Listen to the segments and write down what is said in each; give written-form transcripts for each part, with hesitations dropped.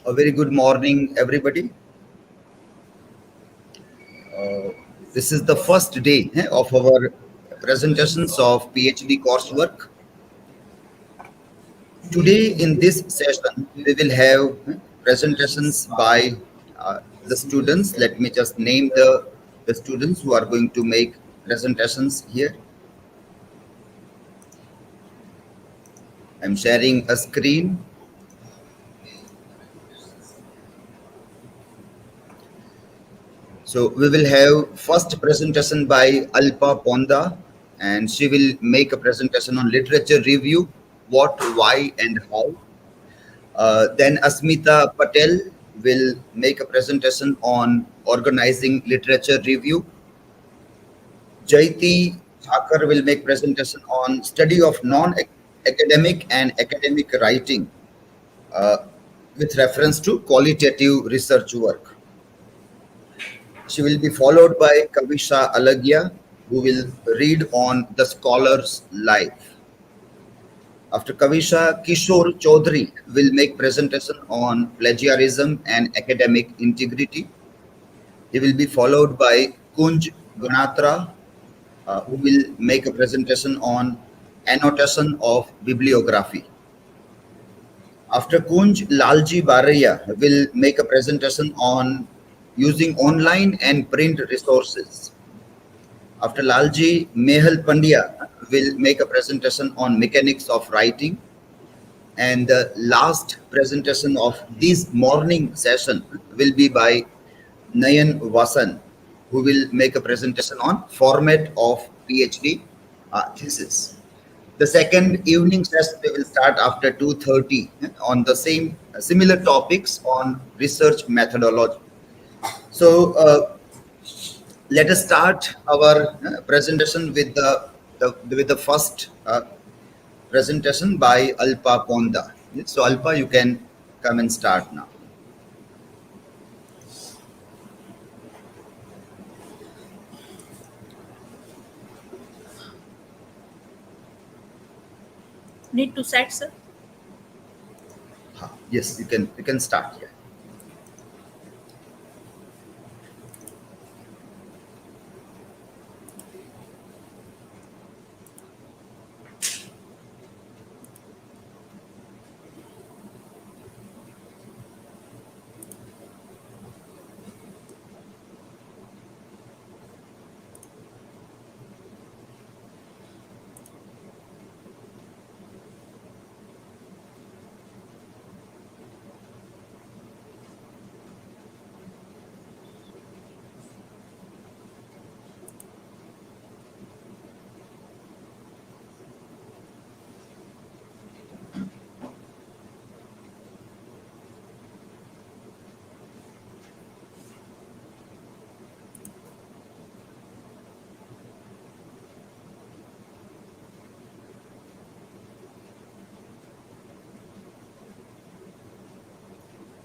A very good morning, everybody. Uh, this is the first day of our presentations of PhD coursework. Today, in this session, we will have presentations by the students. Let me just name the students who are going to make presentations here. I'm sharing a screen. So we will have first presentation by Alpa Ponda, and she will make a presentation on literature review, what, why, and how. Then Asmita Patel will make a presentation on organizing literature review. Jayati Thakar will make presentation on study of non-academic and academic writing uh, with reference to qualitative research work. She will be followed by Kavisha Alagiya, who will read on the scholar's life. After Kavisha, Kishor Chaudhari will make presentation on plagiarism and academic integrity. He will be followed by Kunj Ganatra, who will make a presentation on annotation of bibliography. After Kunj, Lalji Baraiya will make a presentation on using online and print resources. After Lalji, Mehal Pandya will make a presentation on mechanics of writing. And the last presentation of this morning session will be by Nayan Vasan, who will make a presentation on format of PhD thesis. The second evening session we will start after 2:30 on the same similar topics on research methodology. So let us start our presentation with the first presentation by Alpa Ponda. So Alpa, you can come and start now. Need to set, sir? Yes, you can start here.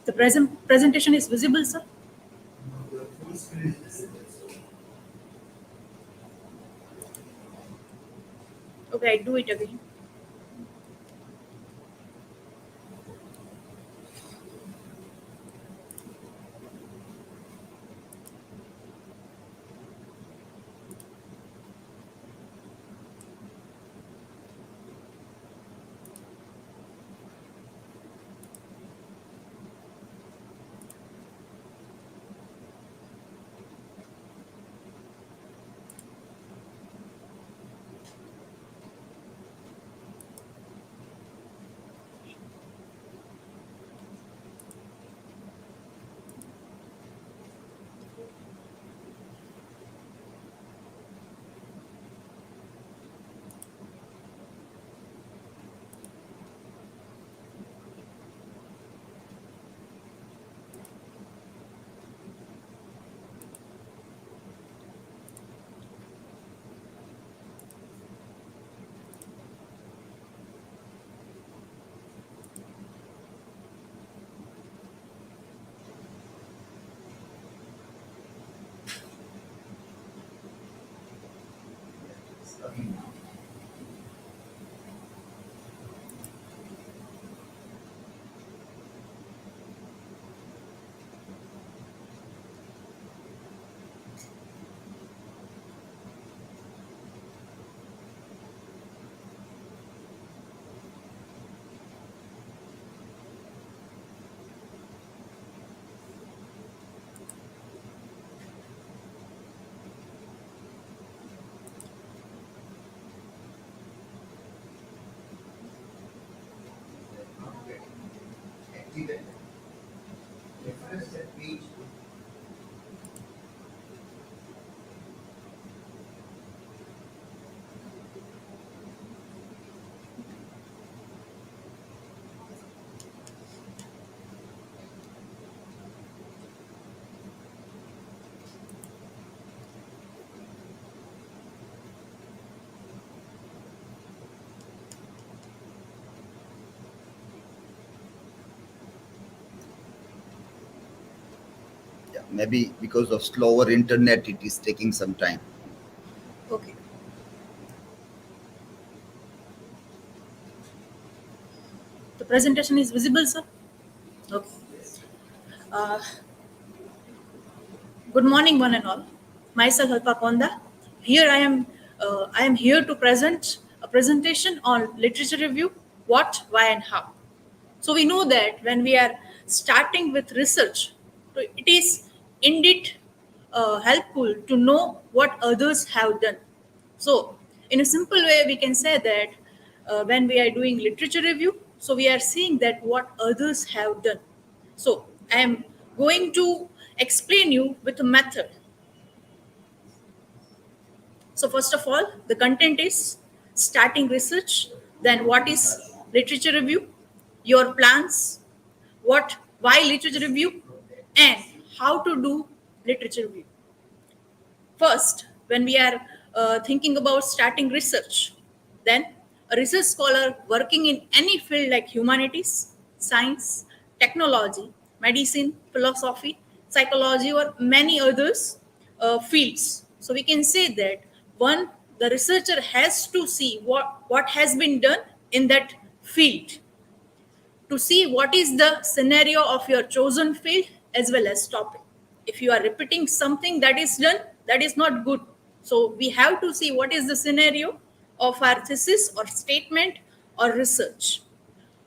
The presentation is visible, sir? Okay, I do it again. See that reference at page. Yeah, maybe because of slower internet, it is taking some time. Okay. The presentation is visible, sir. Okay. Uh, Good morning, one and all. Myself, Alpa Ponda. Here I am. I am here to present a presentation on literature review: what, why, and how. So we know that when we are starting with research, so it is indeed helpful to know what others have done. So, in a simple way, we can say that when we are doing literature review, so we are seeing that what others have done. So, I am going to explain you with a method. So, first of all, the content is starting research, then what is literature review, your plans, why literature review, and how to do literature review. First, when we are thinking about starting research, then a research scholar working in any field like humanities, science, technology, medicine, philosophy, psychology, or many others fields. So we can say that one, the researcher has to see what has been done in that field, to see what is the scenario of your chosen field as well as topic. If you are repeating something that is done, that is not good. So we have to see what is the scenario of our thesis or statement or research.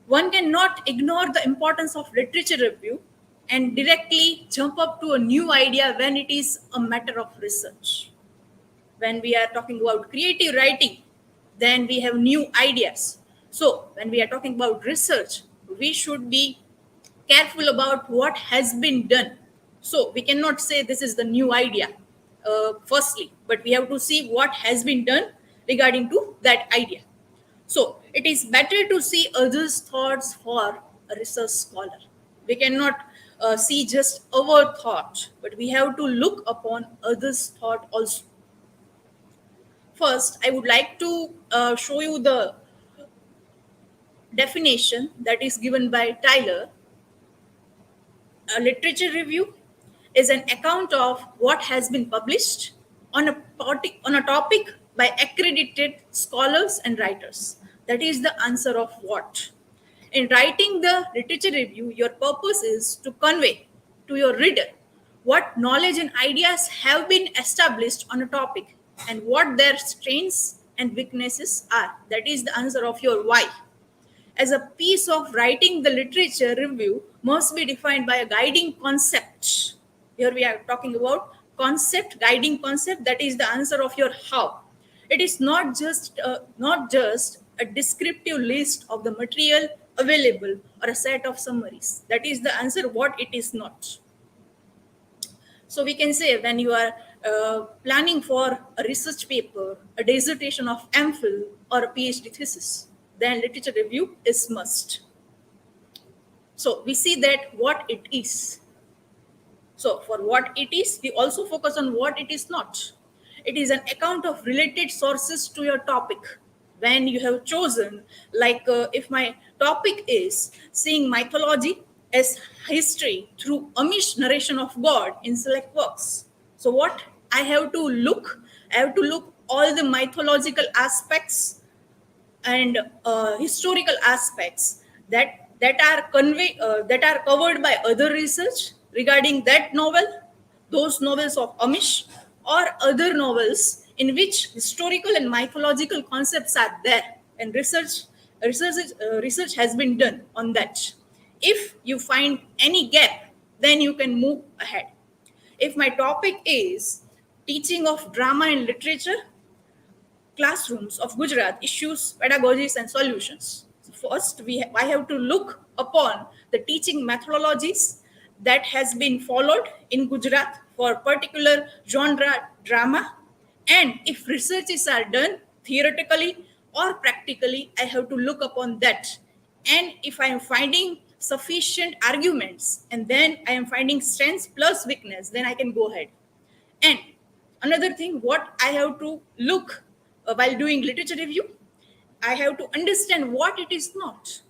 One cannot ignore the importance of literature review and directly jump up to a new idea when it is a matter of research. When we are talking about creative writing, then we have new ideas. So when we are talking about research, we should be careful about what has been done. So we cannot say this is the new idea, firstly, but we have to see what has been done regarding to that idea. So it is better to see others' thoughts for a research scholar. We cannot see just our thought, but we have to look upon others' thought also. First, I would like to show you the definition that is given by Tyler. A literature review is an account of what has been published on on a topic by accredited scholars and writers. That is the answer of what. In writing the literature review, your purpose is to convey to your reader what knowledge and ideas have been established on a topic and what their strengths and weaknesses are. That is the answer of your why. As a piece of writing, the literature review must be defined by a guiding concept. Here we are talking about concept, guiding concept. That is the answer of your how. It is not just a descriptive list of the material available or a set of summaries. That is the answer. What it is not. So we can say when you are planning for a research paper, a dissertation of MPhil or a PhD thesis, then literature review is must. So we see that what it is. So for what it is, we also focus on what it is not. It is an account of related sources to your topic. When you have chosen, like if my topic is seeing mythology as history through Amish narration of God in select works. So what I have to look all the mythological aspects and historical aspects that are covered by other research regarding that novel, those novels of Amish, or other novels in which historical and mythological concepts are there, and research has been done on that. If you find any gap, then you can move ahead. If my topic is teaching of drama and literature, classrooms of Gujarat issues, pedagogies, and solutions. So first, I have to look upon the teaching methodologies that has been followed in Gujarat for particular genre drama, and if researches are done theoretically or practically, I have to look upon that. And if I am finding sufficient arguments and then I am finding strengths plus weakness, then I can go ahead. And another thing, what I have to look while doing literature review, I have to understand what it is not.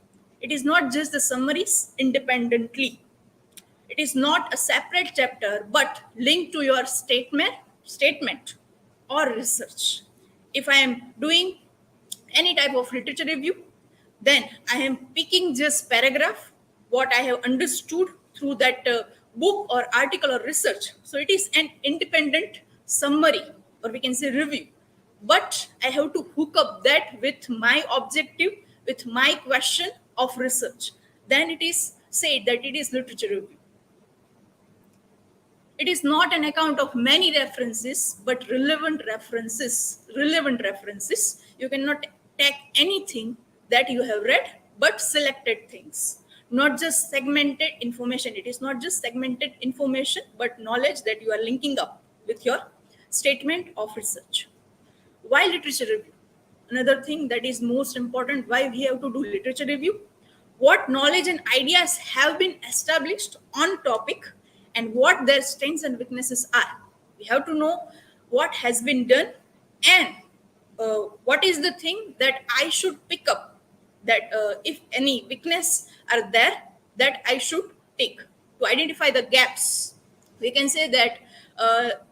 It is not just the summaries independently. It is not a separate chapter, but linked to your statement or research. If I am doing any type of literature review, then I am picking just paragraph, what I have understood through that book or article or research. So it is an independent summary, or we can say review. But I have to hook up that with my objective, with my question of research. Then it is said that it is literature review. It is not an account of many references, but relevant references. Relevant references. You cannot take anything that you have read, but selected things. Not just segmented information. It is not just segmented information, but knowledge that you are linking up with your statement of research. Why literature review? Another thing that is most important, why we have to do literature review. What knowledge and ideas have been established on topic and what their strengths and weaknesses are. We have to know what has been done and what is the thing that I should pick up, that if any weakness are there, that I should take to identify the gaps. We can say that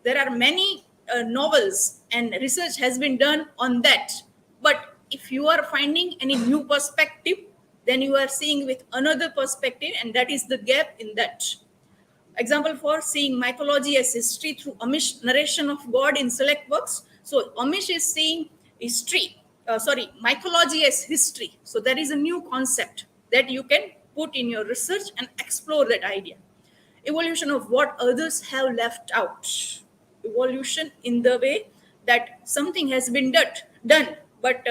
there are many novels and research has been done on that, but if you are finding any new perspective, then you are seeing with another perspective, and that is the gap in that. Example for seeing mythology as history through Amish narration of God in select works. So Amish is seeing mythology as history. So there is a new concept that you can put in your research and explore that idea. Evolution of what others have left out. Evolution in the way that something has been done, but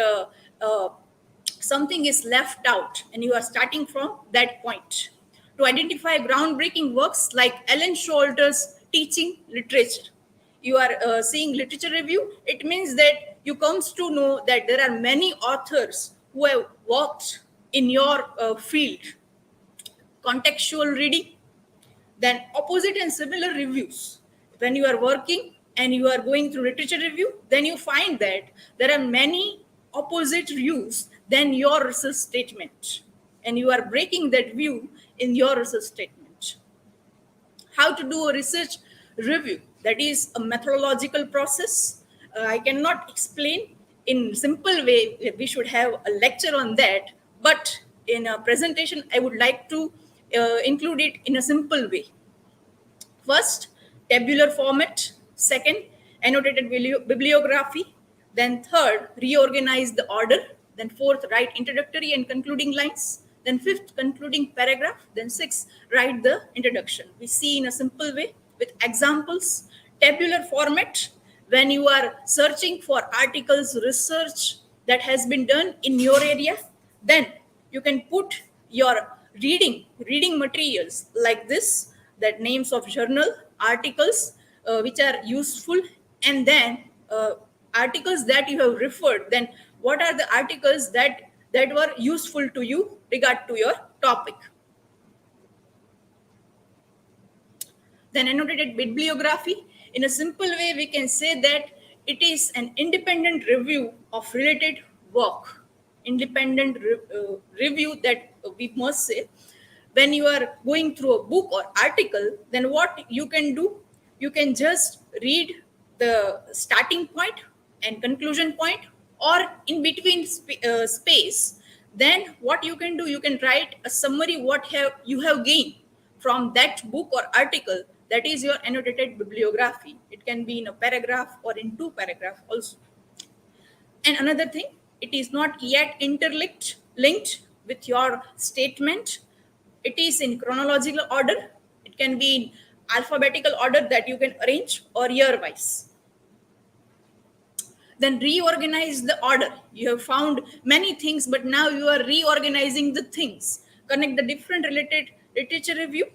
something is left out, and you are starting from that point. To identify groundbreaking works like Ellen Shorter's teaching literature. You are seeing literature review, it means that you comes to know that there are many authors who have worked in your field. Contextual reading, then opposite and similar reviews. When you are working and you are going through literature review, then you find that there are many opposite views than your research statement, and you are breaking that view in your research statement. How to do a research review? That is a methodological process. I cannot explain in simple way. We should have a lecture on that, but in a presentation, I would like to include it in a simple way. First, tabular format. Second, annotated bibliography. Then third, reorganize the order. Then fourth, write introductory and concluding lines. Then fifth, concluding paragraph. Then sixth, write the introduction. We see in a simple way with examples. Tabular format, when you are searching for articles, research that has been done in your area, then you can put your reading materials like this, that names of journal articles which are useful, and then articles that you have referred, then what are the articles that were useful to you regard to your topic. Then annotated bibliography. In a simple way, we can say that it is an independent review of related work. Independent review that we must say. When you are going through a book or article, then what you can do, you can just read the starting point and conclusion point, or in between space. Then what you can do, you can write a summary what you have gained from that book or article. That is your annotated bibliography. It can be in a paragraph or in two paragraphs also. And another thing, it is not yet linked with your statement. It is in chronological order. It can be in alphabetical order that you can arrange, or year wise. Then reorganize the order. You have found many things, but now you are reorganizing the things. connect the different related literature review,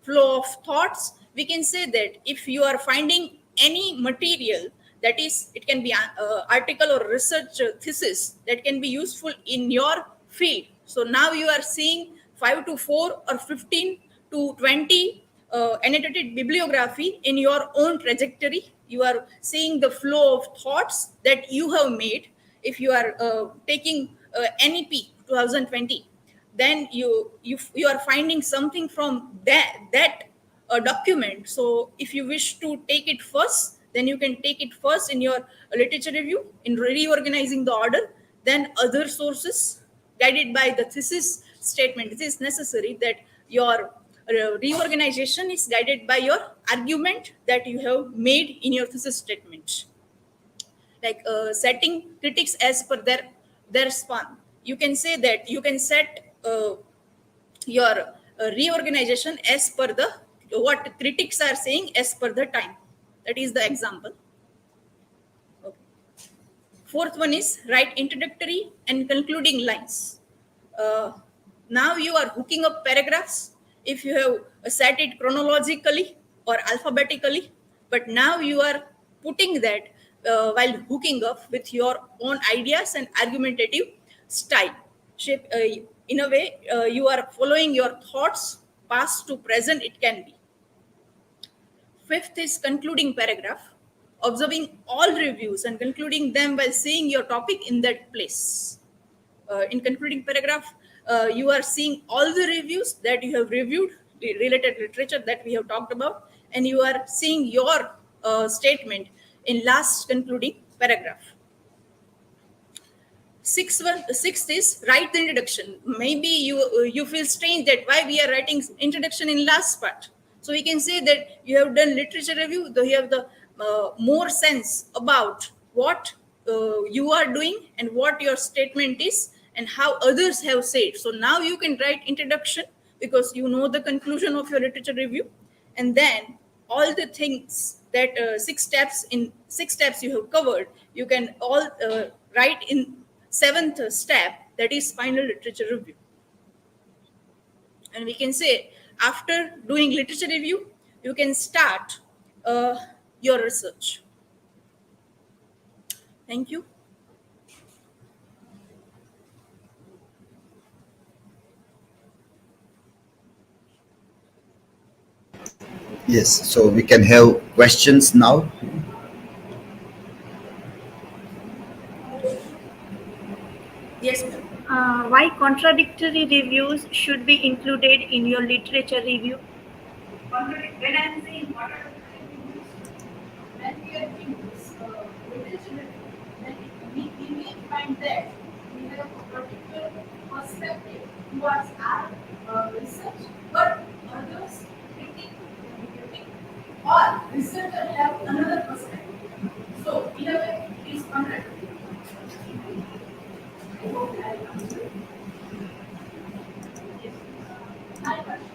flow of thoughts. We can say that if you are finding any material, that is, it can be an article or research thesis that can be useful in your field. So now you are seeing 5 to 4 or 15 to 20 annotated bibliography in your own trajectory. You are seeing the flow of thoughts that you have made. If you are taking NEP 2020, then you are finding something from that document. So if you wish to take it first, then you can take it first in your literature review in reorganizing the order, then other sources guided by the thesis statement. It is necessary that your reorganization is guided by your argument that you have made in your thesis statement, like setting critics as per their span. You can say that you can set your reorganization as per the what critics are saying as per the time. That is the example. Okay. Fourth one is write introductory and concluding lines. Uh, Now you are hooking up paragraphs. If you have set it chronologically or alphabetically, but now you are putting that while hooking up with your own ideas and argumentative style. Shape, in a way, you are following your thoughts, past to present, it can be. Fifth is concluding paragraph, observing all reviews and concluding them by seeing your topic in that place. In concluding paragraph, you are seeing all the reviews that you have reviewed, the related literature that we have talked about, and you are seeing your statement in last concluding paragraph. Sixth is write the introduction. Maybe you feel strange that why we are writing introduction in last part. So we can say that you have done literature review, though you have the more sense about what you are doing and what your statement is and how others have said. So now you can write introduction because you know the conclusion of your literature review, and then all the things that six steps you have covered, you can all write in seventh step, that is final literature review. And we can say after doing literature review, you can start uh, your research. Thank you. Yes, so we can have questions now. Yes, ma'am. Why contradictory reviews should be included in your literature review? When I'm saying what are the reviews, when we are doing this literature review, then we may find that we have a particular perspective towards our research, but others critique or researcher have another perspective. So in a way, it is contradictory. I hope I answered. Yes. My question.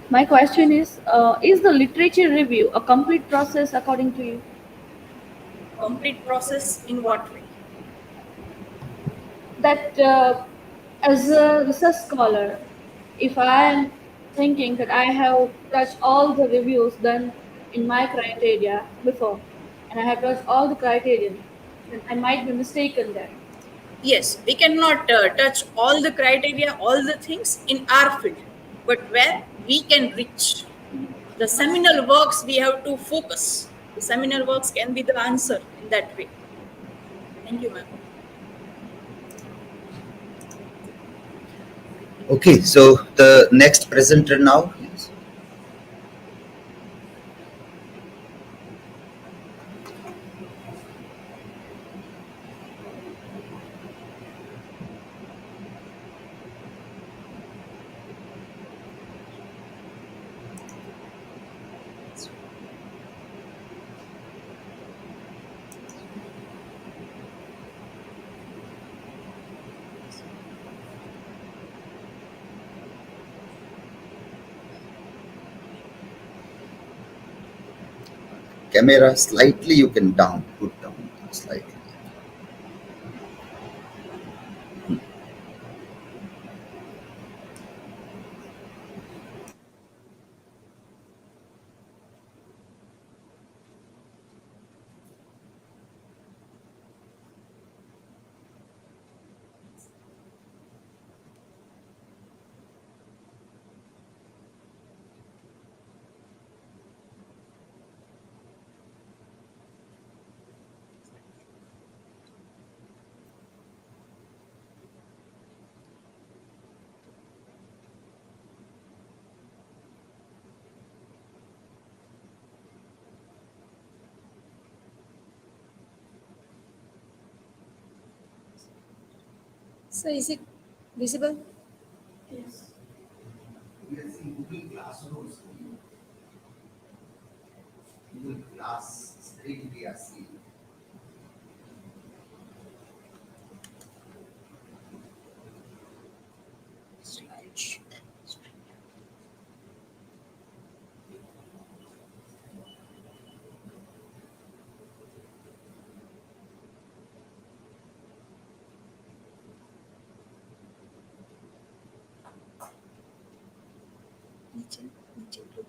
My question is the literature review a complete process according to you? Complete process in what way? That as a research scholar, if I am thinking that I have touched all the reviews done in my criteria before, and I have touched all the criterion, then I might be mistaken there. Yes, we cannot touch all the criteria, all the things in our field, but where we can reach. The seminal works we have to focus. The seminal works can be the answer in that way. Thank you, ma'am. Okay, so the next presenter now. Yes. Camera slightly you can put down slightly. So is it visible? Yes. We are seeing Google Classrooms, Google Class screen we are seeing. नीचे नीचे blue.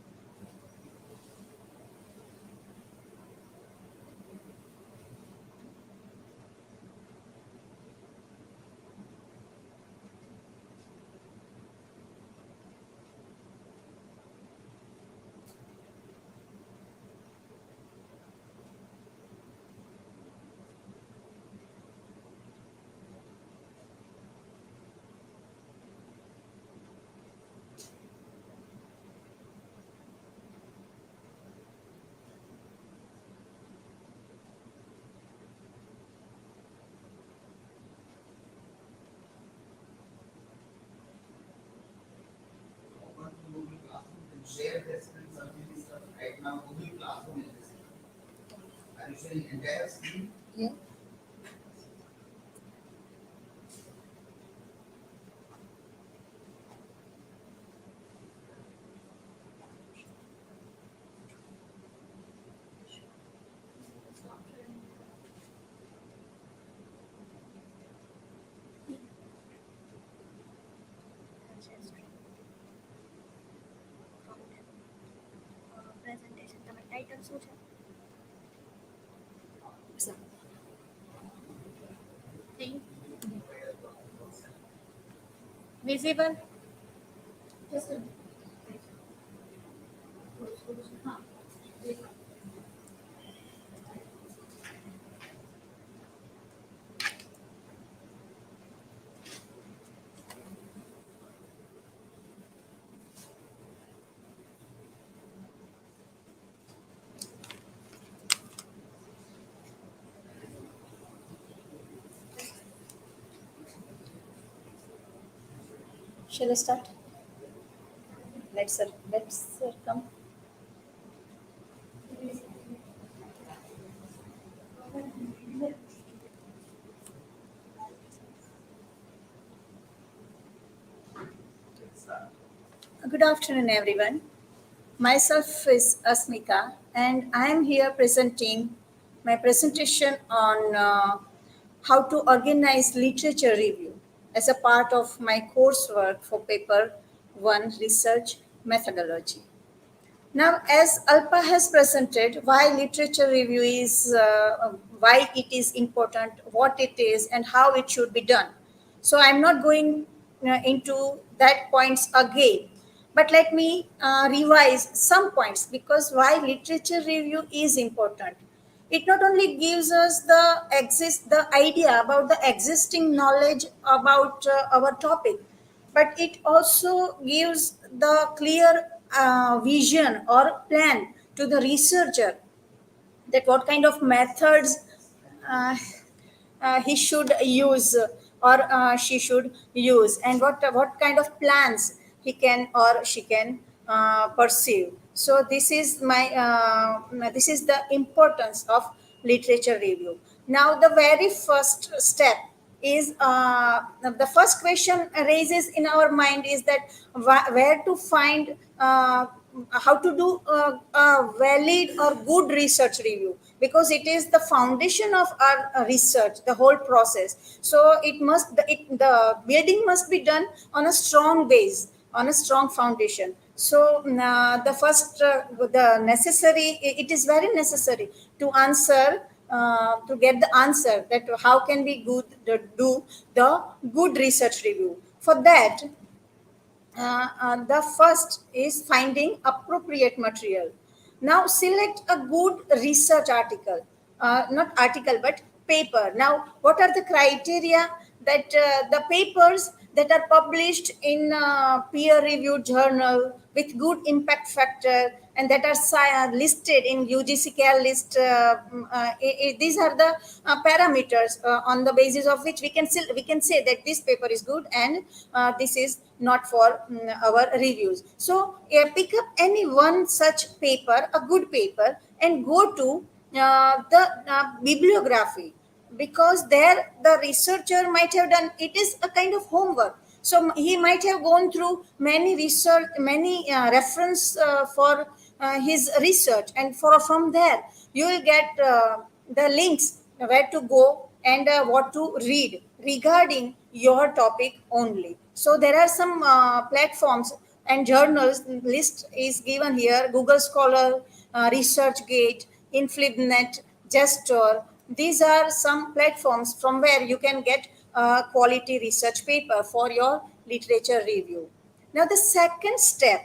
Open to Google Classroom and share the screen, something is right now Google Classroom is visible. Are you sharing entire screen? Yeah. Presentation તમારું title શું છે? Visible? Just a हाँ. Shall I start? Let's come. Good afternoon, everyone. Myself is Asmita, and I am here presenting my presentation on how to organize literature review as a part of my coursework for paper 1 research methodology. Now, as Alpa has presented, why literature review is, why it is important, what it is, and how it should be done. So I'm not going into that points again, but let me revise some points because why literature review is important. It not only gives us the idea about the existing knowledge about our topic, but it also gives the clear vision or plan to the researcher that what kind of methods uh, he should use or she should use and what kind of plans he can or she can pursue. So this is the importance of literature review. Now the very first step is the first question raises in our mind is that where to find how to do a valid or good research review, because it is the foundation of our research, the whole process. So the building must be done on a strong base, on a strong foundation. So the necessary, it is very necessary to answer, to get the answer that how can we do the good research review. For that, the first is finding appropriate material. Now select a good research article, not article but paper. Now what are the criteria that the papers that are published in peer reviewed journal with good impact factor and that are listed in UGCCAL list. These are the parameters on the basis of which we can say that this paper is good and this is not for our reviews. So pick up any one such paper, a good paper, and go to the bibliography, because there the researcher might have done, it is a kind of homework. So he might have gone through many research, many reference for his research, and from there you will get the links where to go and what to read regarding your topic only. So there are some platforms and journals list is given here: Google Scholar, ResearchGate, InflibNet, Gestor. These are some platforms from where you can get a quality research paper for your literature review. Now, the second step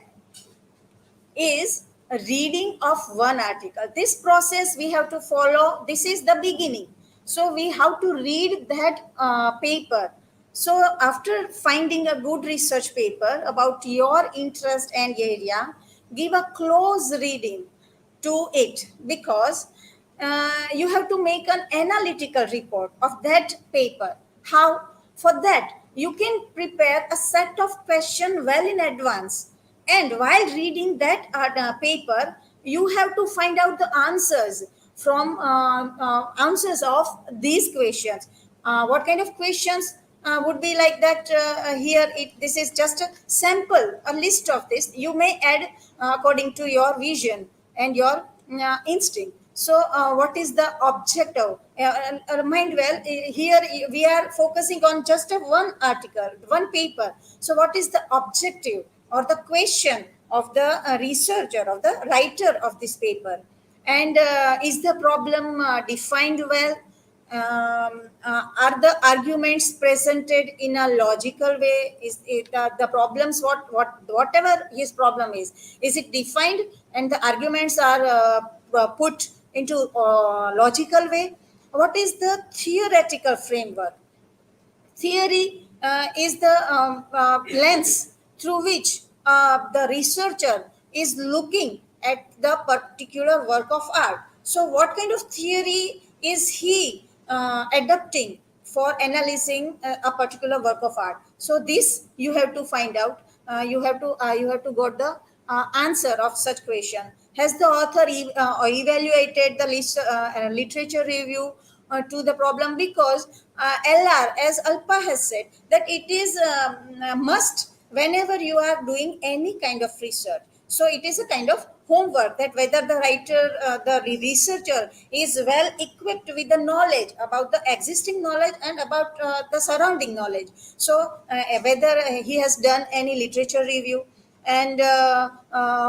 is a reading of one article. This process we have to follow. This is the beginning. So we have to read that paper. So after finding a good research paper about your interest and area, give a close reading to it, because you have to make an analytical report of that paper. How? For that, you can prepare a set of questions well in advance, and while reading that paper, you have to find out the answers from answers of these questions. What kind of questions would be like that? Here, this is just a sample, a list of this. You may add according to your vision and your instinct. So, what is the objective? Mind well, here we are focusing on just a one article, one paper. So, what is the objective or the question of the researcher, of the writer of this paper? And is the problem defined well? Are the arguments presented in a logical way? Is it, the problems, whatever his problem is it defined and the arguments are put into logical way? What is the theoretical framework? Theory is the lens through which the researcher is looking at the particular work of art. So, what kind of theory is he adopting for analyzing a particular work of art? So, this you have to find out. You have to got the answer of such question. Has the author evaluated the literature review to the problem? Because LR, as Alpa has said, that it is a must whenever you are doing any kind of research. So it is a kind of homework, that whether the writer, the researcher is well equipped with the knowledge about the existing knowledge and about the surrounding knowledge. So whether he has done any literature review, and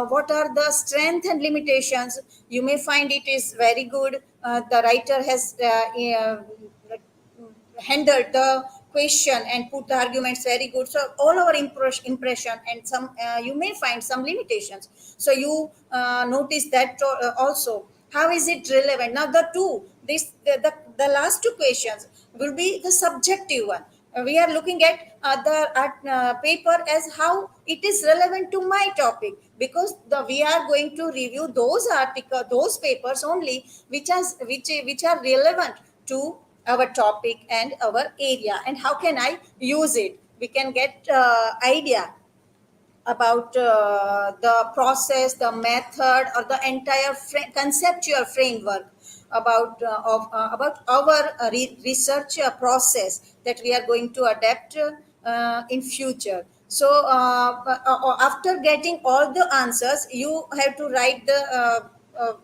what are the strength and limitations. You may find it is very good, the writer has handled the question and put the arguments very good. So all our impression, and some you may find some limitations. So you notice that also. How is it relevant? Now the last two questions will be the subjective one. We are looking at the paper as how it is relevant to my topic, because we are going to review those articles, those papers only which are relevant to our topic and our area, and how can I use it. We can get idea about the process, the method, or the entire conceptual framework about our research process that we are going to adapt in future. So after getting all the answers, you have to write the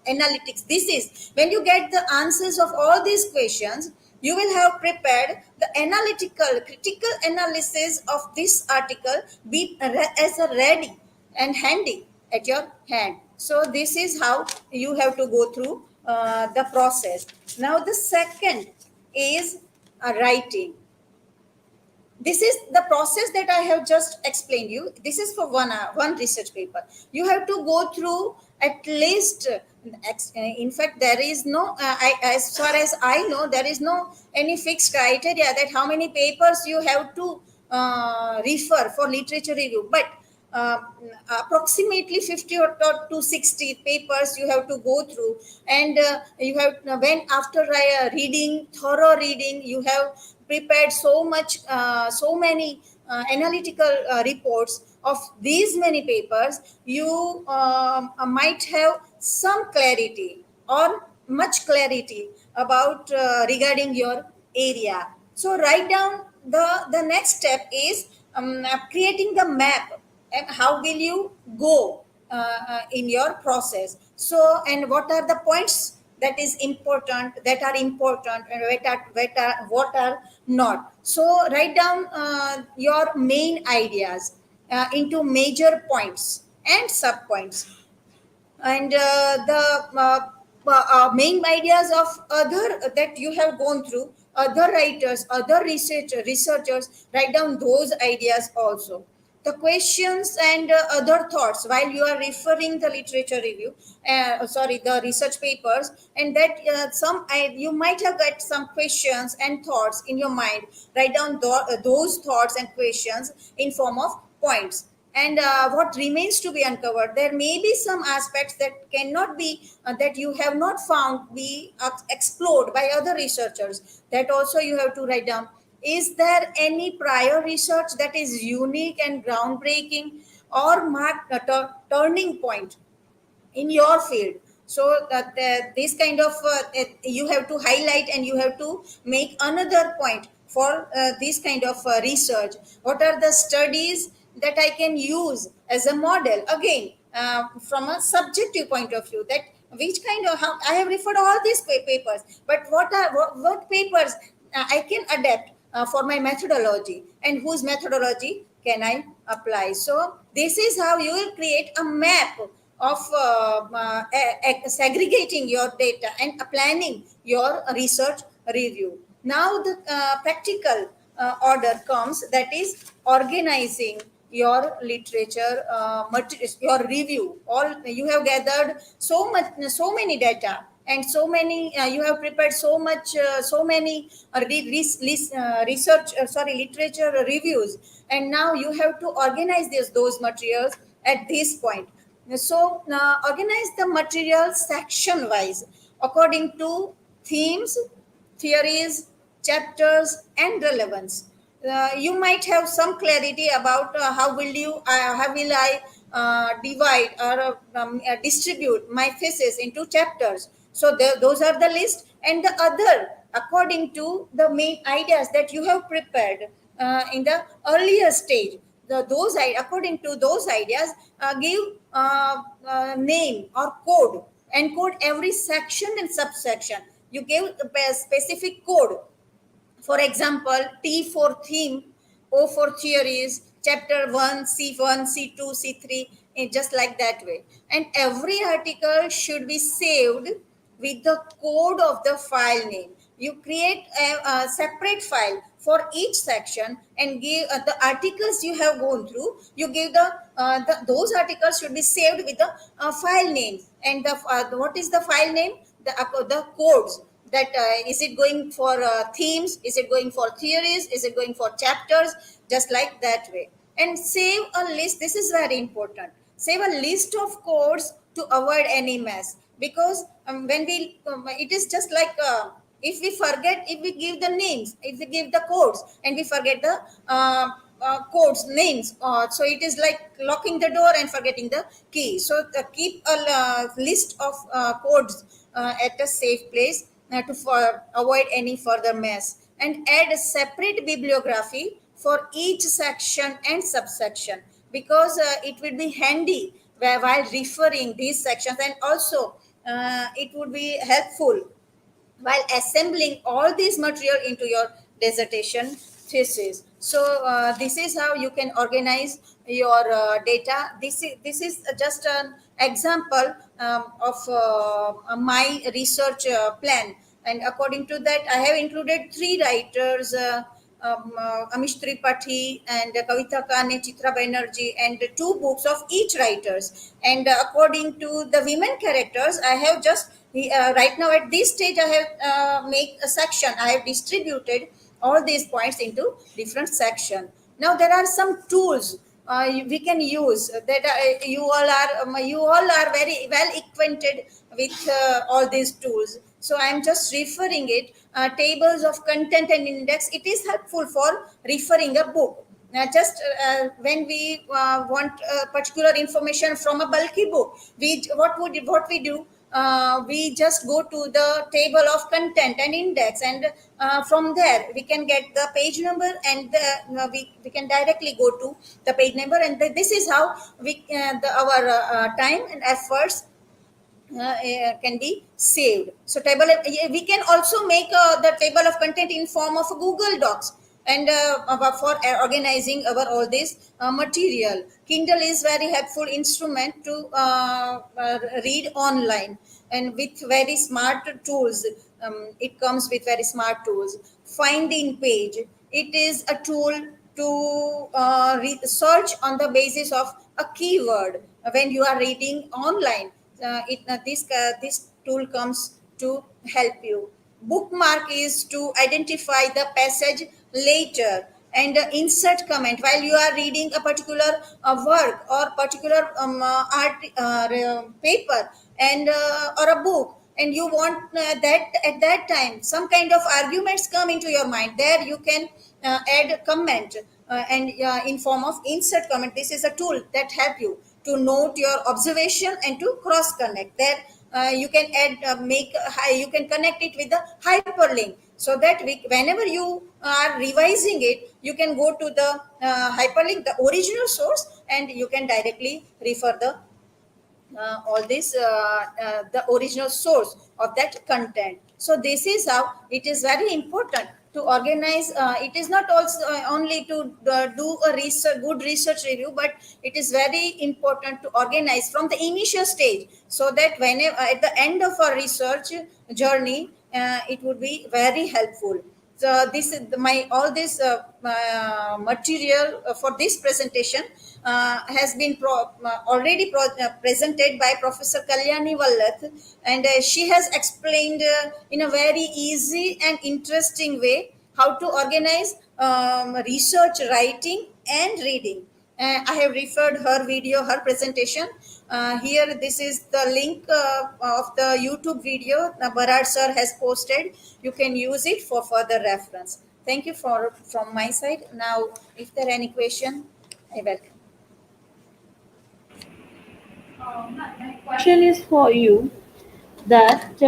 analytics. This is when you get the answers of all these questions, you will have prepared the analytical, critical analysis of this article be as a ready and handy at your hand. So this is how you have to go through the process. Now the second is writing. This is the process that I have just explained you. This is for one research paper. You have to go through at least, in fact, there is no, as far as I know, there is no any fixed criteria that how many papers you have to refer for literature review. But uh, approximately 50 or to 60 papers you have to go through, and you have, when after reading, thorough reading, you have prepared so much, so many analytical reports of these many papers, you might have some clarity or much clarity about regarding your area. So write down the next step is creating the map, and how will you go in your process. So, and what are the points that is important, that are important, and what are not. So write down your main ideas into major points and sub points, and the main ideas of other that you have gone through, other writers, other researchers, write down those ideas also. The questions and other thoughts while you are referring the literature review, sorry, the research papers, and that you might have got some questions and thoughts in your mind. Write down those thoughts and questions in form of points. And what remains to be uncovered, there may be some aspects that cannot be that you have not found be explored by other researchers, that also you have to write down. Is there any prior research that is unique and groundbreaking or marked a turning point in your field? So that this kind of you have to highlight, and you have to make another point for this kind of research. What are the studies that I can use as a model, again from a subjective point of view, that which kind of, how I have referred all these papers, but what papers I can adapt for my methodology, and whose methodology can I apply. So this is how you will create a map of segregating your data and planning your research review. Now the practical order comes, that is organizing your literature your review. All you have gathered so much, so many data, and so many you have prepared so much, so many research sorry, literature reviews, and now you have to organize those materials at this point. So organize the material section wise according to themes, theories, chapters, and relevance. You might have some clarity about how will I divide or distribute my thesis into chapters. So those are the list, and the other according to the main ideas that you have prepared in the earlier stage. According to those ideas, give name or code, encode every section and subsection. You give a specific code. For example, T for theme, O for theories, chapter 1, C1, C2, C3, just like that way. And every article should be saved with the code of the file name. You create a separate file for each section, and give the articles you have gone through. You give those articles should be saved with the file name, and what is the file name? The codes, that is it going for themes, is it going for theories, is it going for chapters, just like that way. And save a list. This is very important. Save a list of codes to avoid any mess, because when we it is just like if we forget, if we give the names, if we give the codes and we forget the codes names, so it is like locking the door and forgetting the key. So keep a list of codes at a safe place to avoid any further mess, and add a separate bibliography for each section and subsection, because it will be handy while referring these sections, and also it would be helpful while assembling all this material into your dissertation thesis. So this is how you can organize your data. This is just an example of my research plan, and according to that I have included three writers, Amish Tripathi and Kavita Kane, Chitra Banerjee, and two books of each writers. And according to the women characters, I have just right now at this stage I have make a section. I have distributed all these points into different section. Now there are some tools we can use that. You all are very well acquainted with all these tools, so I am just referring it. Tables of content and index, it is helpful for referring a book. Just when we want particular information from a bulky book, what we do, we just go to the table of content and index, and from there we can get the page number, and we can directly go to the page number, and this is how our time and efforts can be saved. So we can also make the table of content in form of Google Docs, and for organizing our all this material. Kindle is very helpful instrument to read online, and with very smart tools. It comes with very smart tools. Finding page, it is a tool to search on the basis of a keyword when you are reading online. This tool comes to help you. Bookmark is to identify the passage later, and insert comment while you are reading a particular work or particular art paper, and or a book, and you want that at that time some kind of arguments come into your mind. There you can add comment, and in form of insert comment. This is a tool that help you to note your observation and to cross connect. There you can add you can connect it with the hyperlink, so that whenever you are revising it, you can go to the hyperlink, the original source, and you can directly refer the all this the original source of that content. So this is how it is very important to organize. It is not also only to do a good research review, but it is very important to organize from the initial stage, so that whenever at the end of a research journey, it would be very helpful. So this is my all this material for this presentation has been already presented by Professor Kalyani Vallath, and she has explained in a very easy and interesting way how to organize research writing and reading. I have referred her video, her presentation. Here, this is the link of the YouTube video Barad sir has posted. You can use it for further reference. Thank you from my side. Now, if there are any question, I welcome. My question is for you that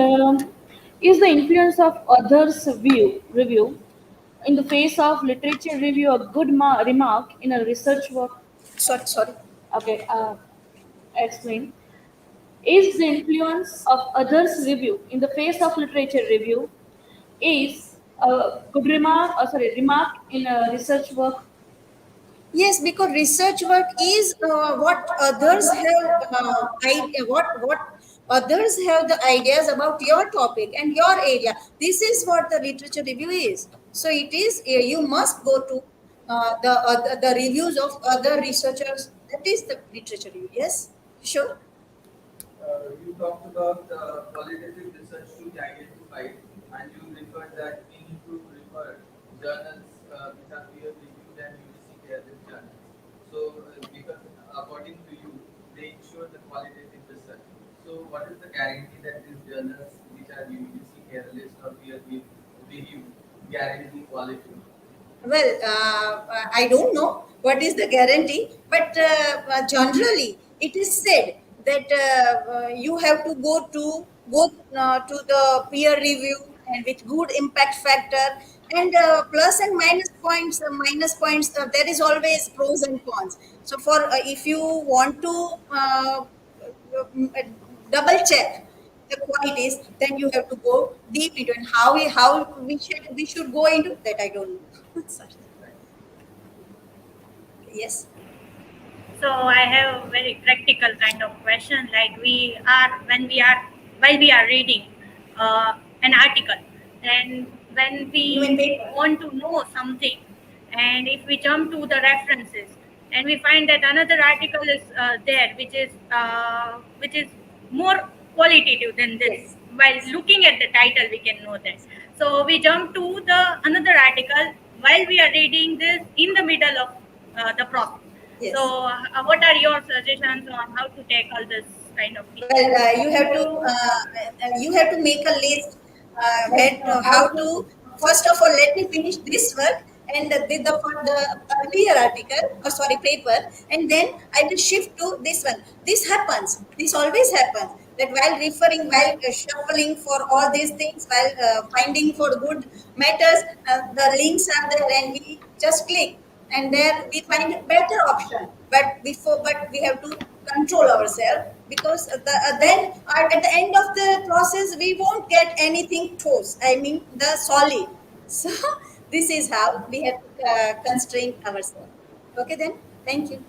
is the influence of others' review in the face of literature review a good remark in a research work? Sorry. Okay, explain. Is the influence of others' review in the face of literature review is a good remark, remark in a research work? Yes, because research work is what others have what others have the ideas about your topic and your area. This is what the literature review is. So it is you must go to the reviews of other researchers. That is the literature review. Yes, sure. You talked about qualitative research to be identified, and you referred that we need to refer journals which are peer reviewed and UGC careless journals. So, because according to you, they ensure the qualitative research. So, what is the guarantee that these journals which are UGC careless or peer reviewed guarantee quality? Well, I don't know what is the guarantee, but generally it is said that you have to go to the peer review and with good impact factor, and plus and minus points. Minus points. There is always pros and cons. So for if you want to double check the qualities, then you have to go deep into it. How we should go into that, I don't know. Sorry. Yes. So I have a very practical kind of question. Like we are when we are while we are reading an article, and when You mean we paper? want to know something, and if we jump to the references, and we find that another article is there, which is more qualitative than this. Yes. While looking at the title, we can know that. So we jump to the another article while we are reading this in the middle of the process. So, Yes. what are your suggestions on how to tackle this kind of Well, issue? you have to make a list where how to. First of all, let me finish this work and the earlier article, or sorry, paper, and then I will shift to this one. This happens. This always happens. That while referring, while shuffling for all these things, while finding for good matters, the links are there, and we just click, and there we find a better option. But we have to control ourselves, because then at the end of the process we won't get anything close, I mean the solid. So this is how we have to constrain ourselves. Okay, then, thank you.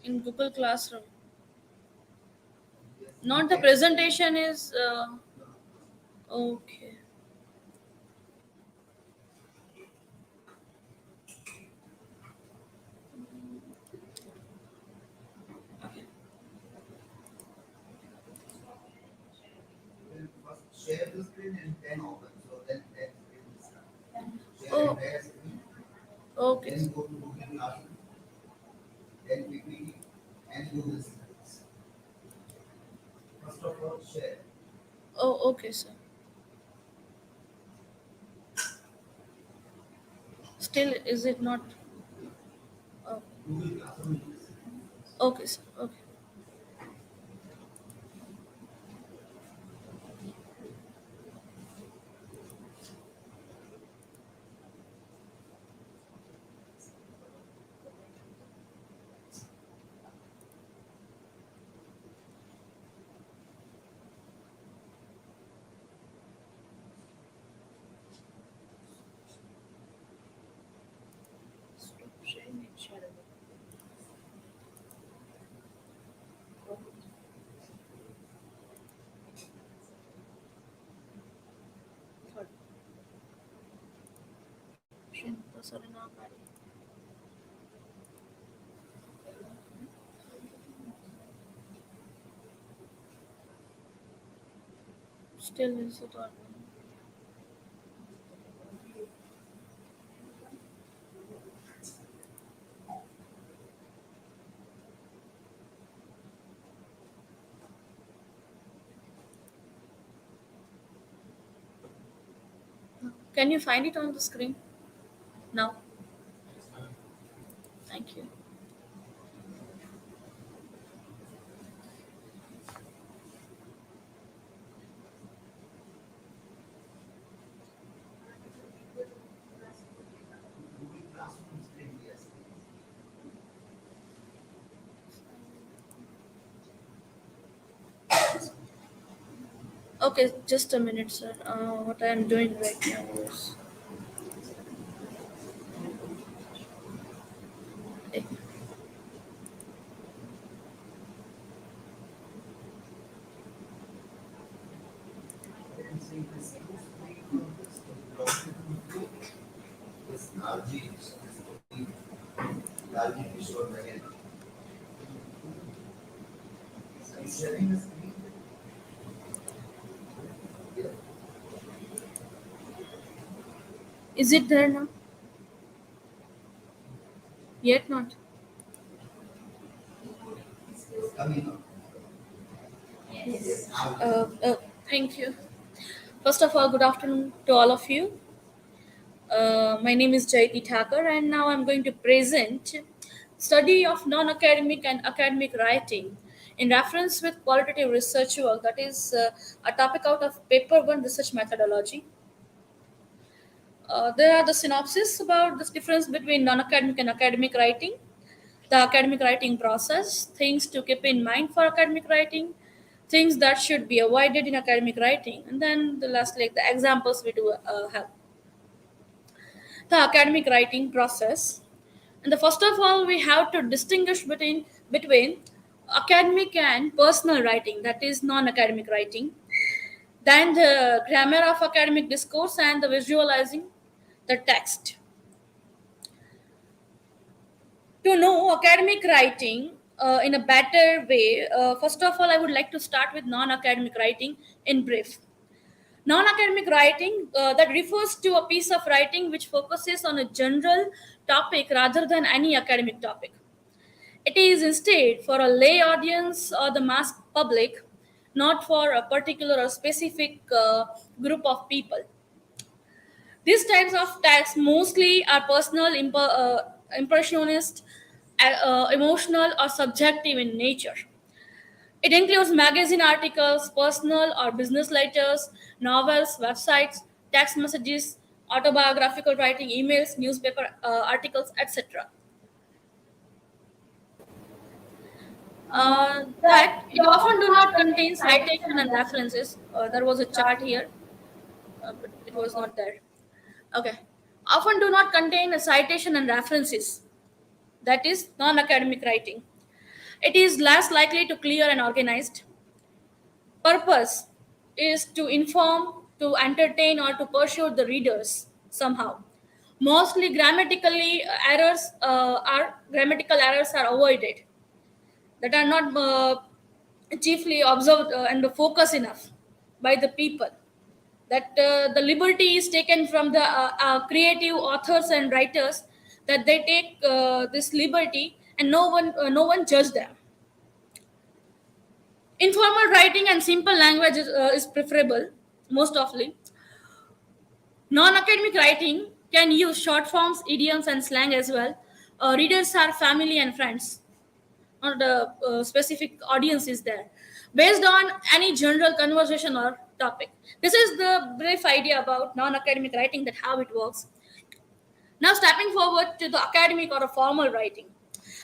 In Google Classroom. Not the presentation is okay. First share the screen and then open. So then screen will start. Share Oh, entire screen, okay. then go to Google Classroom, then PPT and Google Slides. First of all, share. Oh, okay, sir. Still, is it not? Oh, Google Classroom. okay, sir. Okay. Stop sharing and share. Sorry. Sorry, now, still is it on? Can you find it on the screen now? Thank you. Google Classroom screen, yes. Okay, just a minute, sir. What I am doing right now is. eh, Then see this two screen on this, this Lalji, Lalji Kishor again. Is sharing the screen? Yeah. Is it there now? Yet not. Coming up. Uh, uh, Thank you. First of all, good afternoon to all of you. My name is Jayati Thakar, and now I'm going to present study of non-academic and academic writing in reference with qualitative research work. That is a topic out of paper one research methodology. There are the synopsis about this difference between non-academic and academic writing, the academic writing process, things to keep in mind for academic writing, things that should be avoided in academic writing, and then the last, like the examples we do have. The academic writing process. And the first of all, we have to distinguish between academic and personal writing, that is non-academic writing. Then the grammar of academic discourse and the visualizing the text. To know academic writing in a better way, first of all, I would like to start with non-academic writing in brief. Non-academic writing that refers to a piece of writing which focuses on a general topic rather than any academic topic. It is instead for a lay audience or the mass public, not for a particular or specific group of people. These types of texts mostly are personal, impressionist, emotional, or subjective in nature. It includes magazine articles, personal or business letters, novels, websites, text messages, autobiographical writing, emails, newspaper articles, etc. That it often do not contain citation and references. There was a chart here, but it was not there. Okay. Often do not contain a citation and references. That is non-academic writing. It is less likely to clear and organized. Purpose is to inform, to entertain, or to persuade the readers somehow. Mostly grammatical errors are avoided that are not chiefly observed and focused enough by the people. That the liberty is taken from the creative authors and writers, that they take this liberty and no one judge them. Informal writing and simple language is preferable most often. Non-academic writing can use short forms, idioms, and slang as well. Readers are family and friends, not the specific audience is there, based on any general conversation or topic. This is the brief idea about non-academic writing, that how it works. Now, stepping forward to the academic or a formal writing.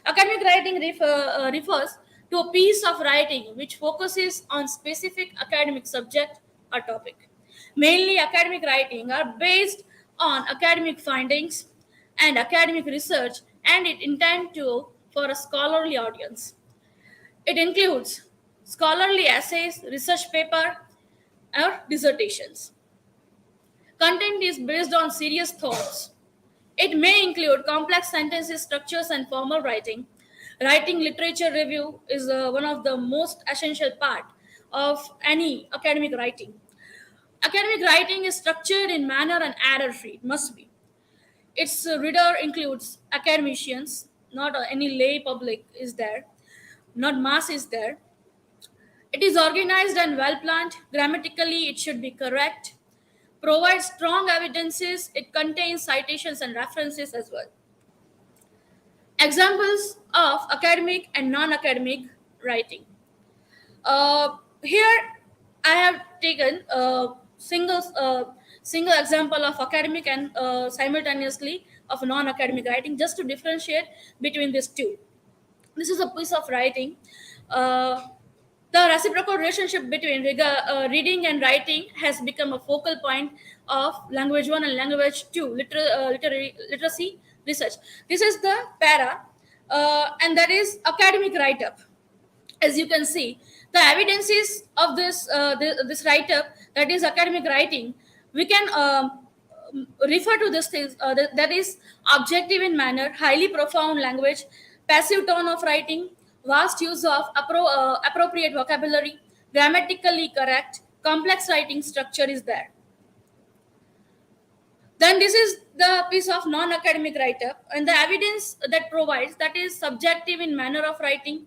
Academic writing refers to a piece of writing which focuses on specific academic subject or topic. Mainly, academic writing are based on academic findings and academic research, and it intend to for a scholarly audience. It includes scholarly essays, research paper, or dissertations. Content is based on serious thoughts. It may include complex sentences, structures, and formal writing. Writing literature review is one of the most essential part of any academic writing. Academic writing is structured in manner and error-free. It must be. Its reader includes academicians, not any lay public is there, not mass is there. It is organized and well planned. Grammatically, it should be correct. Provides strong evidences. It contains citations and references as well. Examples of academic and non-academic writing. Here, I have taken a single example of academic and simultaneously of non-academic writing, just to differentiate between these two. This is a piece of writing. Uh, the reciprocal relationship between reading and writing has become a focal point of language one and language two literacy research. This is the para, and that is academic write-up. As you can see, the evidences of this write-up, that is academic writing, we can refer to this things that is objective in manner, highly profound language, passive tone of writing, vast use of appropriate vocabulary, grammatically correct, complex writing structure is there. Then this is the piece of non-academic write-up, and the evidence that provides, that is subjective in manner of writing,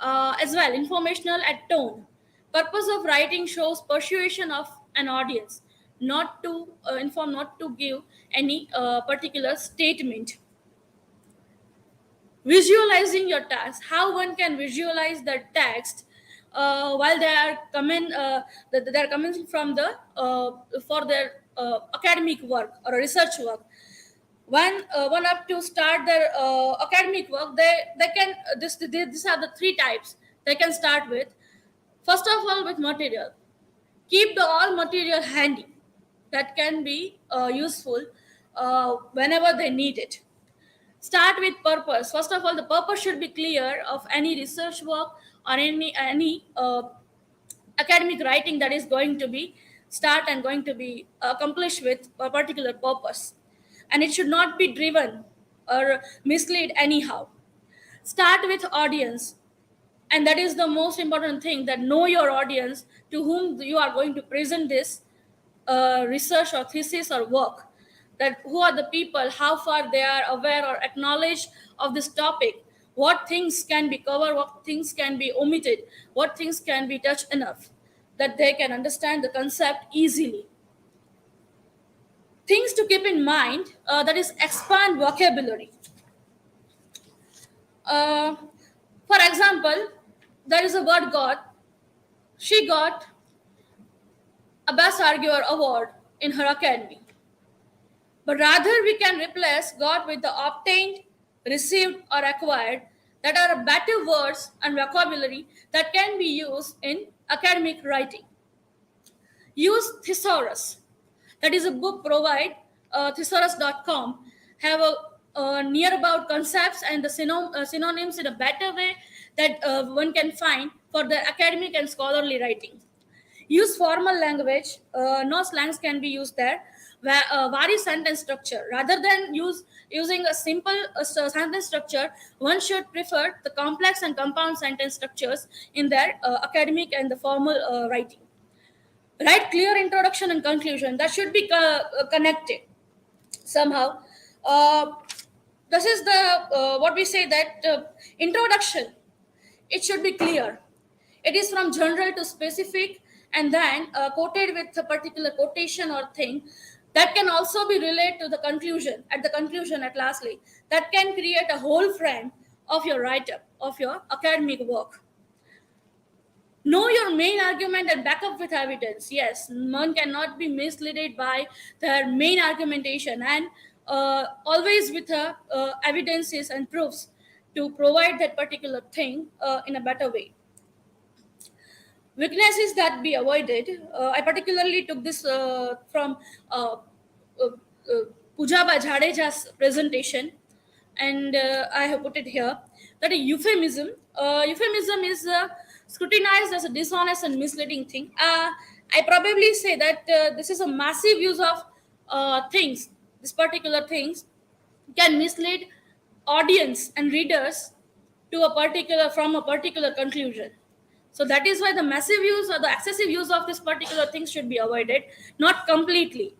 as well informational at tone, Purpose of writing shows persuasion of an audience, not to inform, not to give any particular statement. Visualizing your text, how one can visualize the text while they are coming from the for their academic work or research work. One up to start their academic work, they can these are the three types they can start with. First of all, with material, keep the all material handy that can be useful whenever they need it. Start with purpose. First of all, the purpose should be clear of any research work or any academic writing that is going to be start and going to be accomplished with a particular purpose, and it should not be driven or mislead anyhow. Start with audience, and that is the most important thing, that know your audience to whom you are going to present this research or thesis or work, that who are the people, how far they are aware or acknowledge of this topic, what things can be covered, what things can be omitted, what things can be touched enough that they can understand the concept easily. Things to keep in mind, that is expand vocabulary. uh, for example, there is a word god. She got a Best Arguer award in her academy. But rather, we can replace got with the obtained, received, or acquired, that are better words and vocabulary that can be used in academic writing. Use thesaurus. That is a book provide, thesaurus.com, have a near about concepts and the synonyms in a better way that one can find for the academic and scholarly writing. Use formal language. No slangs can be used there. Vary sentence structure. Rather than using a simple sentence structure, one should prefer the complex and compound sentence structures in their academic and the formal writing. Write clear introduction and conclusion. That should be connected somehow. This is the what we say, that introduction, it should be clear. It is from general to specific, and then quoted with a particular quotation or thing that can also be related to the conclusion. At the conclusion, at lastly, that can create a whole frame of your write-up of your academic work. Know your main argument and back up with evidence. Yes, one cannot be misled by their main argumentation, and always with evidences and proofs to provide that particular thing in a better way. Weaknesses that be avoided. I particularly took this from Pujaba Jadeja's presentation, and I have put it here. That a euphemism. Euphemism is scrutinized as a dishonest and misleading thing. I probably say that this is a massive use of things. This particular things can mislead audience and readers to a particular from a particular conclusion. So that is why the massive use or the excessive use of this particular thing should be avoided, not completely.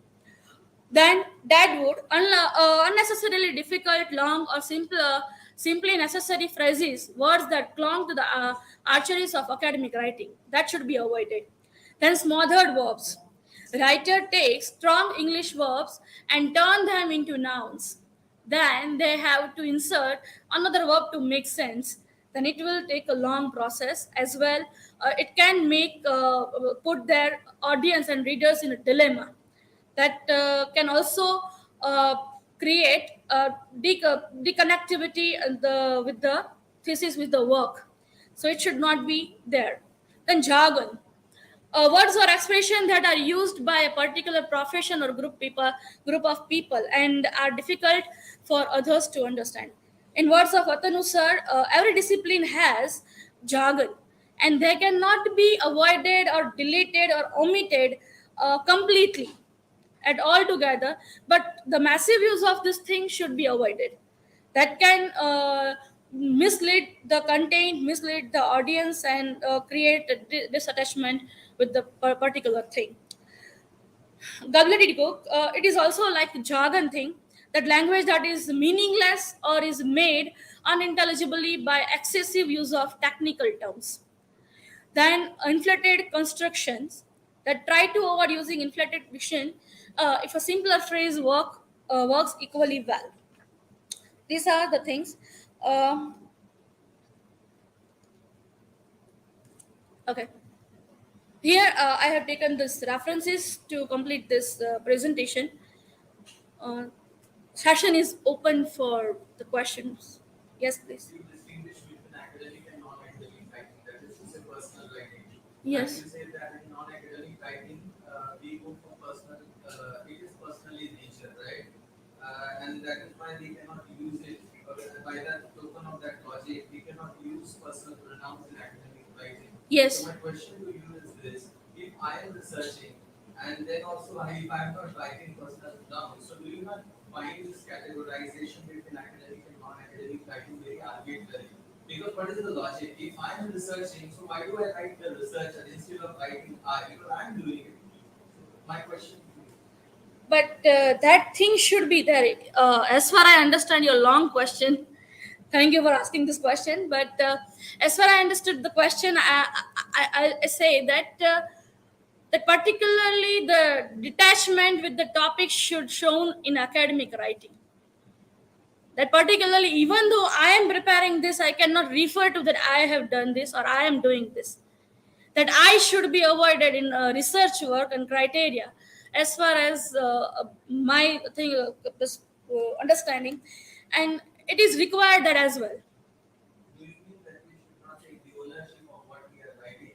Then Deadwood, unnecessarily difficult, long, or simply necessary phrases, words that belong to the archeries of academic writing. That should be avoided. Then smothered verbs. Writer takes strong English verbs and turn them into nouns. Then they have to insert another verb to make sense. Then it will take a long process as well. It can make put their audience and readers in a dilemma. That can also create deconnectivity with the thesis, with the work. So it should not be there. Then jargon. Words or expression that are used by a particular profession or group of people and are difficult for others to understand. In words of Atanu sir, every discipline has jargon, and they cannot be avoided or deleted or omitted completely at all together, but the massive use of this thing should be avoided. That can mislead the content, mislead the audience, and create a disattachment with the particular thing. Gobbledygook, it is also like jargon thing, that language that is meaningless or is made unintelligibly by excessive use of technical terms. than inflated constructions that try to avoid using inflated fiction if a simpler phrase works equally well. These are the things. Um okay. Here I have taken this references to complete this presentation. Uh, Session is open for the questions. Yes, please. You distinguish between academic and non-academic writing. That is to say, personal writing. And Yes. you say that in non-academic writing, we go for personal. It is personal in nature, right? And that is why we cannot use it. By that token of that logic, we cannot use personal pronouns in academic writing. So Yes. my question to you is this: if I am researching, and then also if I am not writing personal pronouns, so do you not find this categorization between academic and non-academic writing very arbitrary? Because what is the logic? If I am researching, so why do I write the researcher instead of writing I? Because I am doing it. My question to you. But that thing should be there. As far I understand your long question, thank you for asking this question. But as far I understood the question, I say that that particularly the detachment with the topic should shown in academic writing. That particularly, even though I am preparing this, I cannot refer to that I have done this or I am doing this. That I should be avoided in research work and criteria, as far as my thing, this, understanding, and it is required that as well. Do you mean that we should not take the ownership of what we are writing?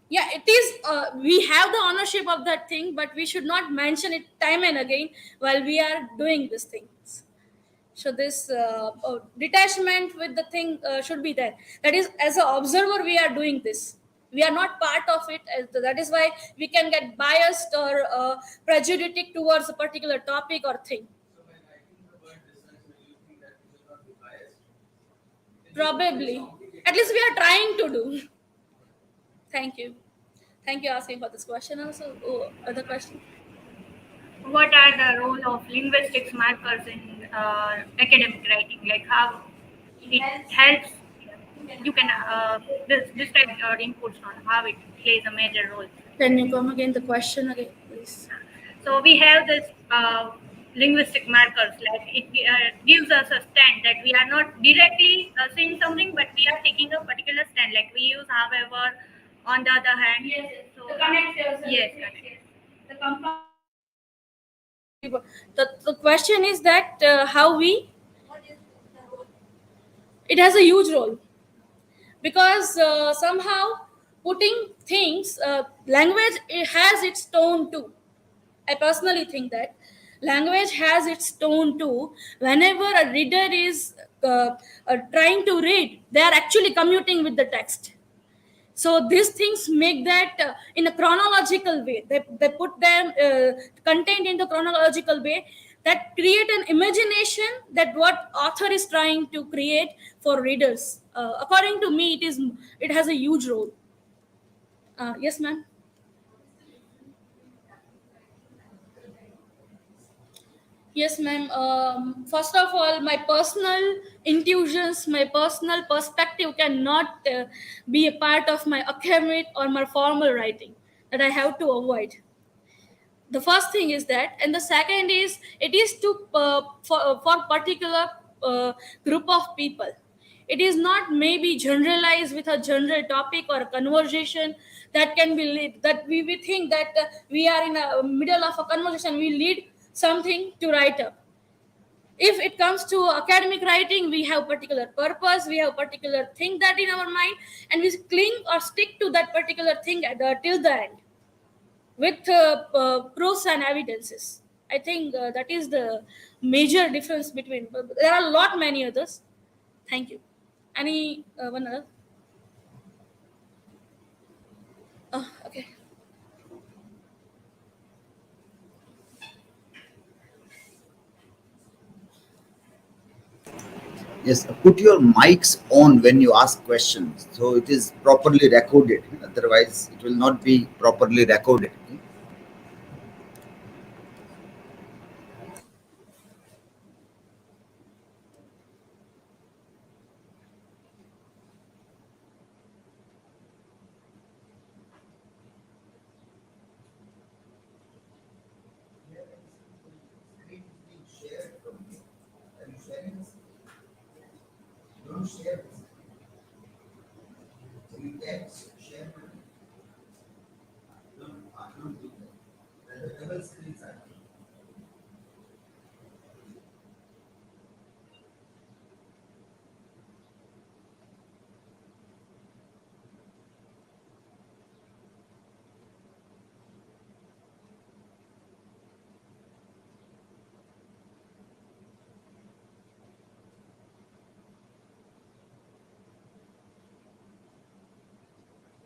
Yeah, it is. We have the ownership of that thing, but we should not mention it time and again while we are doing these things. So this detachment with the thing should be there. That is, as an observer, we are doing this. We are not part of it. That is why we can get biased or prejudiced towards a particular topic or thing. So by writing the word research, do you think that we will not be biased? It becomes very Probably. At complicated, least we right? are trying to do. Thank you. Thank you asking for this question. Also, other question. What are the role of linguistics markers in academic writing? Like how it helps. You can describe your inputs on how it plays a major role. Can you come again the question again, please? So we have this linguistic markers, like it gives us a stand that we are not directly saying something, but we are taking a particular stand. Like we use, however, on the other hand. Yes, So the connectors. yes, correct. The compound. The question is that how we, it has a huge role, because somehow putting things, language, it has its tone too. I personally think that language has its tone too. Whenever a reader is trying to read, they are actually commuting with the text. So these things make that in a chronological way. They put them contained in the chronological way, that create an imagination that what author is trying to create for readers. According to me, it has a huge role. Yes, ma'am. Yes, ma'am. First of all, my personal intuitions, my personal perspective cannot be a part of my academic or my formal writing, that I have to avoid. The first thing is that, and the second is it is to for particular group of people. It is not maybe generalized with a general topic or a conversation that can be lead, that we think that we are in a middle of a conversation, we lead something to write up. If it comes to academic writing, we have particular purpose, we have particular thing that in our mind, and we cling or stick to that particular thing till the end with proofs and evidences. I think that is the major difference between. There are a lot many others. Thank you. Any one other? Oh, okay. Yes, put your mics on when you ask questions, so it is properly recorded. Otherwise, it will not be properly recorded.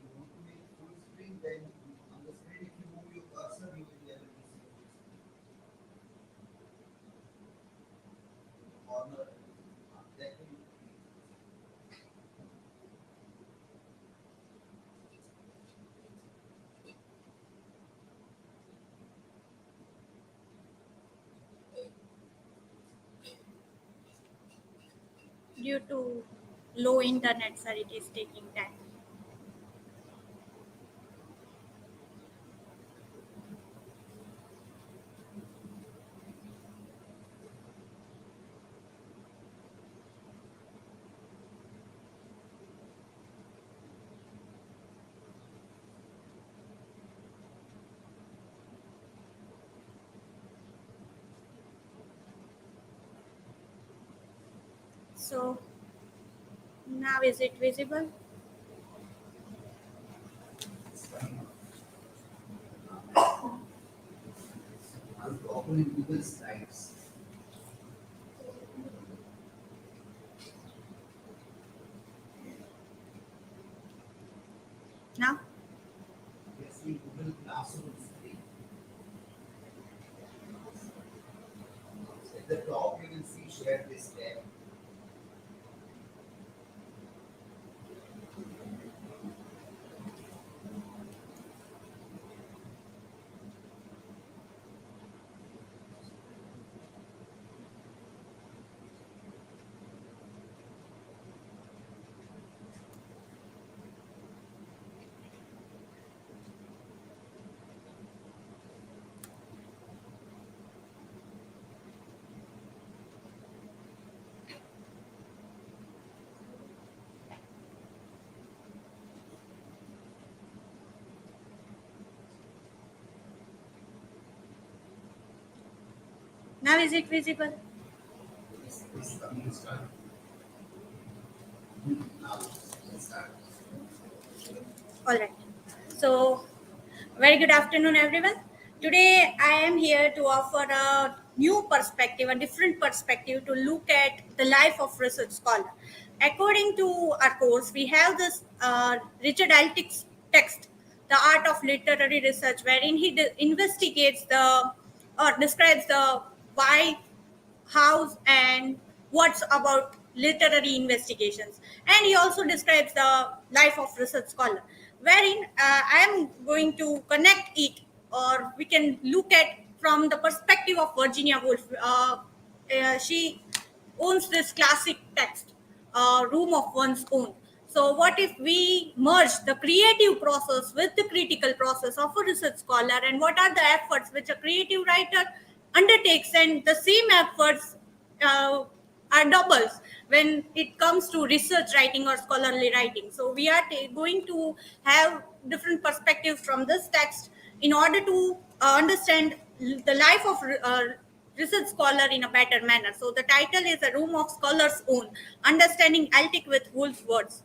You want to make full screen, then on the screen, if you move your cursor, you will be able to see full screen. Corner, that will Due to low internet, sir, it is taking time. So now is it visible? open in Google Slides. Now? Yes, in Google Classroom screen. At the top, you will see share this tab. Now is it visible? This coming start. Now, let's start. All right. So, very good afternoon, everyone. Today, I am here to offer a new perspective, a different perspective to look at the life of research scholar. According to our course, we have this Richard Altick's text, The Art of Literary Research, wherein he investigates the or describes the why, hows, and what's about literary investigations. And he also describes the life of research scholar, wherein I am going to connect it, or we can look at from the perspective of Virginia Woolf. She owns this classic text, Room of One's Own. So, what if we merge the creative process with the critical process of a research scholar, and what are the efforts which a creative writer undertakes, and the same efforts uh, are doubles when it comes to research writing or scholarly writing. So, we are going to have different perspectives from this text in order to understand the life of research scholar in a better manner. So the title is A Room of Scholars Own, Understanding Altic with Woolf's Words.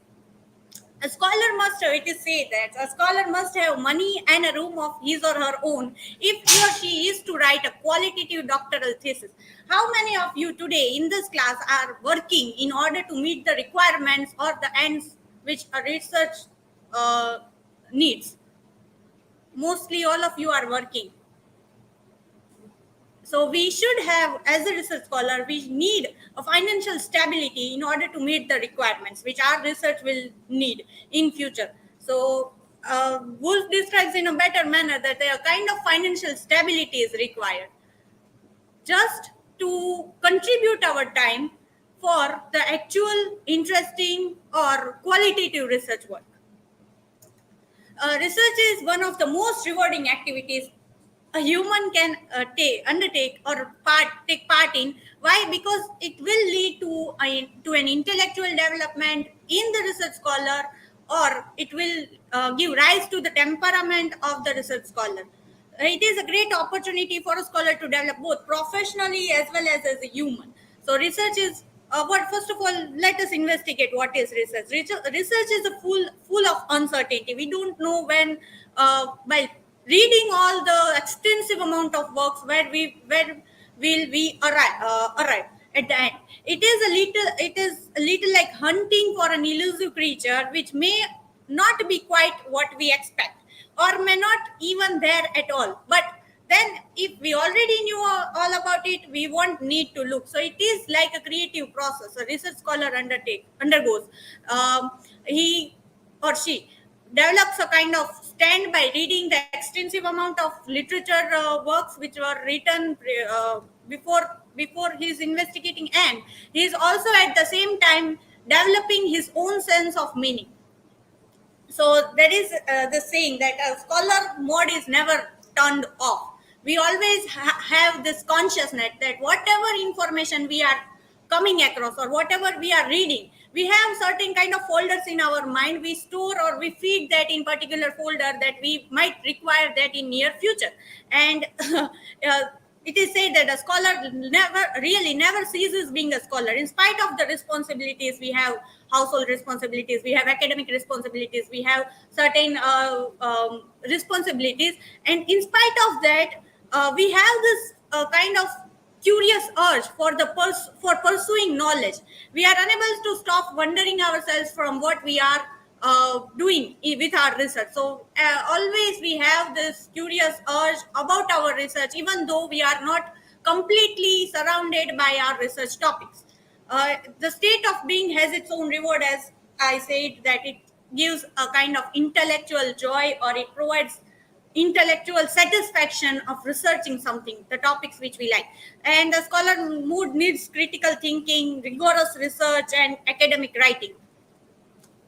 A scholar must have, it is said that a scholar must have money and a room of his or her own if he or she is to write a qualitative doctoral thesis. How many of you today in this class are working in order to meet the requirements or the ends which a research uh, needs? Mostly all of you are working. So we should have, as a research scholar, we need a financial stability in order to meet the requirements which our research will need in future. So Wolf describes in a better manner that a kind of financial stability is required just to contribute our time for the actual interesting or qualitative research work. Research is one of the most rewarding activities a human can undertake or take part in. Why? Because it will lead to an intellectual development in the research scholar, or it will give rise to the temperament of the research scholar. it is a great opportunity for a scholar to develop both professionally as a human. So research is what first of all, let us investigate what is research. Research is a full of uncertainty. We don't know when by reading all the extensive amount of works where will we arrive at the end. It is a little like hunting for an elusive creature which may not be quite what we expect, or may not even there at all. But then if we already knew all about it, we won't need to look. So it is like a creative process a research scholar undergoes. He or she develops a kind of stand by reading the extensive amount of literature works which were written before his investigating, and he is also at the same time developing his own sense of meaning. So there is the saying that a scholar mode is never turned off. We always have this consciousness that whatever information we are coming across or whatever we are reading, we have certain kind of folders in our mind. We store or we feed that in particular folder that we might require that in near future. And it is said that a scholar never ceases being a scholar in spite of the responsibilities we have, household responsibilities, we have academic responsibilities, we have certain responsibilities. And in spite of that, we have this kind of curious urge for pursuing knowledge. We are unable to stop wondering ourselves from what we are doing with our research. So always we have this curious urge about our research, even though we are not completely surrounded by our research topics. The state of being has its own reward, as I said, that it gives a kind of intellectual joy, or it provides intellectual satisfaction of researching something, the topics which we like. And the scholar mood needs critical thinking, rigorous research, and academic writing.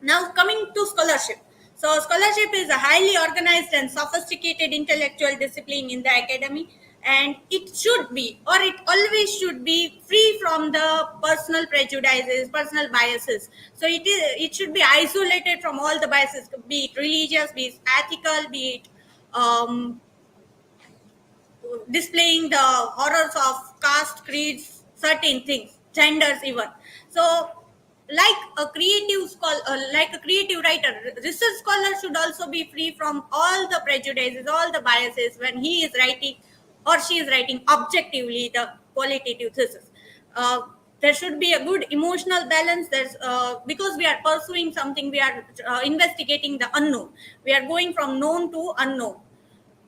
Now, coming to scholarship. So, scholarship is a highly organized and sophisticated intellectual discipline in the academy, and it should be, or it always should be, free from the personal prejudices, personal biases. So, it should be isolated from all the biases, be it religious, be it ethical, be it um, displaying the horrors of caste, creeds, certain things, genders even. So, like a creative writer, research scholar should also be free from all the prejudices, all the biases when he is writing or she is writing objectively the qualitative thesis. Uh, there should be a good emotional balance. There's because we are pursuing something, we are investigating the unknown. We are going from known to unknown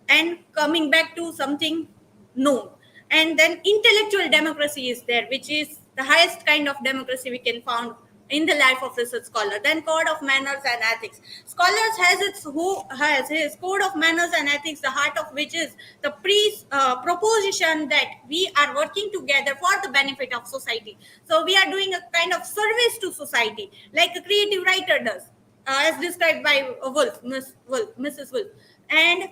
and coming back to something known. And then intellectual democracy is there, which is the highest kind of democracy we can find in the life of research scholar. Then code of manners and ethics. Scholars has his code of manners and ethics, the heart of which is the proposition that we are working together for the benefit of society. So we are doing a kind of service to society, like a creative writer does, as described by Mrs. Wolf. And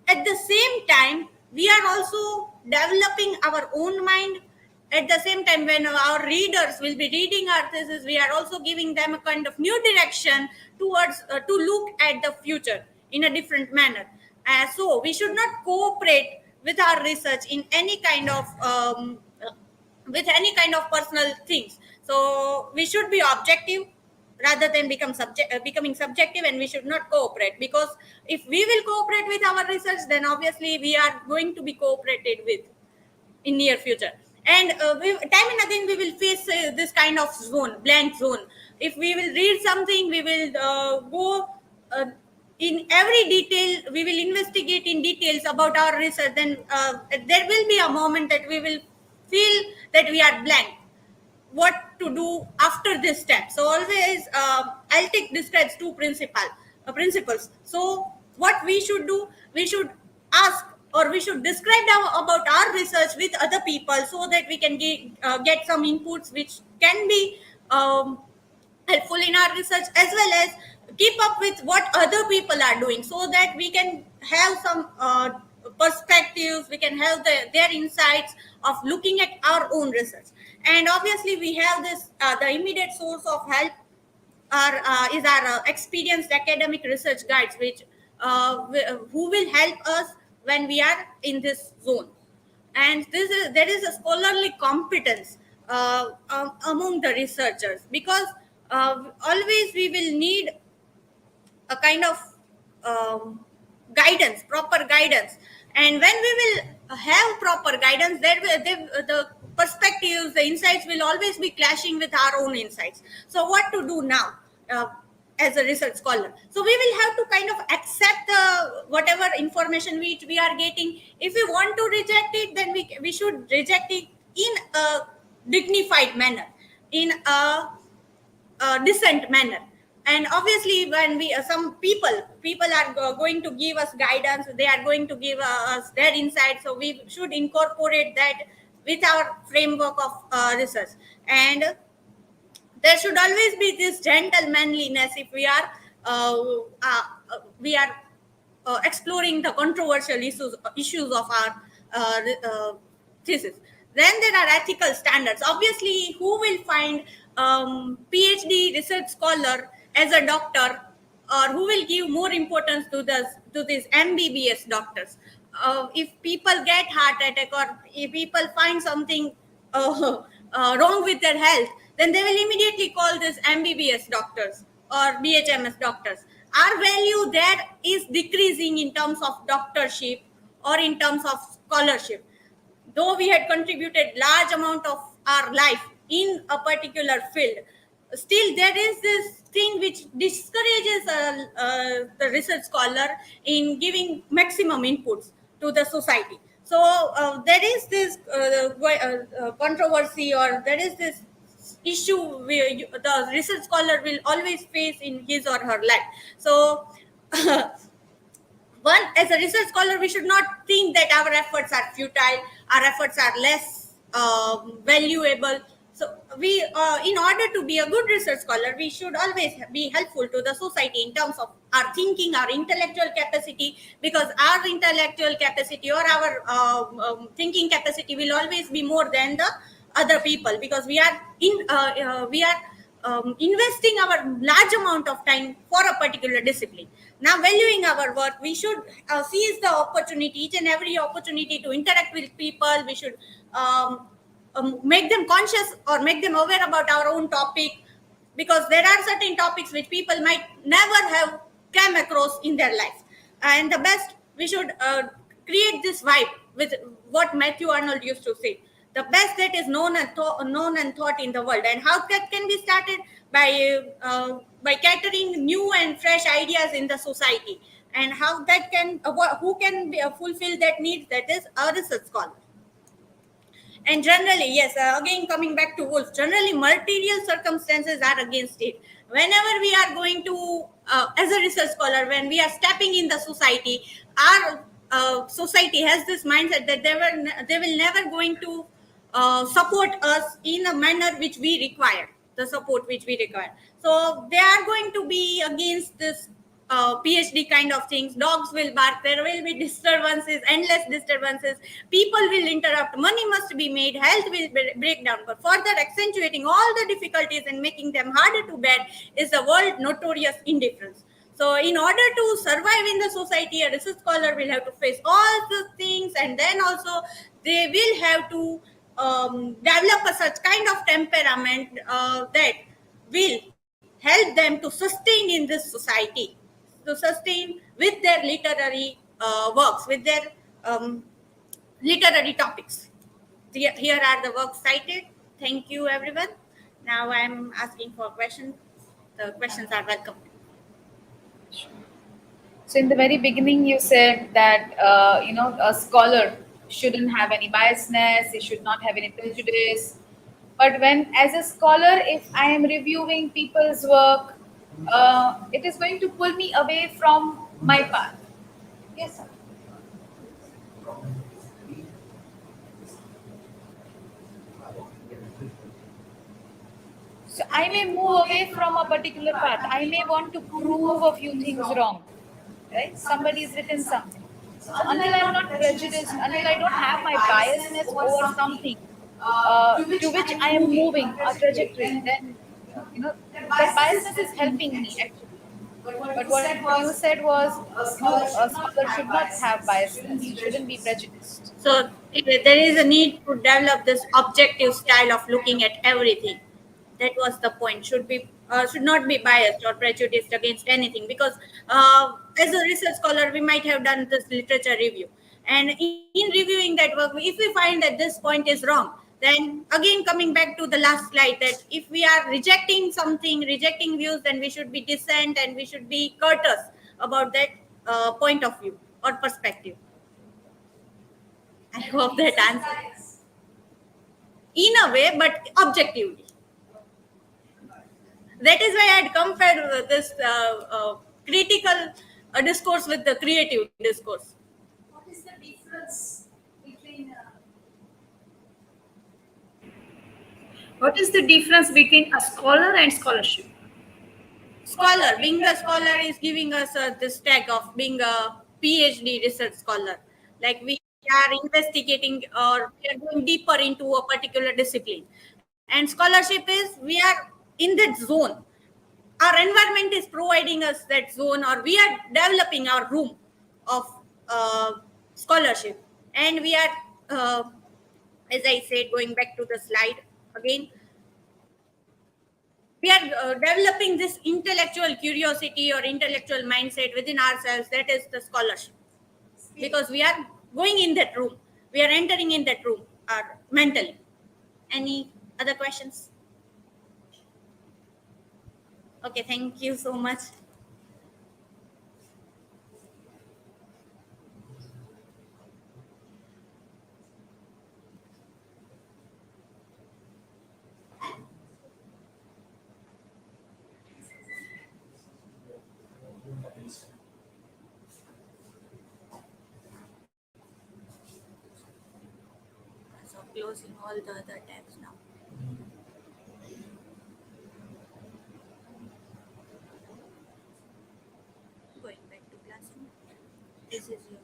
at the same time, we are also developing our own mind. At the same time, when our readers will be reading our thesis, we are also giving them a kind of new direction towards to look at the future in a different manner. So we should not cooperate with our research in any kind of with any kind of personal things. So we should be objective rather than becoming subjective, and we should not cooperate, because if we will cooperate with our research, then obviously we are going to be cooperated with in near future. And time and again we will face this kind of blank zone. If we will read something, we will go in every detail, we will investigate in details about our research. Then there will be a moment that we will feel that we are blank, what to do after this step. So always Altic describes two principles. So what we should do, we should ask, or we should describe about our research with other people, so that we can get some inputs which can be helpful in our research, as well as keep up with what other people are doing, so that we can have some perspectives, we can have their insights of looking at our own research. And obviously we have this the immediate source of help is our experienced academic research guides, which who will help us when we are in this zone. And there is a scholarly competence among the researchers, because always we will need a kind of guidance, proper guidance. And when we will have proper guidance, the perspectives, the insights will always be clashing with our own insights. So what to do now, uh, as a research scholar? So we will have to kind of accept the whatever information we are getting. If we want to reject it, then we should reject it in a dignified manner, in a decent manner. And obviously, when we some people are going to give us guidance, they are going to give us their insights, so we should incorporate that with our framework of research. And there should always be this gentle manliness if we are exploring the controversial issues of our thesis. Then there are ethical standards. Obviously, who will find PhD research scholar as a doctor, or who will give more importance to these MBBS doctors? If people get heart attack, or if people find something wrong with their health, then they will immediately call this MBBS doctors or BHMS doctors. Our value there is decreasing in terms of doctorship or in terms of scholarship. Though we had contributed large amount of our life in a particular field, still there is this thing which discourages the research scholar in giving maximum inputs to the society. So there is this controversy, or there is this issue where the research scholar will always face in his or her life. So one, as a research scholar, we should not think that our efforts are futile, our efforts are less valuable. So we in order to be a good research scholar, we should always be helpful to the society in terms of our thinking, our intellectual capacity, because our intellectual capacity or our thinking capacity will always be more than the other people, because we are investing our large amount of time for a particular discipline. Now, valuing our work, we should seize the opportunity, each and every opportunity to interact with people. We should make them conscious or make them aware about our own topic, because there are certain topics which people might never have come across in their life. And the best, we should create this vibe with what Matthew Arnold used to say: the best that is known and thought in the world. And how that can be started by catering new and fresh ideas in the society. And how that can who can fulfill that need, that is a research scholar. And generally, yes, again coming back to Wolf, generally material circumstances are against it. Whenever we are going to, as a research scholar, when we are stepping in the society, our society has this mindset that they will never going to support us in a manner which we require, the support which we require. So they are going to be against this PhD kind of things. Dogs will bark. There will be disturbances, endless disturbances. People will interrupt. Money must be made. Health will break down. But further accentuating all the difficulties and making them harder to bear is the world notorious indifference. So, in order to survive in the society, a research scholar will have to face all the things, and then also they will have to develop a such kind of temperament that will help them to sustain in this society, to sustain with their literary works, with their literary topics. Here are the works cited. Thank you, everyone. Now I'm asking for questions. The questions are welcome. So in the very beginning, you said that a scholar shouldn't have any biasness, he should not have any prejudice. But when, as a scholar, if I am reviewing people's work, it is going to pull me away from my path. Yes, sir. So I may move away from a particular path. I may want to prove a few things wrong. Right? Somebody has written something. So until I'm not prejudiced, until I don't have my biasness over something to which I am moving a trajectory, then that biasness is helping me actually. But what you said was, a scholar should not have biasness. He shouldn't be prejudiced. So there is a need to develop this objective style of looking at everything. That was the point. Should not be biased or prejudiced against anything, because as a research scholar we might have done this literature review, and in reviewing that work, if we find that this point is wrong, then again coming back to the last slide, that if we are rejecting something, rejecting views, then we should be decent and we should be courteous about that point of view or perspective. I hope that answers. In a way, but objectively. That is why I had compared this critical discourse with the creative discourse. What is the difference between a scholar and scholarship? Scholar, being a scholar is giving us this tag of being a PhD research scholar. Like we are investigating or we are going deeper into a particular discipline. And scholarship is we are in that zone. Our environment is providing us that zone, or we are developing our room of scholarship. And we are, as I said, going back to the slide again, we are developing this intellectual curiosity or intellectual mindset within ourselves. That is the scholarship, because we are going in that room, we are entering in that room mentally. Any other questions? Okay, thank you so much. So closing all the other tabs now. Going back to classroom. This is your.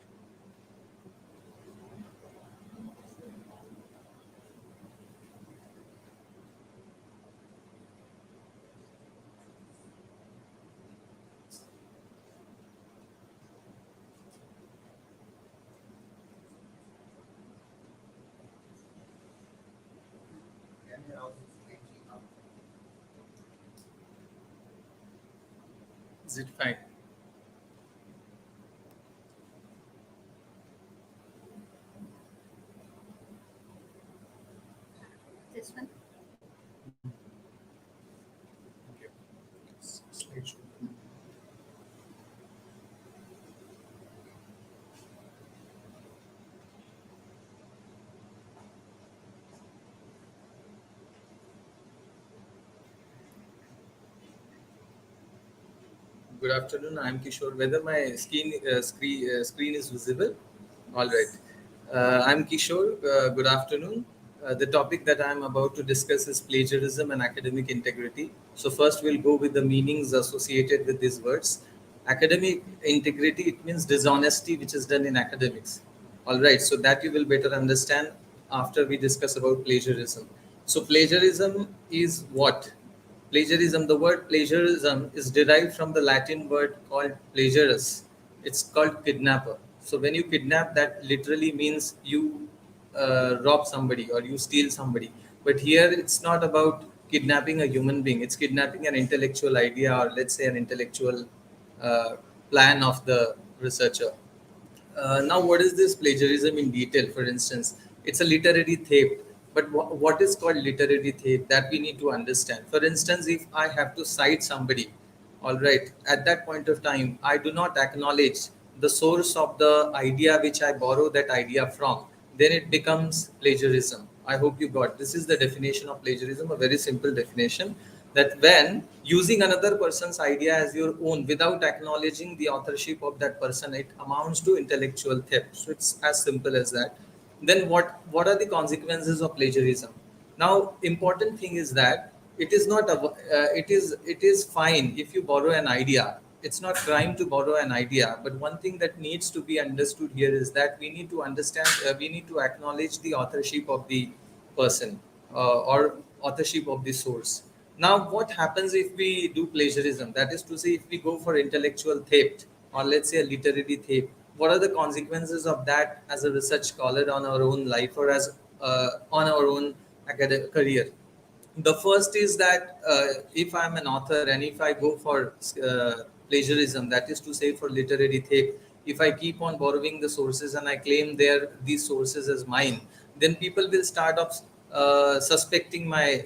Is it fine? This one. Okay. Slideshow. Good afternoon. I'm Kishor. Whether my screen is visible? All right. I'm Kishor. Good afternoon. The topic that I'm about to discuss is plagiarism and academic integrity. So first we'll go with the meanings associated with these words. Academic integrity, it means dishonesty which is done in academics. All right. So that you will better understand after we discuss about plagiarism. So plagiarism is what? Plagiarism, the word plagiarism is derived from the Latin word called plagiarus. It's called kidnapper. So when you kidnap, that literally means you rob somebody or you steal somebody. But here it's not about kidnapping a human being, it's kidnapping an intellectual idea, or let's say an intellectual uh, plan of the researcher. Now, what is this plagiarism in detail? For instance, it's a literary theft. But what is called literary theft, that we need to understand. For instance, if I have to cite somebody, all right, at that point of time, I do not acknowledge the source of the idea which I borrow that idea from, then it becomes plagiarism. I hope you got. This is the definition of plagiarism, a very simple definition, that when using another person's idea as your own without acknowledging the authorship of that person, it amounts to intellectual theft. So it's as simple as that. Then what are the consequences of plagiarism? Now, important thing is that it is not it is fine if you borrow an idea. It's not crime to borrow an idea. But one thing that needs to be understood here is that we need to understand, we need to acknowledge the authorship of the person, or authorship of the source. Now, what happens if we do plagiarism? That is to say, if we go for intellectual theft, or let's say a literary theft, what are the consequences of that as a research scholar on our own life, or as on our own academic career? The first is that if I'm an author and if I go for plagiarism, that is to say for literary theft, if I keep on borrowing the sources and I claim these sources as mine, then people will start off suspecting my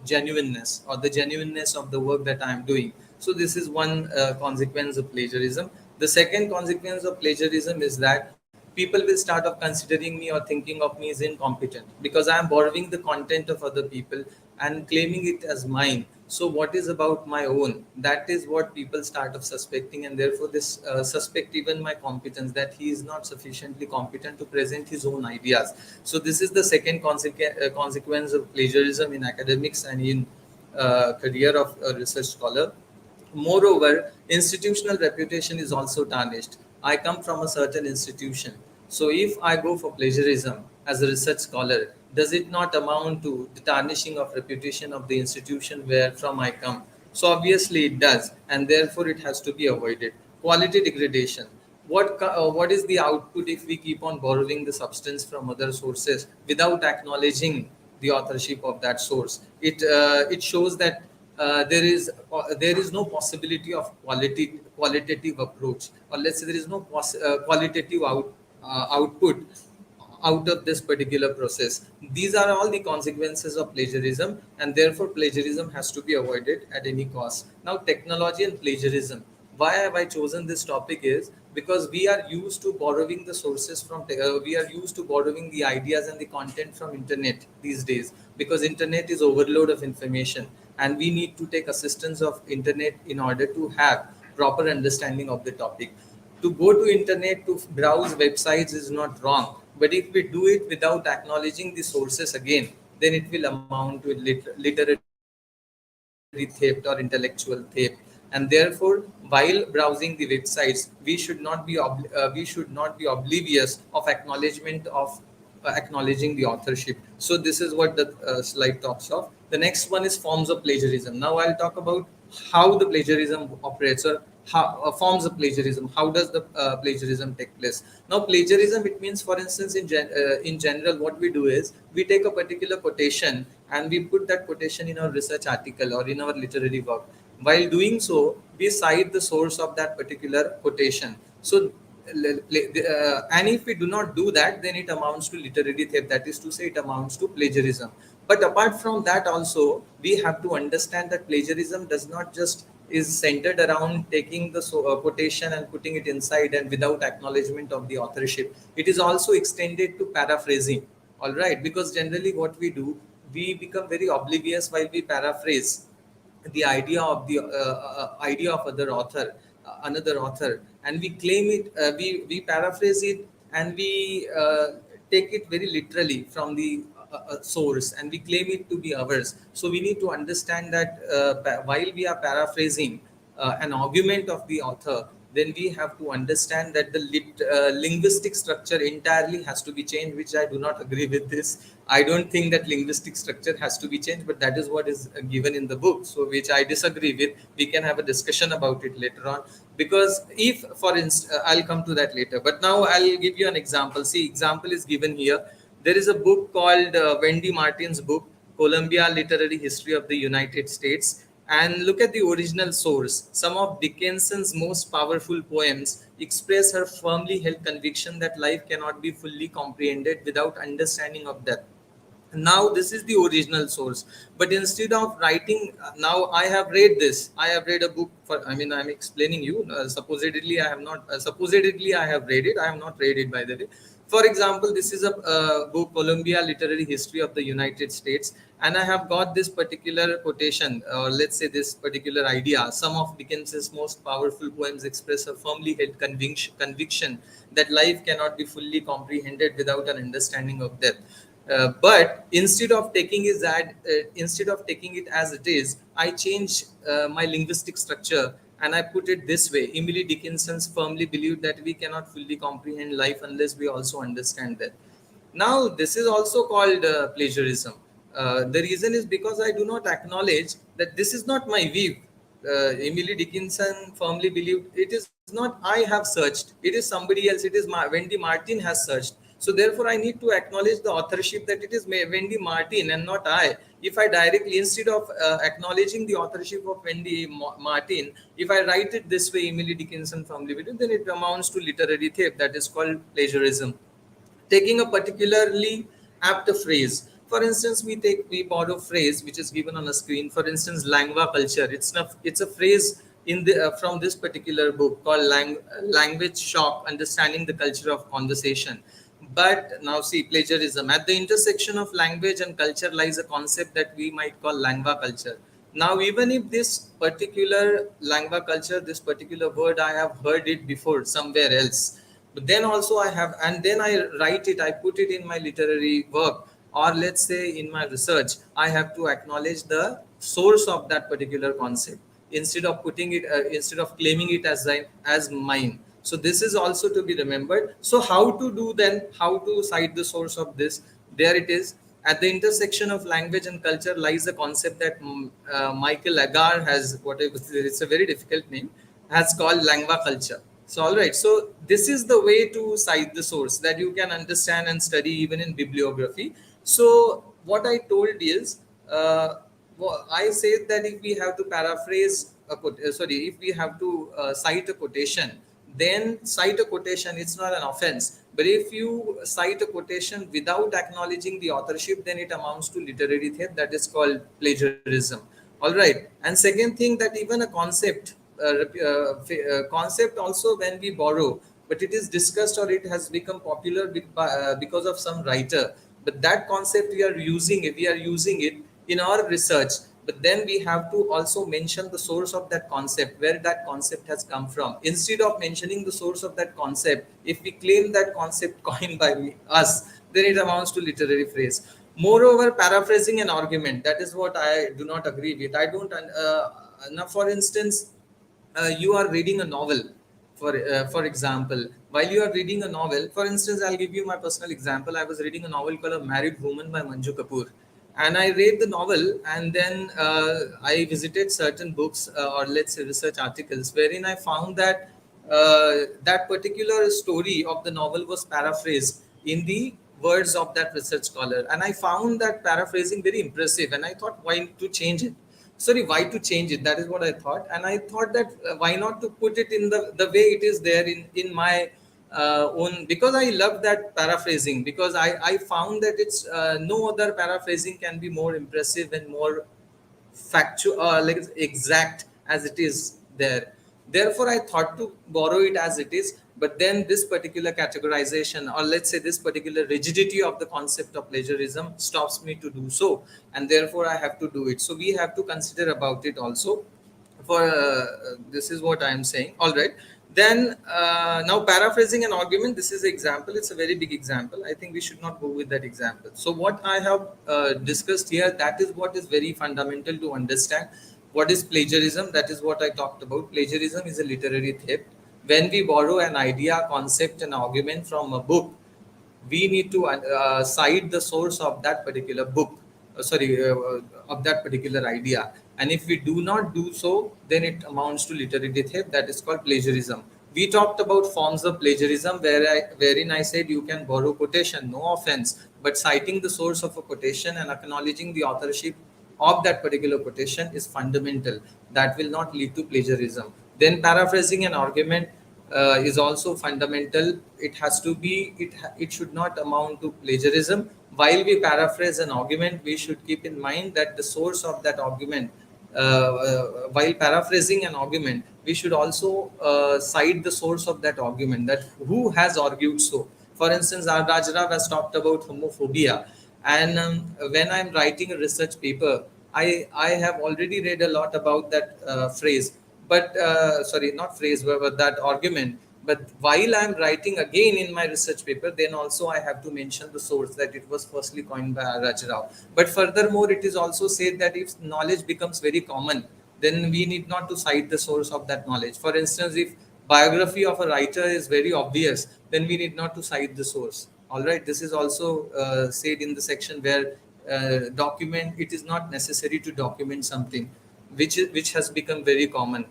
genuineness, or the genuineness of the work that I'm doing. So this is one consequence of plagiarism. The second consequence of plagiarism is that people will start off considering me or thinking of me as incompetent, because I am borrowing the content of other people and claiming it as mine. So what is about my own? That is what people start off suspecting, and therefore this suspect even my competence, that he is not sufficiently competent to present his own ideas. So this is the second consequence of plagiarism in academics and in career of a research scholar. Moreover, institutional reputation is also tarnished. I come from a certain institution. So if I go for plagiarism as a research scholar, does it not amount to the tarnishing of reputation of the institution where from I come? So obviously it does, and therefore it has to be avoided. Quality degradation. What is the output if we keep on borrowing the substance from other sources without acknowledging the authorship of that source? It shows that there is no possibility of qualitative approach, or let's say there is no qualitative output out of this particular process. These are all the consequences of plagiarism, and therefore plagiarism has to be avoided at any cost. Now, technology and plagiarism. Why have I chosen this topic is because we are used to borrowing the sources from we are used to borrowing the ideas and the content from internet these days, because internet is overload of information, and we need to take assistance of internet in order to have proper understanding of the topic. To go to internet to browse websites is not wrong, but if we do it without acknowledging the sources again, then it will amount to literary theft or intellectual theft. And therefore, while browsing the websites, we should not be oblivious of acknowledging the authorship. So this is what the slide talks of. The next one is forms of plagiarism. Now I'll talk about how the plagiarism operates, or how forms of plagiarism. How does the plagiarism take place? Now, plagiarism, it means, for instance, in general, what we do is we take a particular quotation and we put that quotation in our research article or in our literary work. While doing so, we cite the source of that particular quotation. So and if we do not do that, then it amounts to literary theft. That is to say, it amounts to plagiarism. But apart from that also, we have to understand that plagiarism does not just is centered around taking the quotation and putting it inside and without acknowledgement of the authorship. It is also extended to paraphrasing. All right, because generally what we do, we become very oblivious while we paraphrase the idea of another author, and we claim it, we paraphrase it, and we take it very literally from the source, and we claim it to be ours. So we need to understand that while we are paraphrasing an argument of the author, then we have to understand that the linguistic structure entirely has to be changed, which I do not agree with this. I don't think that linguistic structure has to be changed, but that is what is given in the book, so which I disagree with. We can have a discussion about it later on, because if, for instance, I'll come to that later, but now I'll give you an example. See, example is given here. There is a book called Wendy Martin's book, Columbia Literary History of the United States. And look at the original source. Some of Dickinson's most powerful poems express her firmly held conviction that life cannot be fully comprehended without understanding of death. Now this is the original source, but instead of writing, now I have read this, I have read a book for, I mean, I'm explaining you, supposedly I have not, supposedly I have read it, I have not read it, by the way. For example, this is a book, Columbia Literary History of the United States, and I have got this particular quotation, or let's say this particular idea. Some of Dickens's most powerful poems express a firmly held conviction that life cannot be fully comprehended without an understanding of death. But instead of taking it as it is, I change my linguistic structure and I put it this way. Emily Dickinson firmly believed that we cannot fully comprehend life unless we also understand that. Now, this is also called plagiarism. The reason is because I do not acknowledge that this is not my view. Emily Dickinson firmly believed it is not I have searched, it is somebody else, it is Wendy Martin has searched. So therefore I need to acknowledge the authorship, that it is Wendy Martin and not I. If I directly, instead of acknowledging the authorship of Wendy Martin, if I write it this way, Emily Dickinson firmly believed, then it amounts to literary theft, that is called plagiarism. Taking a particularly apt phrase, for instance, we borrow phrase which is given on a screen, for instance, lingua culture. It's a phrase in the from this particular book called language shock, understanding the culture of conversation. But now see, plagiarism. At the intersection of language and culture lies a concept that we might call lingua culture. Now, even if this particular lingua culture, this particular word, I have heard it before somewhere else, but then also I have, and then I write it, I put it in my literary work, or let's say in my research, I have to acknowledge the source of that particular concept instead of putting it, instead of claiming it as mine. So this is also to be remembered. So how to do then, how to cite the source of this? There it is. At the intersection of language and culture lies a concept that Michael Agar has, whatever, it's a very difficult name, has called lingua culture. So, all right. So this is the way to cite the source that you can understand and study even in bibliography. So what I told is, I said that if we have to paraphrase if we have to cite a quotation, then cite a quotation. It's not an offense. But if you cite a quotation without acknowledging the authorship, then it amounts to literary theft. That is called plagiarism. All right. And second thing, that even a concept also, when we borrow, but it is discussed or it has become popular because of some writer, but that concept we are using it in our research, but then we have to also mention the source of that concept, where that concept has come from. Instead of mentioning the source of that concept, if we claim that concept coined by us, then it amounts to literary phrase. Moreover, paraphrasing an argument, that is what I do not agree with. I don't now, for instance, you are reading a novel, for example, while you are reading a novel, for instance, I'll give you my personal example. I was reading a novel called A Married Woman by Manju Kapoor, and I read the novel, and then I visited certain books, or let's say research articles, wherein I found that that particular story of the novel was paraphrased in the words of that research scholar, and I found that paraphrasing very impressive, and I thought, why to change it? Why to change it? That is what I thought. And I thought that why not to put it in the way it is there in my own, because I love that paraphrasing, because I found that it's no other paraphrasing can be more impressive and more factual, like exact as it is there. Therefore, I thought to borrow it as it is, but then this particular categorization, or let's say this particular rigidity of the concept of plagiarism stops me to do so, and therefore I have to do it. So we have to consider about it also. For this is what I am saying. All right. Then now paraphrasing an argument, this is an example. It's a very big example. I think we should not go with that example. So what I have discussed here, that is what is very fundamental to understand. What is plagiarism? That is what I talked about. Plagiarism is a literary theft. When we borrow an idea, concept, an argument from a book, we need to cite the source of that particular book, of that particular idea. And if we do not do so, then it amounts to literary theft. That is called plagiarism. We talked about forms of plagiarism, wherein I said you can borrow quotation, no offense, but citing the source of a quotation and acknowledging the authorship of that particular quotation is fundamental. That will not lead to plagiarism. Then paraphrasing an argument is also fundamental. It has to be, it should not amount to plagiarism. While we paraphrase an argument, we should keep in mind that the source of that argument, while paraphrasing an argument, we should also cite the source of that argument, that who has argued so. For instance, our Rajarav has talked about homophobia, and when I'm writing a research paper, I have already read a lot about that phrase, but not phrase, but that argument. But while I'm writing again in my research paper, then also I have to mention the source, that it was firstly coined by Rajarav. But furthermore, it is also said that if knowledge becomes very common, then we need not to cite the source of that knowledge. For instance, if biography of a writer is very obvious, then we need not to cite the source. All right, this is also said in the section where document. It is not necessary to document something which has become very common.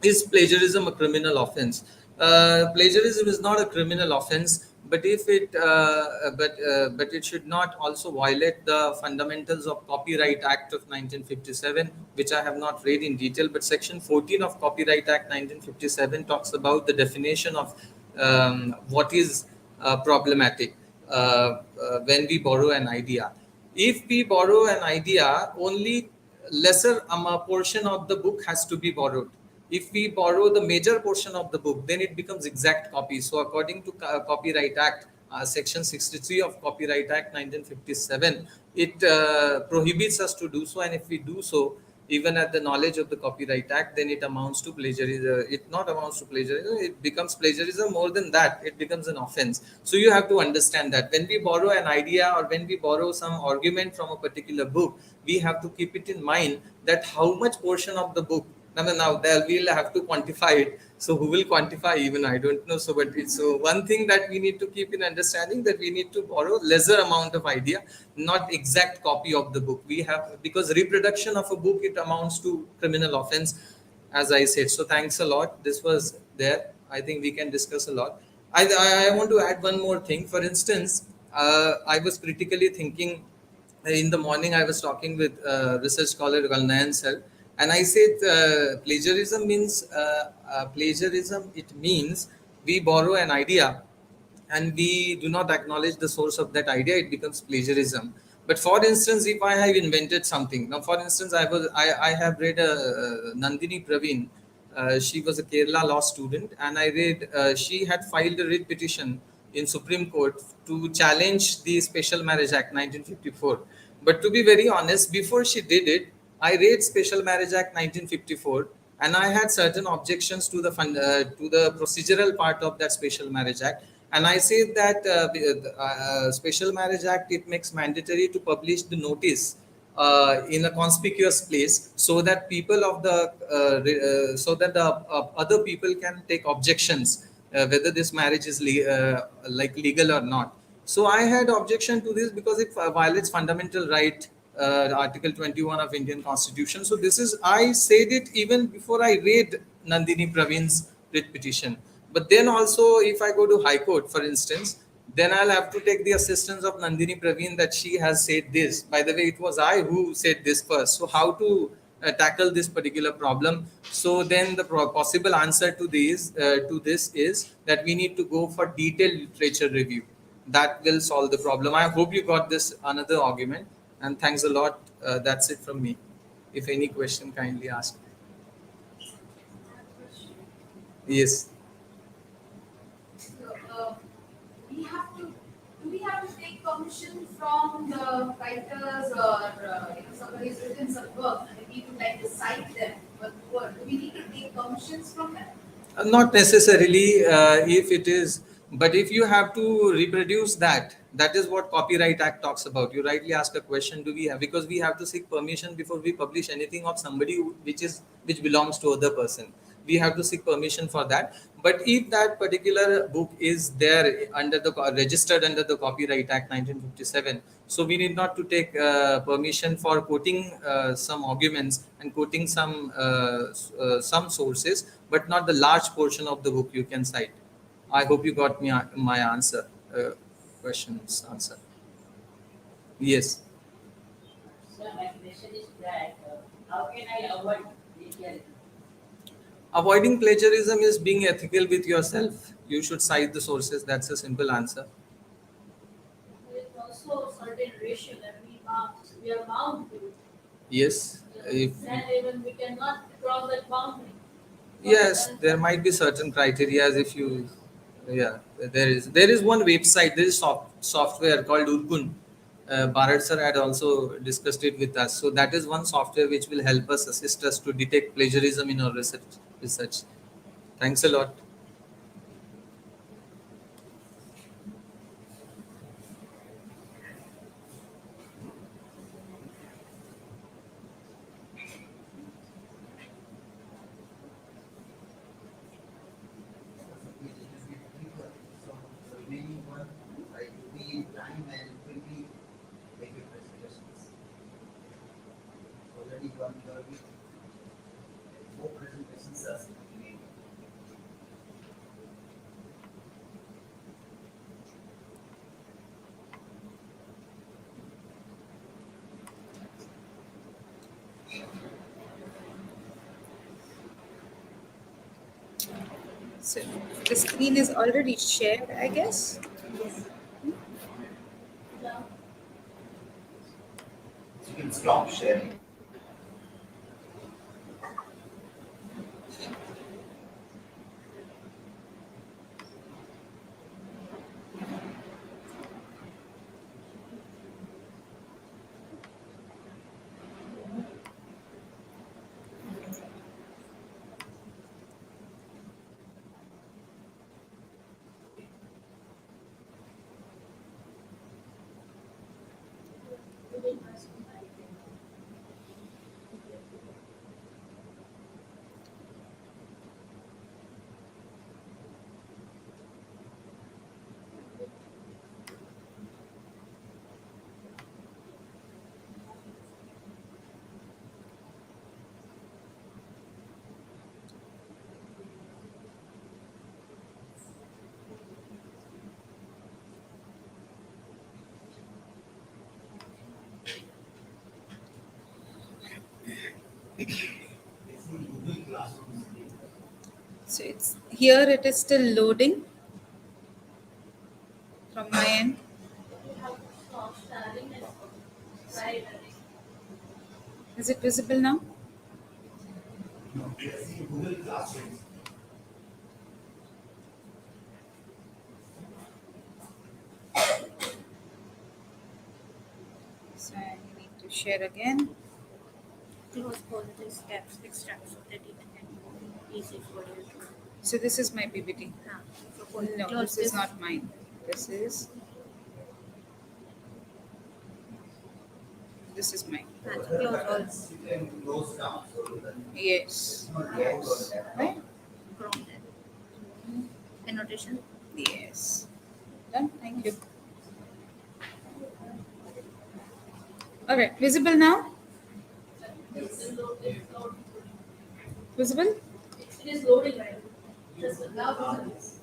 Is plagiarism a criminal offense? Plagiarism is not a criminal offense, but if it but it should not also violate the fundamentals of Copyright Act of 1957, which I have not read in detail. But Section 14 of Copyright Act 1957 talks about the definition of what is problematic when we borrow an idea. If we borrow an idea, only lesser portion of the book has to be borrowed. If we borrow the major portion of the book, then it becomes exact copy. So according to Copyright Act, section 63 of Copyright Act 1957, it prohibits us to do so. And if we do so, even at the knowledge of the Copyright Act, then it amounts to plagiarism. It not amounts to plagiarism, it becomes plagiarism. More than that, it becomes an offense. So you have to understand that when we borrow an idea or when we borrow some argument from a particular book, we have to keep it in mind that how much portion of the book. Now there we'll have to quantify it. So who will quantify? Even I don't know. So, but it's so one thing that we need to keep in understanding, that we need to borrow lesser amount of idea, not exact copy of the book. We have, because reproduction of a book, it amounts to criminal offense, as I said. So thanks a lot. This was there. I think we can discuss a lot. I want to add one more thing. For instance, I was critically thinking in the morning. I was talking with research scholar Nayan sir, and I said plagiarism means plagiarism. It means we borrow an idea and we do not acknowledge the source of that idea. It becomes plagiarism. But for instance, if I have invented something now, for instance, I have read Nandini Praveen. She was a Kerala law student, and I read she had filed a writ petition in Supreme Court to challenge the Special Marriage Act 1954. But to be very honest, before she did it, I read Special Marriage Act 1954, and I had certain objections to to the procedural part of that Special Marriage Act. And I say that Special Marriage Act, it makes mandatory to publish the notice in a conspicuous place, so that people of the so that the other people can take objections whether this marriage is like legal or not. So I had objection to this because it violates fundamental right, Article 21 of Indian Constitution. So this is, I said it even before I read Nandini Praveen's writ petition. But then also, if I go to High Court, for instance, then I'll have to take the assistance of Nandini Praveen, that she has said this. By the way, it was I who said this first. So how to tackle this particular problem? So then the possible answer to this is that we need to go for detailed literature review. That will solve the problem. I hope you got this another argument. And thanks a lot. That's it from me. If any question, kindly ask. Yes. So, we have to do we have to take permission from the writers, or somebody has written some work and we need to like to cite them? But do we need to take permissions from them? Not necessarily, if it is, but if you have to reproduce that, that is what Copyright Act talks about. You rightly ask a question: do we have? Because we have to seek permission before we publish anything of somebody which belongs to other person. We have to seek permission for that. But if that particular book is there under the registered under the Copyright Act 1957, so we need not to take permission for quoting some arguments and quoting some sources, but not the large portion of the book you can cite. I hope you got me my answer. Questions answer. Yes. So my question is that how can I avoid plagiarism? Avoiding plagiarism is being ethical with yourself. You should cite the sources. That's a simple answer. There is also a certain ratio that we are bound to. Yes. If And even we cannot cross that boundary. yes, there might be certain criteria. If you, yeah, there is one website. There is software called Urkun. Bharat sir had also discussed it with us. So that is one software which will help us, assist us to detect plagiarism in our research. Thanks a lot. So remaining one, I will be time and quickly make a presentation. So the screen is already shared, I guess. You can stop sharing. So it's here. It is still loading from my end. Is it visible now? So I need to share again. Close all the steps, extract so that it can be easy for you to. So this is my PPT. So No, close this is not mine. This is mine. Close all. You can close down so that Yes. Yes. Right? Chrome there. Annotation. Yes. Done. Thank you. All right. Visible now? Visible? It is loading right now.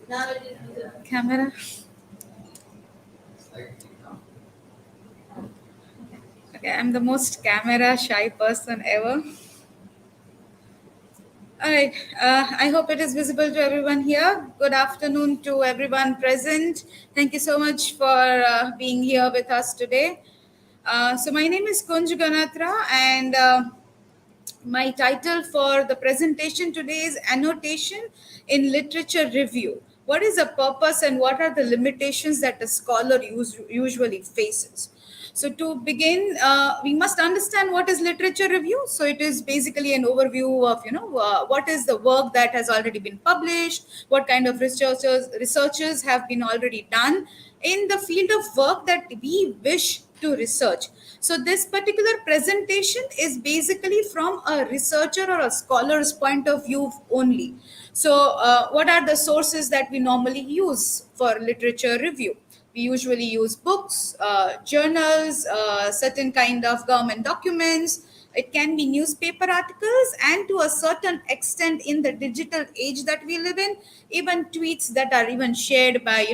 Now it is visible. Camera. Okay, I'm the most camera shy person ever. All right. I hope it is visible to everyone here. Good afternoon to everyone present. Thank you so much for being here with us today. So my name is Kunj Ganatra, and my title for the presentation today is Annotation in Literature Review. What is the purpose and what are the limitations that a scholar usually faces? So to begin, we must understand what is literature review. So it is basically an overview of, what is the work that has already been published, what kind of researchers have been already done in the field of work that we wish to research. So this particular presentation is basically from a researcher or a scholar's point of view only. So what are the sources that we normally use for literature review? We usually use books, journals, certain kind of government documents. It can be newspaper articles, and to a certain extent in the digital age that we live in, even tweets that are even shared by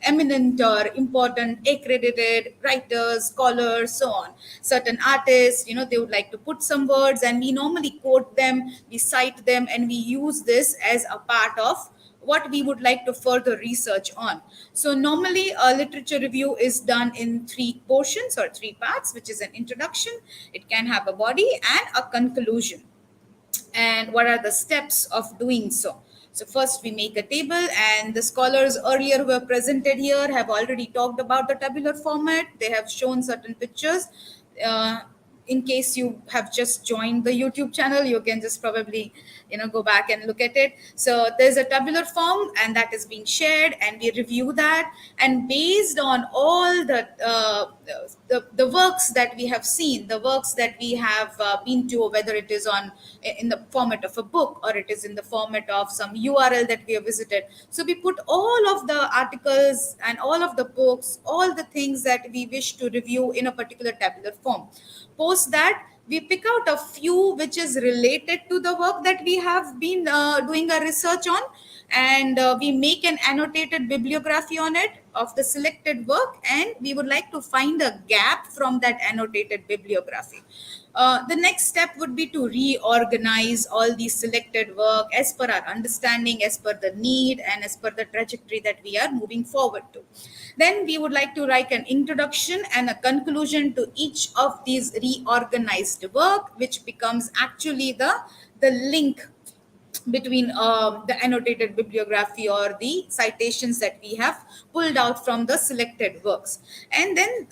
eminent or important accredited writers, scholars, so on. Certain artists, they would like to put some words, and we normally quote them, we cite them, and we use this as a part of what we would like to further research on. So normally a literature review is done in three portions or three parts, which is an introduction, it can have a body, and a conclusion. And what are the steps of doing so? So first we make a table, and the scholars earlier who have presented here have already talked about the tabular format. They have shown certain pictures. In case you have just joined the YouTube channel, you can just probably go back and look at it. So there's a tabular form, and that is being shared, and we review that. And based on all the works that we have seen, the works that we have been to, whether it is in the format of a book or it is in the format of some URL that we have visited, so we put all of the articles and all of the books, all the things that we wish to review in a particular tabular form. Post that, we pick out a few which is related to the work that we have been doing a research on, and we make an annotated bibliography on it of the selected work, and we would like to find a gap from that annotated bibliography. The next step would be to reorganize all these selected work as per our understanding, as per the need, and as per the trajectory that we are moving forward to. Then we would like to write an introduction and a conclusion to each of these reorganized work, which becomes actually the link between the annotated bibliography or the citations that we have pulled out from the selected works. And then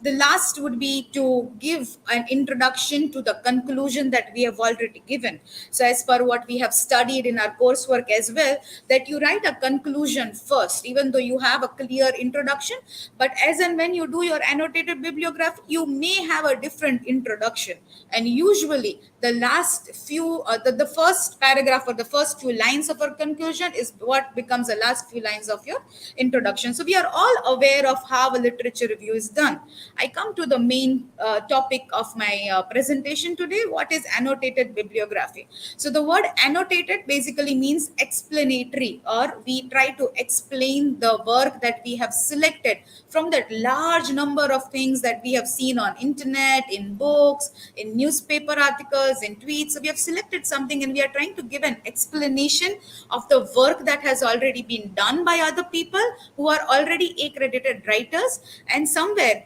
the last would be to give an introduction to the conclusion that we have already given. So as per what we have studied in our coursework as well, that you write a conclusion first, even though you have a clear introduction, but as and when you do your annotated bibliography, you may have a different introduction. And usually the last few the first paragraph or the first few lines of our conclusion is what becomes the last few lines of your introduction. So we are all aware of how a literature review is done. I come to the main topic of my presentation today. What is annotated bibliography? So the word annotated basically means explanatory, or we try to explain the work that we have selected from that large number of things that we have seen on internet, in books, in newspaper articles, in tweets. So we have selected something and we are trying to give an explanation of the work that has already been done by other people who are already accredited writers. And somewhere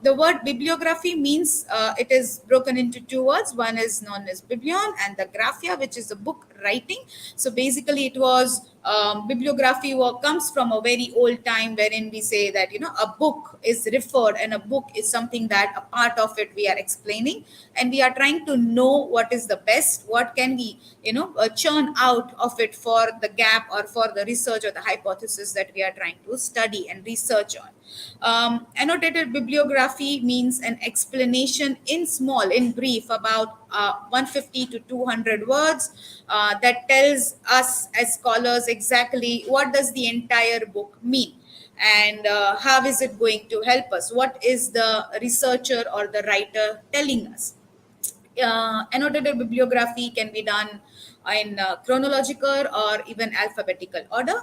the word bibliography means it is broken into two words. One is known as biblion and the graphia, which is the book writing. So basically it was bibliography work comes from a very old time, wherein we say that a book is referred, and a book is something that a part of it we are explaining, and we are trying to know what is the best, what can we churn out of it for the gap or for the research or the hypothesis that we are trying to study and research on. Annotated bibliography means an explanation in brief, about 150 to 200 words, that tells us as scholars exactly what does the entire book mean, and how is it going to help us, what is the researcher or the writer telling us. Annotated bibliography can be done in chronological or even alphabetical order.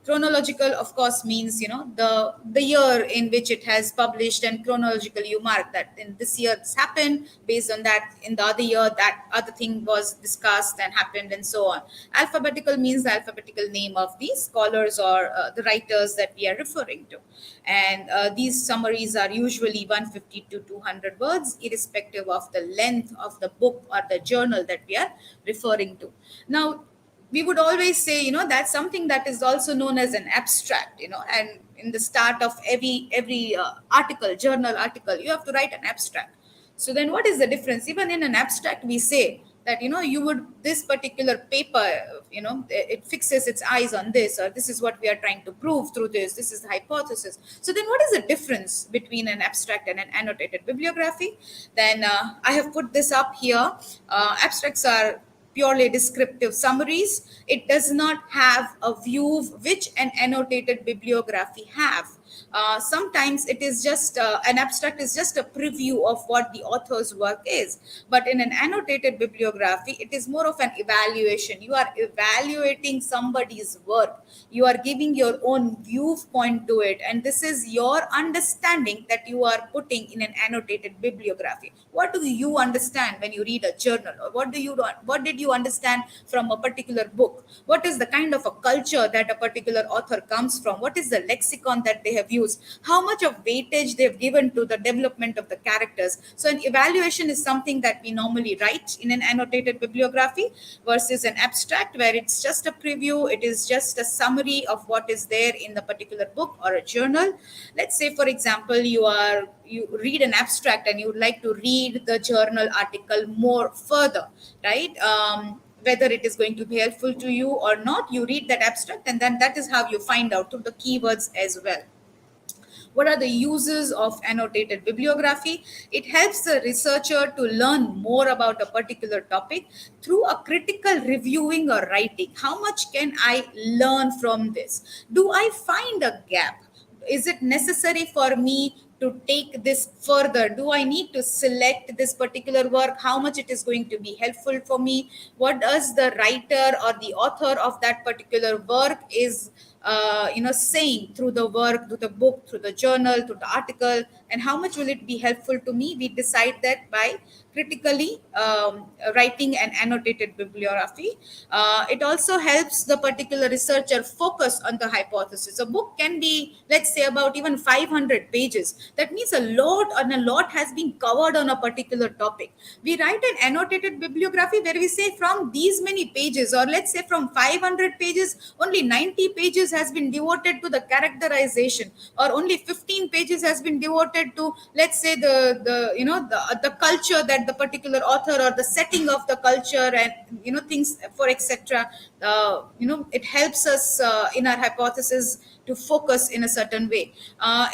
Chronological, of course, means the year in which it has published, and chronological you mark that in this year this happened, based on that in the other year that other thing was discussed and happened, and so on. Alphabetical means the alphabetical name of the scholars or the writers that we are referring to, and these summaries are usually 150 to 200 words, irrespective of the length of the book or the journal that we are referring to. Now, we would always say that's something that is also known as an abstract, and in the start of every article, journal article, you have to write an abstract. So then what is the difference? Even in an abstract we say that you would, this particular paper, it fixes its eyes on this, or this is what we are trying to prove through this is the hypothesis. So then what is the difference between an abstract and an annotated bibliography? Then I have put this up here. Abstracts are purely descriptive summaries. It does not have a view which an annotated bibliography have. Sometimes it is just an abstract is just a preview of what the author's work is, but in an annotated bibliography it is more of an evaluation. You are evaluating somebody's work, you are giving your own viewpoint to it, and this is your understanding that you are putting in an annotated bibliography. What do you understand when you read a journal, or what did you understand from a particular book? What is the kind of a culture that a particular author comes from? What is the lexicon that they have used? How much of weightage they've given to the development of the characters? So an evaluation is something that we normally write in an annotated bibliography, versus an abstract where it's just a preview, it is just a summary of what is there in the particular book or a journal. Let's say, for example, you read an abstract and you would like to read the journal article more further, right? Whether it is going to be helpful to you or not, you read that abstract, and then that is how you find out through the keywords as well. What are the uses of annotated bibliography? It helps the researcher to learn more about a particular topic through a critical reviewing or writing. How much can I learn from this? Do I find a gap? Is it necessary for me to take this further? Do I need to select this particular work? How much it is going to be helpful for me? What does the writer or the author of that particular work is saying through the work, through the book, through the journal, through the article, and how much will it be helpful to me? We decide that by critically writing an annotated bibliography. It also helps the particular researcher focus on the hypothesis. A book can be, let's say, about even 500 pages. That means a lot has been covered on a particular topic. We write an annotated bibliography where we say from these many pages, or let's say from 500 pages, only 90 pages has been devoted to the characterization, or only 15 pages has been devoted to, let's say, the culture that the particular author, or the setting of the culture, and things for etc. It helps us in our hypothesis to focus in a certain way.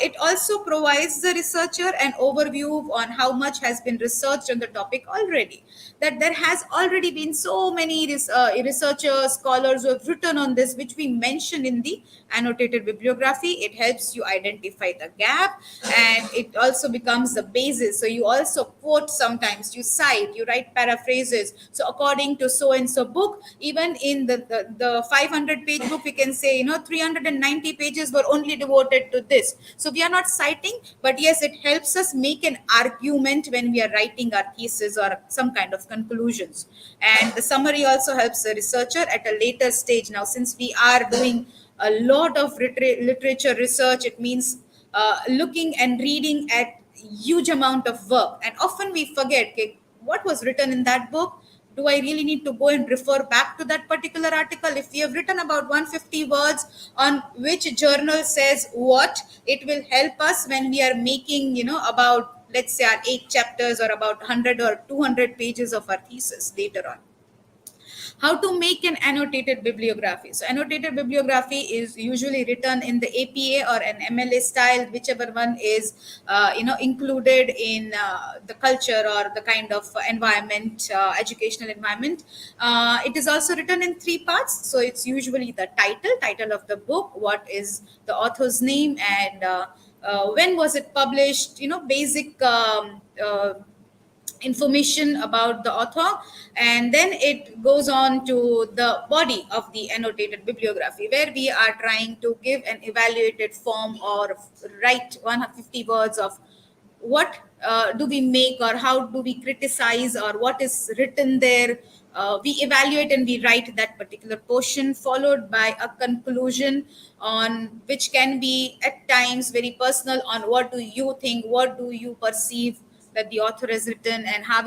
It also provides the researcher an overview on how much has been researched on the topic already. That there has already been so many researchers, scholars who have written on this, which we mention in the annotated bibliography. It helps you identify the gap, and it also becomes the basis. So you also quote, sometimes you cite, you write paraphrases. So according to so and so book, even in the 500 page book, we can say 390 pages were only devoted to this. So we are not citing, but yes, it helps us make an argument when we are writing our thesis or some kind of conclusions. And the summary also helps the researcher at a later stage. Now, since we are doing a lot of literature research, it means looking and reading at huge amount of work, and often we forget, okay, what was written in that book. Do I really need to go and refer back to that particular article? If we have written about 150 words on which journal says what, it will help us when we are making about, let's say, our 8 chapters, or about 100 or 200 pages of our thesis later on. How to make an annotated bibliography? So annotated bibliography is usually written in the APA or an MLA style, whichever one is included in the culture or the kind of environment, educational environment. It is also written in 3 parts. So it's usually the title of the book, what is the author's name, and when was it published, basic information about the author. And then it goes on to the body of the annotated bibliography, where we are trying to give an evaluated form, or write 150 words of what do we make, or how do we criticize, or what is written there. We evaluate and we write that particular portion, followed by a conclusion, on which can be at times very personal, on what do you think, what do you perceive that the author has written, and how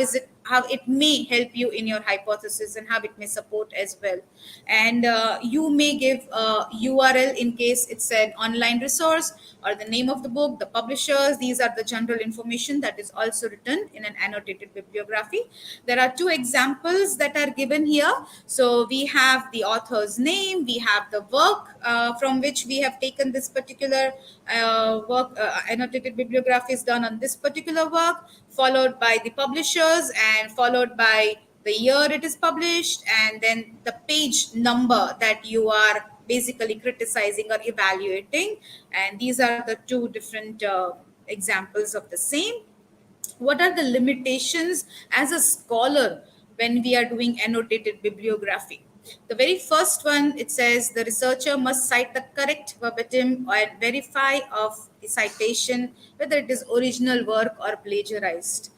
it may help you in your hypothesis, and how it may support as well. And you may give a URL in case it's an online resource, or the name of the book, the publishers. These are the general information that is also written in an annotated bibliography. There are 2 examples that are given here. So we have the author's name, we have the work from which we have taken this particular work. Annotated bibliography is done on this particular work, followed by the publishers, and followed by the year it is published, and then the page number that you are basically criticizing or evaluating. And these are the 2 different examples of the same. What are the limitations as a scholar when we are doing annotated bibliography? The very first one, it says the researcher must cite the correct verbatim and verify of the citation, whether it is original work or plagiarized.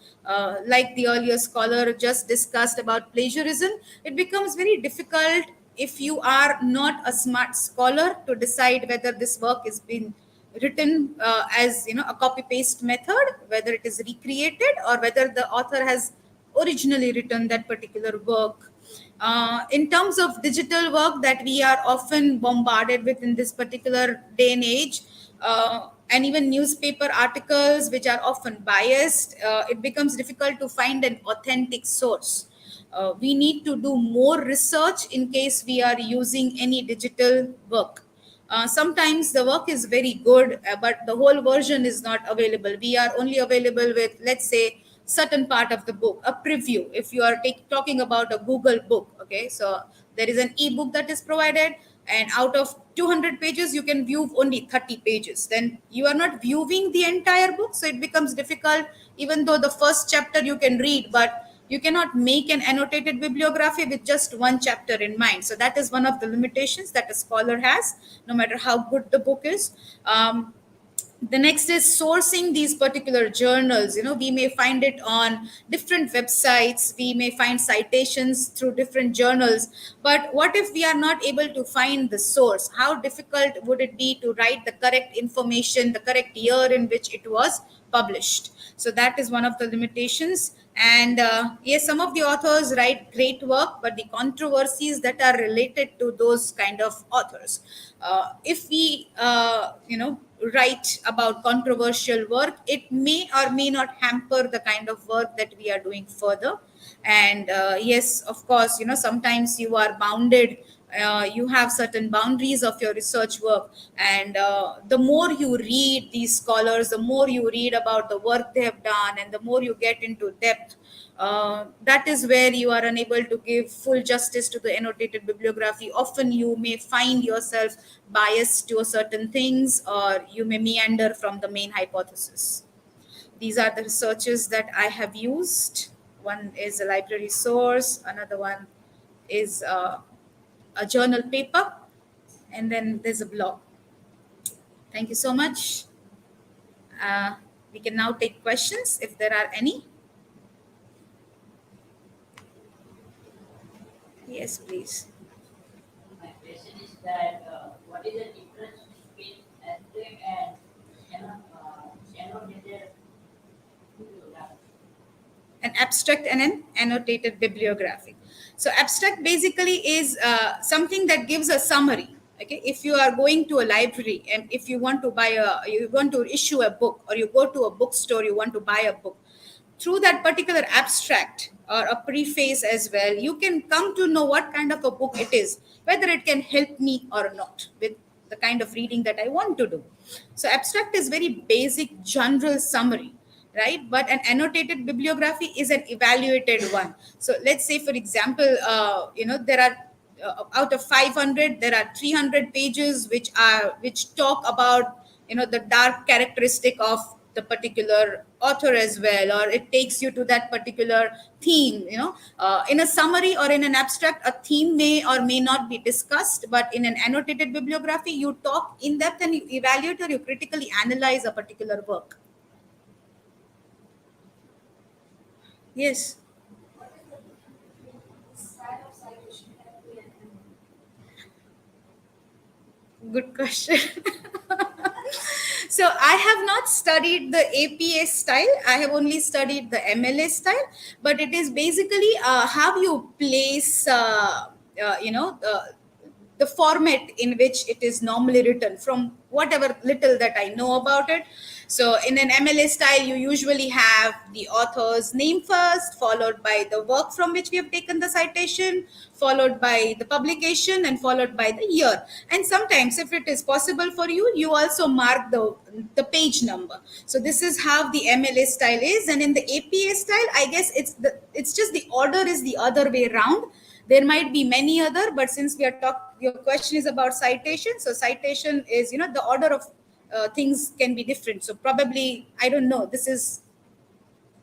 Like the earlier scholar just discussed about plagiarism, it becomes very difficult if you are not a smart scholar to decide whether this work is been written as a copy paste method, whether it is recreated, or whether the author has originally written that particular work. In terms of digital work that we are often bombarded with in this particular day and age, and even newspaper articles which are often biased, it becomes difficult to find an authentic source. We need to do more research in case we are using any digital work. Sometimes the work is very good, but the whole version is not available. We are only available with, let's say, certain part of the book, a preview. If you are talking about a Google book, okay, so there is an ebook that is provided, and out of 200 pages, you can view only 30 pages. Then you are not viewing the entire book, so it becomes difficult. Even though the first chapter you can read, but You cannot make an annotated bibliography with just one chapter in mind. So that is one of the limitations that a scholar has, no matter how good the book is. The next is sourcing these particular journals. We may find it on different websites, we may find citations through different journals, but what if we are not able to find the source? How difficult would it be to write the correct information, the correct year in which it was published? So that is one of the limitations. And yes, some of the authors write great work, but the controversies that are related to those kind of authors, if we write about controversial work, it may or may not hamper the kind of work that we are doing further. And yes, of course, sometimes you are bounded, you have certain boundaries of your research work, and the more you read these scholars, the more you read about the work they have done, and the more you get into depth, that is where you are unable to give full justice to the annotated bibliography. Often you may find yourself biased to certain things, or you may meander from the main hypothesis. These are the researches that I have used. One is a library source, another one is a journal paper, and then there's a blog. Thank you so much. We can now take questions if there are any. Yes, please. My question is that what is the difference between abstract and annotated bibliography? An abstract and an annotated bibliography. So abstract basically is something that gives a summary. Okay, if you are going to a library and if you want to you want to issue a book, or you go to a bookstore, you want to buy a book, through that particular abstract or a preface as well, you can come to know what kind of a book it is, whether it can help me or not with the kind of reading that I want to do. So abstract is very basic general summary, right? But an annotated bibliography is an evaluated one. So let's say, for example, there are out of 500, there are 300 pages which talk about the dark characteristic of the particular author as well, or it takes you to that particular theme. In a summary or in an abstract, a theme may or may not be discussed, but in an annotated bibliography, you talk in depth and you evaluate or you critically analyze a particular work. Yes. Good question. So I have not studied the APA style. I have only studied the MLA style, but it is basically how you place, the format in which it is normally written, from whatever little that I know about it. So in an MLA style, you usually have the author's name first, followed by the work from which we have taken the citation, followed by the publication, and followed by the year. And sometimes, if it is possible for you, you also mark the page number. So this is how the MLA style is. And in the APA style, I guess it's just the order is the other way around. There might be many other, but since we are your question is about citation, so citation is, the order of things can be different. So probably, I don't know, this is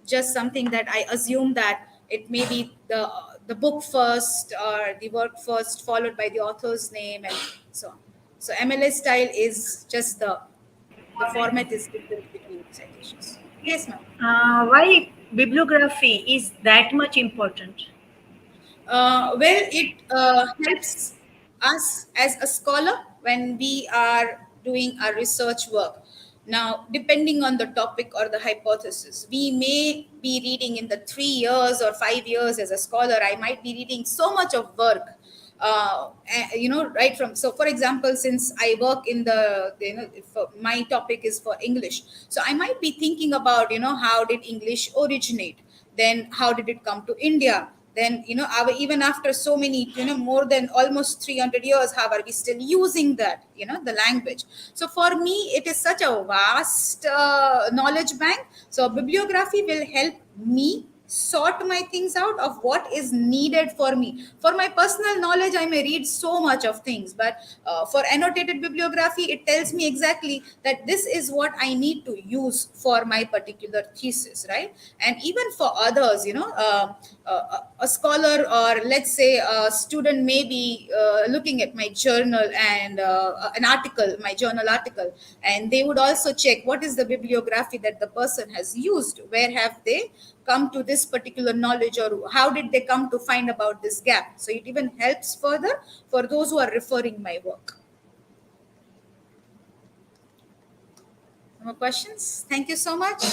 just something that I assume, that it may be the book first or the work first, followed by the author's name, and so on. So MLS style is just the format is different between citations. Yes, ma'am. Why bibliography is that much important? Well, it helps us as a scholar when we are doing our research work. Now, depending on the topic or the hypothesis, we may be reading in the 3 years or 5 years as a scholar. I might be reading so much of work, right from. So, for example, since I work in my topic is for English, so I might be thinking about, how did English originate? Then, how did it come to India? Then, even after so many, more than almost 300 years, how are we still using that, the language? So for me, it is such a vast knowledge bank. So bibliography will help me sort my things out of what is needed for me. For my personal knowledge, I may read so much of things, but for annotated bibliography, it tells me exactly that this is what I need to use for my particular thesis, right? And even for others, a scholar, or let's say a student, may be looking at my journal and an article, my journal article, and they would also check what is the bibliography that the person has used, where have they come to this particular knowledge, or how did they come to find about this gap. So it even helps further for those who are referring my work. More questions? Thank you so much.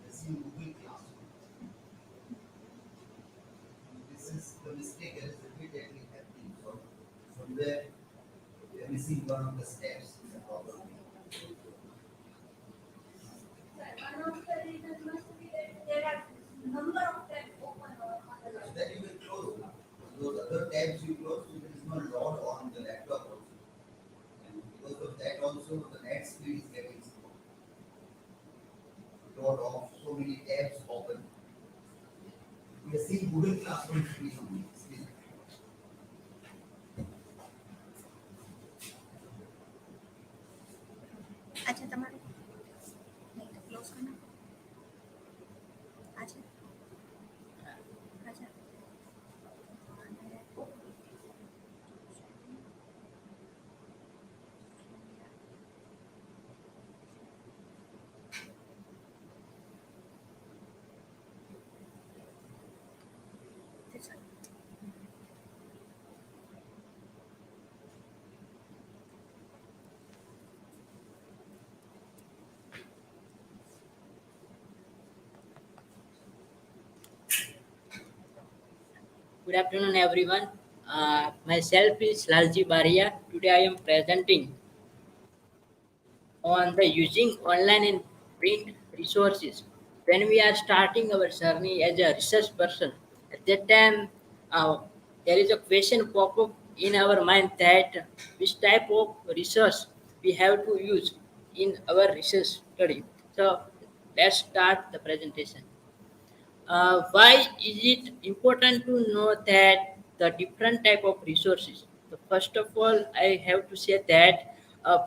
This is Google Classroom. This is the mistake that is repeatedly happening. So somewhere we are missing one of the steps in the problem. There are number of tabs open on the So that you will close now. Those other tabs you close, so there is no load on the laptop also. And because of that also the net speed is getting slow. Load of so many tabs open. We are seeing Google Classroom screen only. अच्छा તમારું નહીં તો close કરના अच्छा अच्छा Good afternoon, everyone. Myself is Lalji Baraiya. Today I am presenting on the using online and print resources. When we are starting our journey as a research person, at that time uh, there is a question pop up in our mind that which type of research we have to use in our research study. So let's start the presentation. Why is it important to know that the different type of resources? So first of all, I have to say that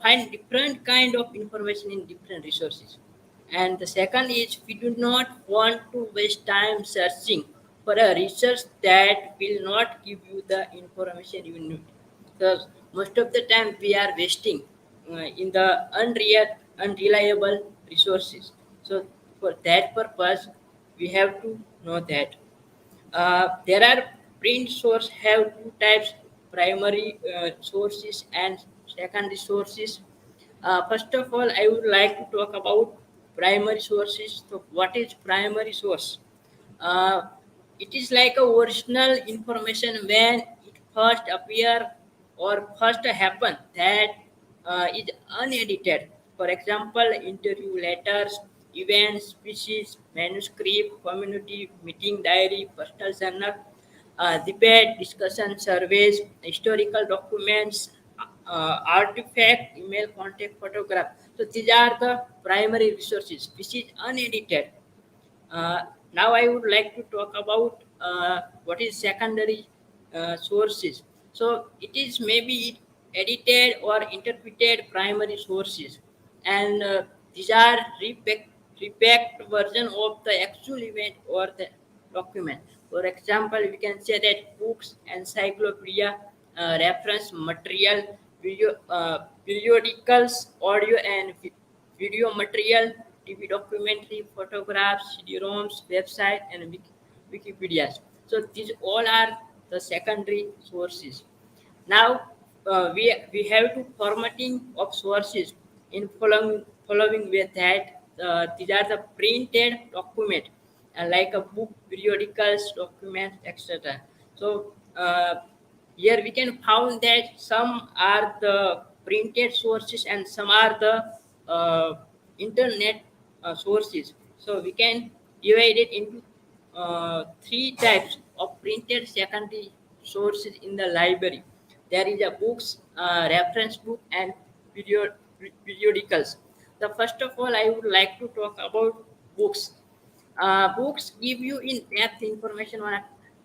find different kind of information in different resources. And the second is we do not want to waste time searching for a research that will not give you the information you need. Because most of the time we are wasting in the unreliable resources. So for that purpose, we have to know that there are print source have two types: primary sources and secondary sources. First of all, I would like to talk about primary sources. So what is primary source? uh, it is like a original information when it first appear or first happen that is unedited. For example, interview letters, events, speeches, manuscript, community meeting diary, personal journal, debate, discussion, surveys, historical documents, artifact, email, contact, photograph. So these are the primary resources which is unedited. Now I would like to talk about what is secondary sources. So it is maybe edited or interpreted primary sources, and these are repacked version of the actual event or the document. For example, we can say that books, encyclopedia, reference material, periodicals, audio and video material, TV documentary, photographs, CD-ROMs, website, and Wikipedias. So these all are the secondary sources. Now we have to formatting of sources in following way that these are the printed document like a book, periodicals, documents, etc. So here we can found that some are the printed sources and some are the internet sources. So we can divide it into three types of printed secondary sources in the library. There is a books, reference book, and periodicals. The first of all, I would like to talk about books. Books give you in-depth information on a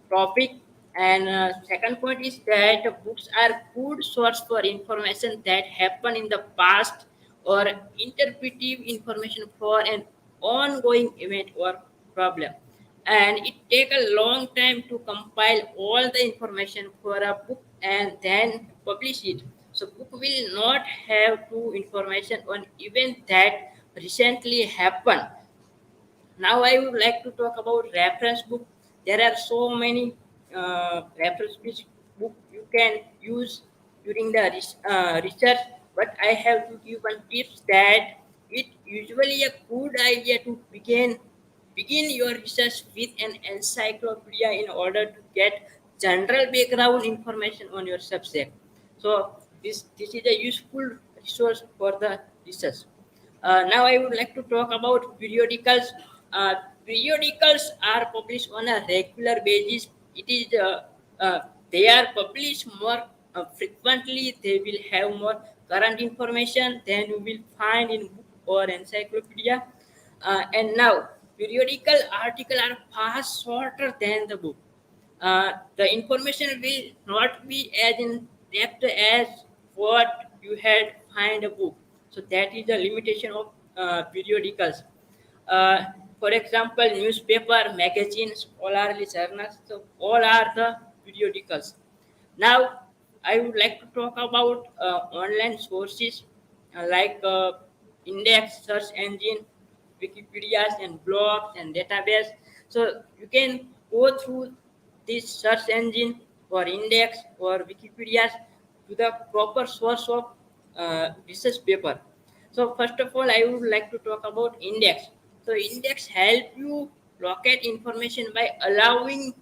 topic, and second point is that books are good source for information that happen in the past or interpretive information for an ongoing event or problem, and it take a long time to compile all the information for a book and then publish it. So book will not have to information on event that recently happened. Now I would like to talk about reference book. There are so many reference book you can use during the research, but I have to give one tips that it usually a good idea to begin your research with an encyclopedia in order to get general background information on your subject. So this is a useful resource for the research. Now I would like to talk about periodicals. Uh, Periodicals are published on a regular basis. It is they are published more frequently. They will have more current information than you will find in book or encyclopedia. And now periodical articles are far shorter than the book. The information will not be as in depth as what you had find a book. So that is the limitation of periodicals. Uh, for example, newspaper, magazines, scholarly journals, so all are the periodicals. Now, I would like to talk about online sources like index, search engine, Wikipedias, and blogs and database. So you can go through this search engine or index or Wikipedias to the proper source of research paper. So first of all, I would like to talk about index. So index help you locate information by allowing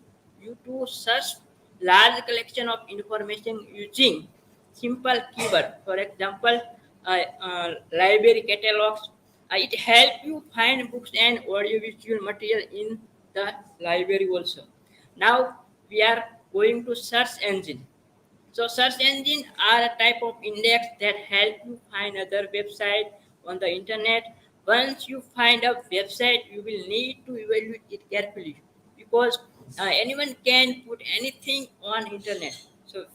you to search large collection of information using simple keyword. For example, library catalogs. It help you find books and audiovisual material in the library also. Now we are going to search engine. So search engine are a type of index that help you find other website on the internet. Once you find a website, you will need to evaluate it carefully because anyone can put anything on internet. So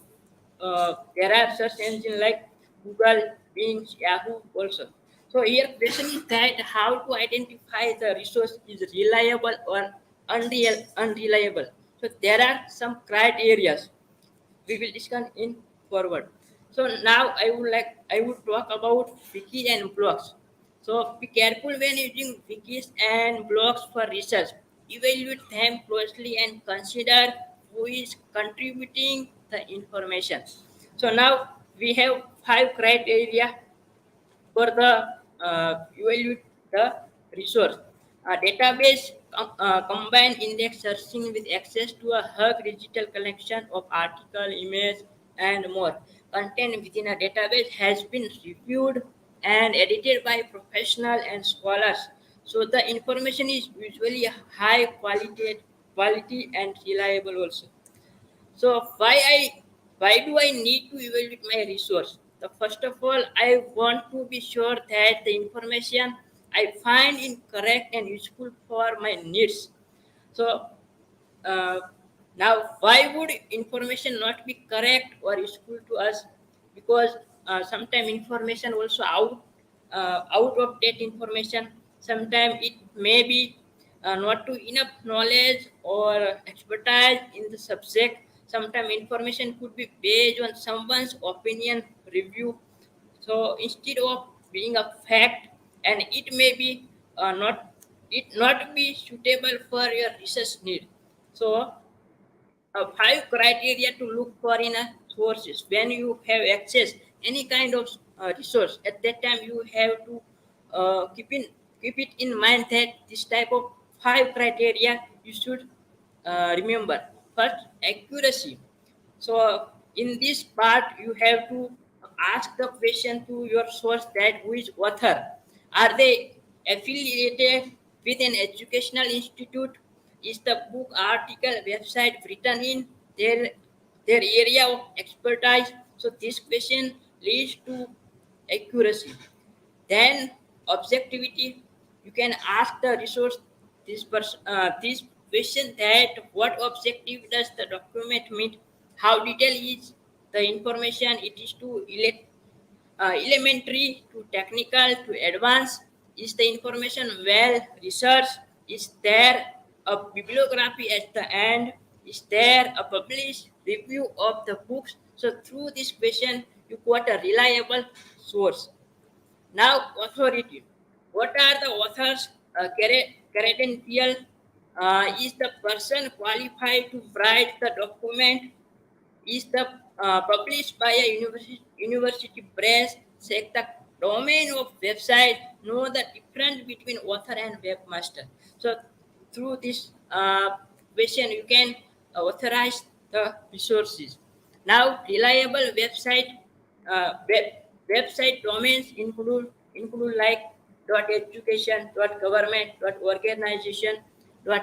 there are search engine like Google, Bing, Yahoo also. So here question is that how to identify the resource is reliable or unreliable. So there are some criteria we will discuss in forward. So now I would talk about wikis and blogs. So be careful when using wikis and blogs for research. Evaluate them closely and consider who is contributing the information. So now we have five criteria for the evaluate the resource. A database combine index searching with access to a huge digital collection of article, image, and more. Content within a database has been reviewed and edited by professionals and scholars. So the information is usually high quality and reliable also. So why do I need to evaluate my resource? The first of all, I want to be sure that the information I find is correct and useful for my needs. So uh, now, why would information not be correct or useful to us? Because sometimes information also out of date information. Sometimes it may be not to enough knowledge or expertise in the subject. Sometimes information could be based on someone's opinion review. So instead of being a fact, and it may be not be suitable for your research need. So, five criteria to look for in a sources when you have access any kind of resource. At that time, you have to keep it in mind that this type of five criteria you should remember. First, accuracy. So in this part, you have to ask the question to your source that who is author. Are they affiliated with an educational institute? Is the book article website written in their their area of expertise? So this question leads to accuracy. Then objectivity, you can ask the resource this question that what objective does the document meet? How detailed is the information? It is to elementary to technical to advanced. Is the information well researched? Is there a bibliography at the end? Is there a published review of the books? So through this question, you got a reliable source. Now, authority. What are the author's credential? Is the person qualified to write the document? Is the published by a university press? Check the domain of website. Know the difference between author and webmaster. So, through this question, you can authorize the resources. Now, reliable website domains include like .education, .government, .organization,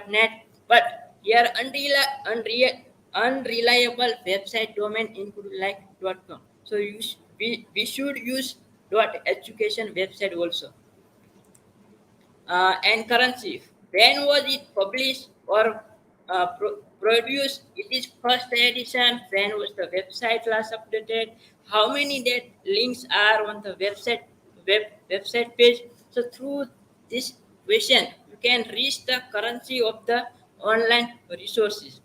.net. But here unreliable website domain include like .com. So we should use .education website also. And currency. When was it published or produced? It is first edition. When was the website last updated? How many links are on the website page? So through this question, you can reach the currency of the online resources.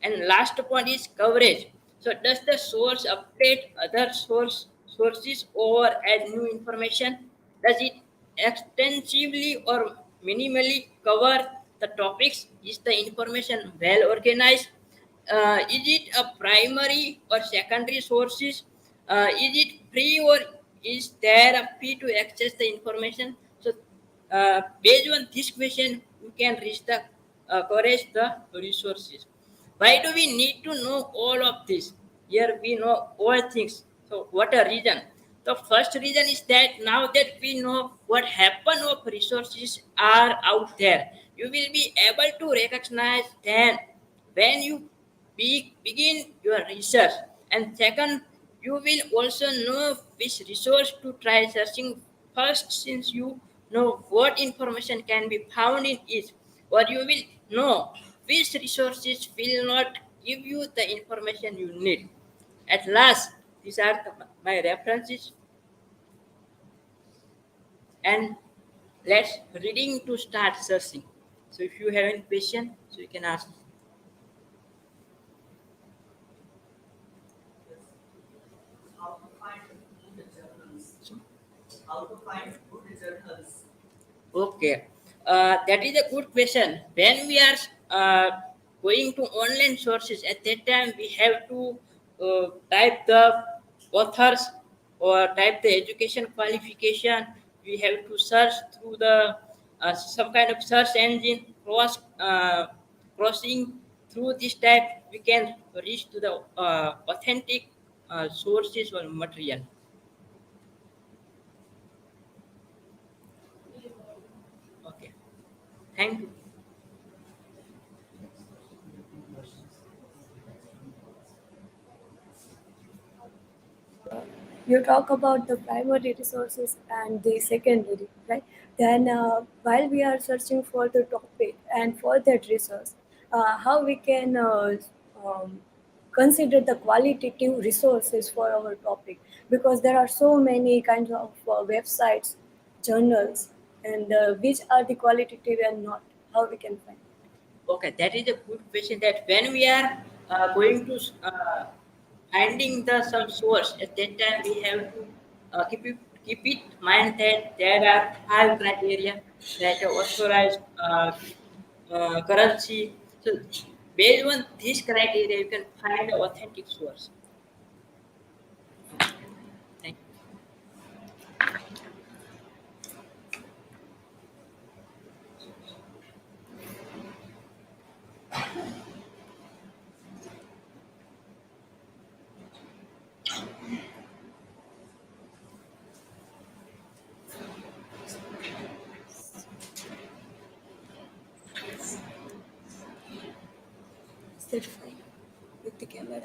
And last point is coverage. So does the source update other sources or add new information? Does it extensively or minimally cover the topics? Is the information well organized? Is it a primary or secondary sources? Is it free or is there a fee to access the information? So based on this question, you can reach the coverage the resources. Why do we need to know all of this? Here we know all things. So what a reason? The first reason is that now that we know what happened of resources are out there, you will be able to recognize them when you begin your research. And second, you will also know which resource to try searching first, since you know what information can be found in it, or you will know which resources will not give you the information you need. At last, these are my references, and let's reading to start searching. So if you have any question, so you can ask. How to find good journals? How to find good journals? Okay, that is a good question. When we are going to online sources, at that time we have to type the authors or type the education qualification. We have to search through the some kind of search engine crossing through this type, we can reach to the authentic sources or material. Okay, thank you. You talk about the primary resources and the secondary, right? Then, while we are searching for the topic and for that resource, how we can um, consider the qualitative resources for our topic, because there are so many kinds of websites, journals, and which are the qualitative and not. How we can find? Okay, that is a good question. That when we are going to finding the some source, at that time we have to keep it mind that there are five criteria, that authorized currency. So based on this criteria, you can find an authentic source. Thank you. Is that fine with the camera?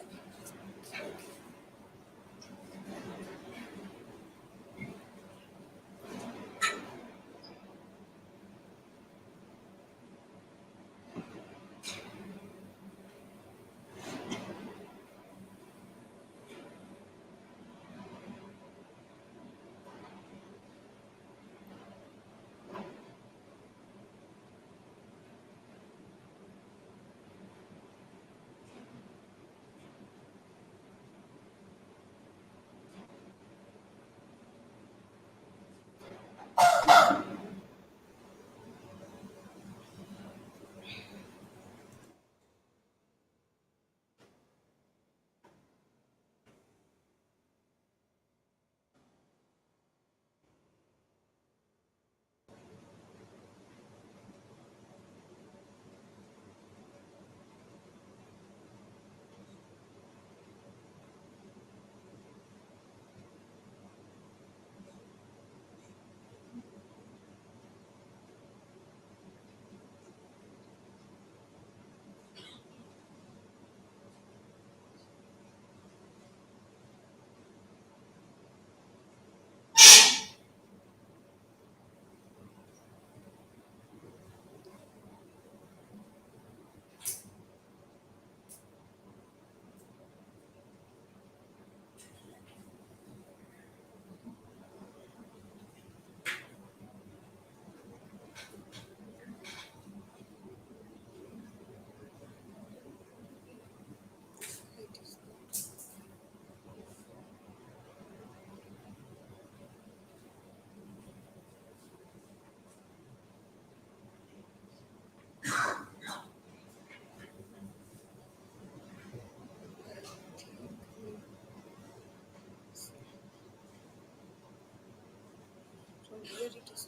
From here it is.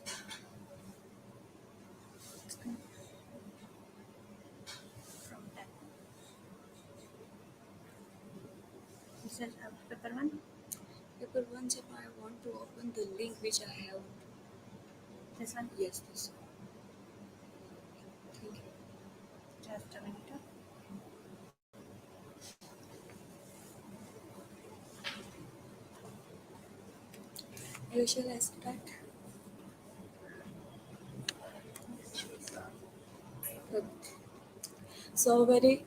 From that. This is paper one. Paper once if I want to open the link which I have. This one. Yes, this. Thank you. Just a minute. Shall I start? Okay. So, very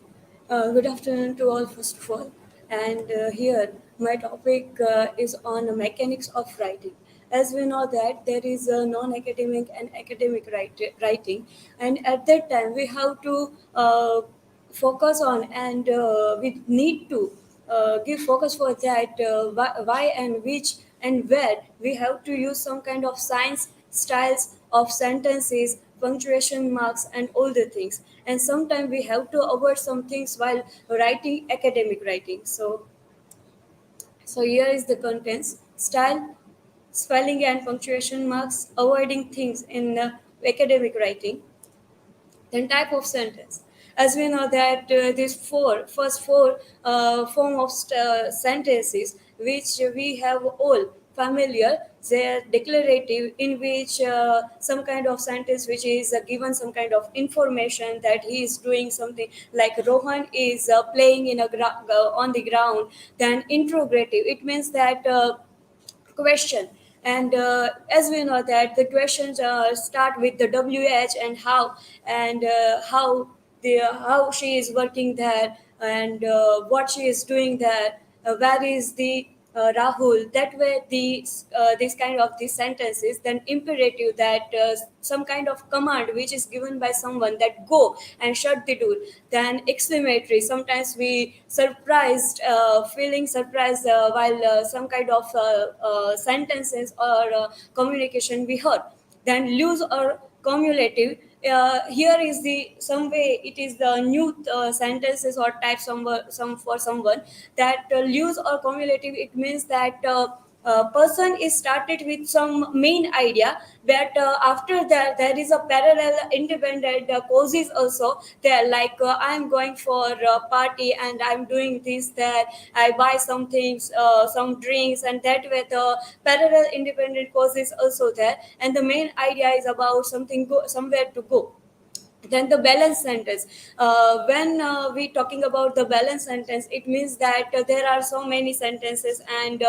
good afternoon to all, first of all. And here, my topic is on mechanics of writing. As we know that there is a non-academic and academic writing, and at that time we have to focus on, and we need to give focus for that, why and which and where we have to use some kind of science styles of sentences, punctuation marks, and all the things. And sometimes we have to avoid some things while writing academic writing. So here is the contents: style, spelling and punctuation marks, avoiding things in academic writing. Then type of sentence. As we know that these first four form of sentences, which we have all familiar, they are declarative, in which some kind of sentence which is given some kind of information that he is doing something, like Rohan is playing in on the ground. Then interrogative, it means that question. And as we know that the questions start with the WH and how, and how she is working there, and what she is doing there, where is the Rahul. That way, this kind of these sentences. Then imperative, that some kind of command which is given by someone, that go and shut the door. Then exclamatory. Sometimes we surprised, feeling surprised while some kind of sentences or communication we heard. Then loose or cumulative. Here is the some way it is the new sentences or type some for someone, that loose or cumulative, it means that person is started with some main idea, but after that there is a parallel independent causes also there, like I am going for a party and I'm doing this, that I buy some things, some drinks, and that way the parallel independent causes also there, and the main idea is about something somewhere to go. Then the balance sentence. When we talking about the balance sentence, it means that there are so many sentences, and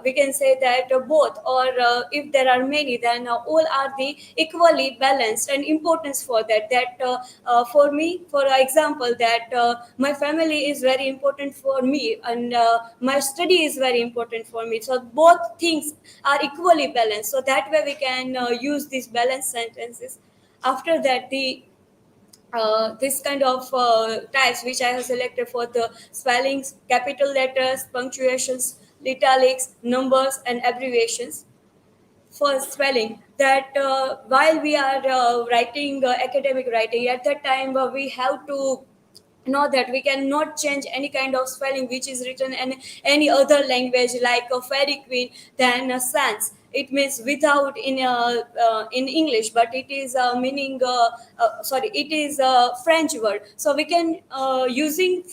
we can say that both, or if there are many, then all are the equally balanced and importance for that. That for me, for example, that my family is very important for me, and my study is very important for me, so both things are equally balanced, so that way we can use these balanced sentences. After that, the this kind of types which I have selected for the spellings, capital letters, punctuations, italics, numbers, and abbreviations. For spelling, that while we are writing academic writing, at that time we have to know that we cannot change any kind of spelling which is written in any other language, like a fairy queen, then a sans. It means without in English, but it is meaning sorry, it is a French word, so we can using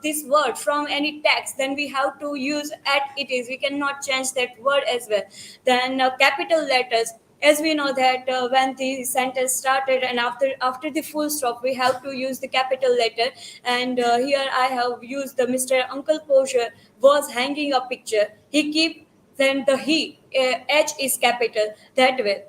this word from any text, then we have to use at it is, we cannot change that word as well. Then capital letters, as we know that when the sentence started and after the full stop, we have to use the capital letter. And here I have used the Mr. Uncle Posher was hanging a picture, he keep, then the he, h is capital, that way.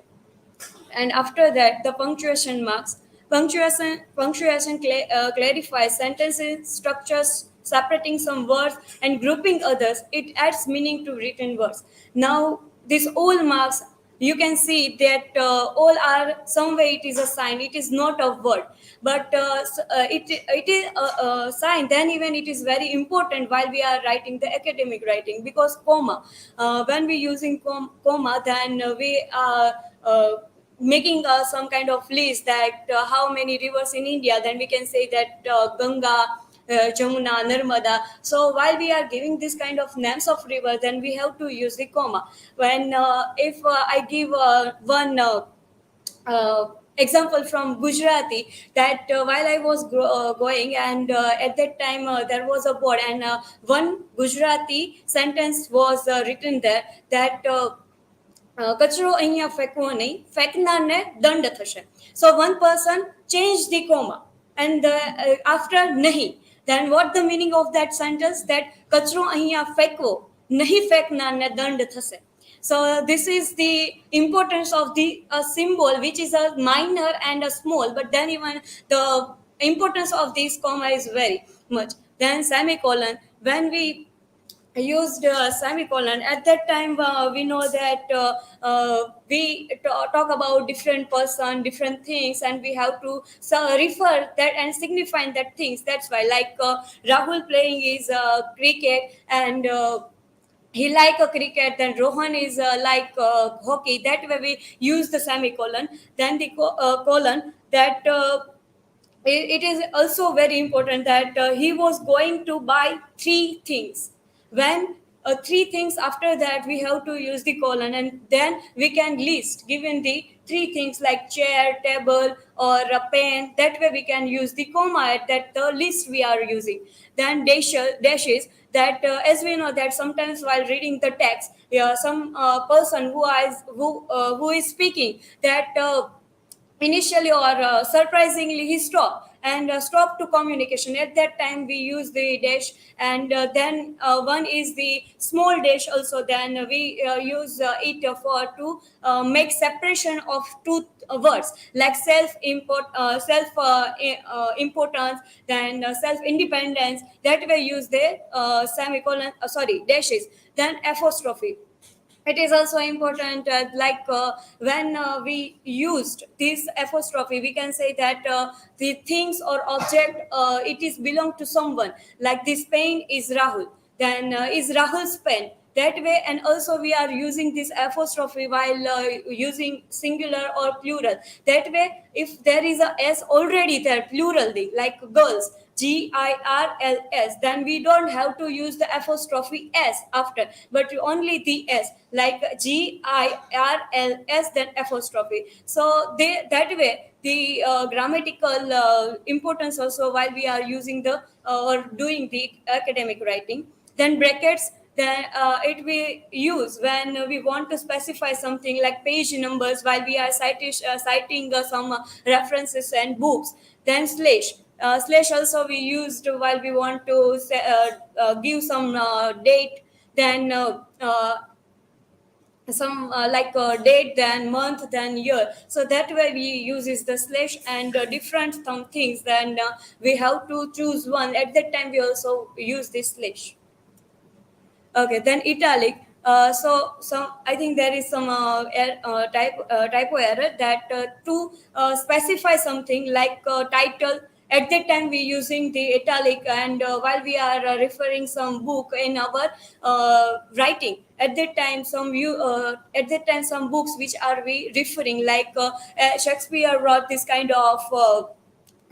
And after that, the punctuation marks. Punctuation clarifies sentences structures, separating some words and grouping others. It adds meaning to written words. Now these all marks, you can see that all are some way it is a sign, it is not a word, but it is a sign. Then even it is very important while we are writing the academic writing, because comma, when we using comma, then we are making some kind of list, that how many rivers in India, then we can say that Ganga, Jamuna, Narmada. So while we are giving this kind of names of river, then we have to use the comma. When if I give one example from Gujarati, that while I was going, and at that time there was a board, and one Gujarati sentence was written there, that કચરો અહીંયા ફેંકવો નહીં, ફેંકનારને દંડ થશે. So one person changed the comma, and after nahi, then what the meaning of that sentence, that કચરો અહીંયા ફેંકવો, નહીં ફેંકનારને દંડ થશે. So this is the importance of the symbol, which is a minor and a small, but then even the importance of this comma is very much. Then semicolon, when we used semicolon, at that time we know that talk about different person, different things, and we have to refer that and signify that things. That's why, like Rahul playing is cricket, and he like a cricket, then Rohan is like hockey, that way we use the semicolon. Then the colon, that it is also very important, that he was going to buy three things. When three things, after that we have to use the colon, and then we can list given the three things like chair, table, or a pen. That way we can use the comma at that the list we are using. Then dashes, that as we know that sometimes while reading the text, some person who is speaking that initially or surprisingly he stopped and stopped to communication. At that time we use the dash, and then one is the small dash also. Then we use it for to make separation of two words like importance, then self independence. That way use the semicolon, sorry, dashes. Then apostrophe, it is also important, when we used this apostrophe, we can say that the things or object, it is belong to someone. Like this pen is Rahul, then is Rahul's pen. That way, and also we are using this apostrophe while using singular or plural. That way, if there is a s already there plurally, like girls, GIRLS, then we don't have to use the apostrophe S after, but only the S, like GIRLS, then apostrophe. So that way, the grammatical importance also while we are using the or doing the academic writing. Then brackets, then it we use when we want to specify something like page numbers while we are citing some references and books. Then slash, slash also we used while we want to give some date. Then some date, then month, then year. So that way we use is the slash, and different some things. Then we have to choose one. At that time we also use this slash. Okay, then italic. So I think there is some typo error, that to specify something like title. At that time, we using the italic, and while we are referring some book in our writing, at that time some books which are we referring, like Shakespeare wrote this kind of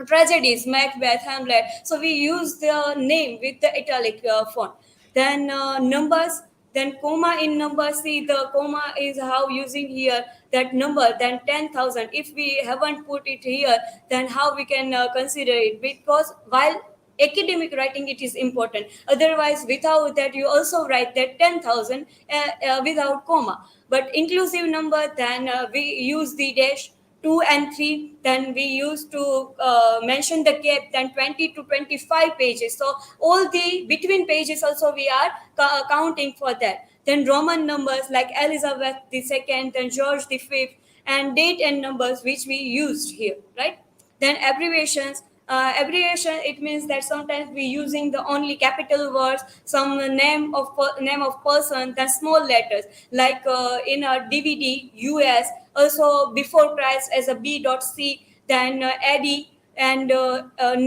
tragedies, Macbeth, Hamlet. So we use the name with the italic font. Then numbers, then comma in number. See, the comma is how using here that number. Then 10,000. If we haven't put it here, then how we can consider it? Because while academic writing, it is important. Otherwise, without that, you also write that 10,000 without comma. But inclusive number, then we use the dash. 2 and 3, then we used to mention the gap, then 20 to 25 pages. So all the between pages also we are counting for that. Then Roman numbers like Elizabeth II, then George V, and date and numbers which we used here, right? Then abbreviations. Abbreviation, it means that sometimes we using the only capital words, some name of person, then small letters, like in a DVD US, also before Christ as a B.C, then Eddie, and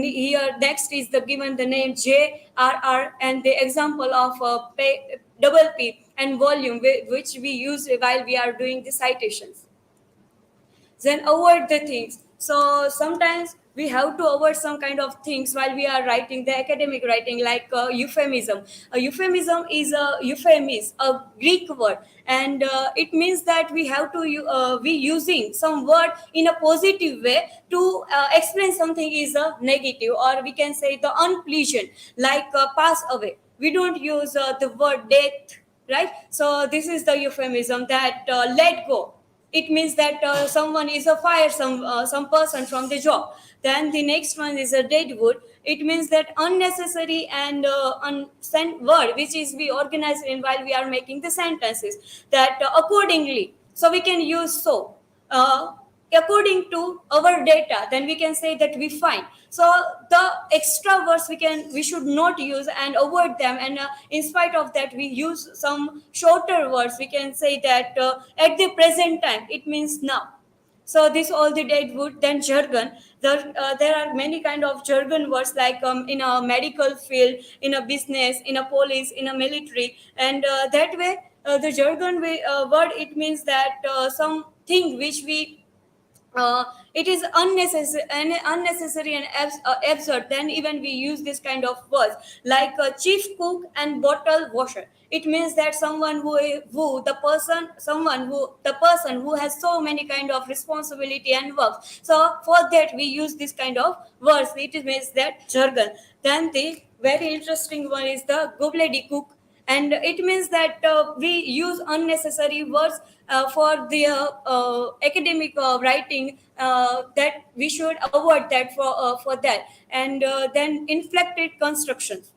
here next is the given the name JRR, and the example of double P and volume, which we use while we are doing the citations. Then avoid the things. So sometimes we have to avoid some kind of things while we are writing the academic writing, like euphemism. A euphemism is a euphemis, a Greek word, and it means that we have to be using some word in a positive way to explain something is a negative, or we can say the unpleasant, like pass away. We don't use the word death, right? So this is the euphemism. That let go, it means that someone is a fire some person from the job. Then the next one is a deadwood. It means that unnecessary and unsent word which is we organize in while we are making the sentences. That accordingly, so we can use so. According to our data, then we can say that we find. So the extra words we should not use and avoid them, and in spite of that we use some shorter words. We can say that at the present time, it means now. So this all the deadwood. Then jargon. There are many kind of jargon words, like in a medical field, in a business, in a police, in a military, and that way the jargon word, it means that something which we it is unnecessary and absurd. Then even we use this kind of words like chief cook and bottle washer. It means that someone who the person someone who the person who has so many kind of responsibility and work. So for that we use this kind of words. It means that jargon. Then the very interesting one is the gobbledygook cook, and it means that we use unnecessary words for the academic writing, that we should avoid that for that. And then inflected constructions.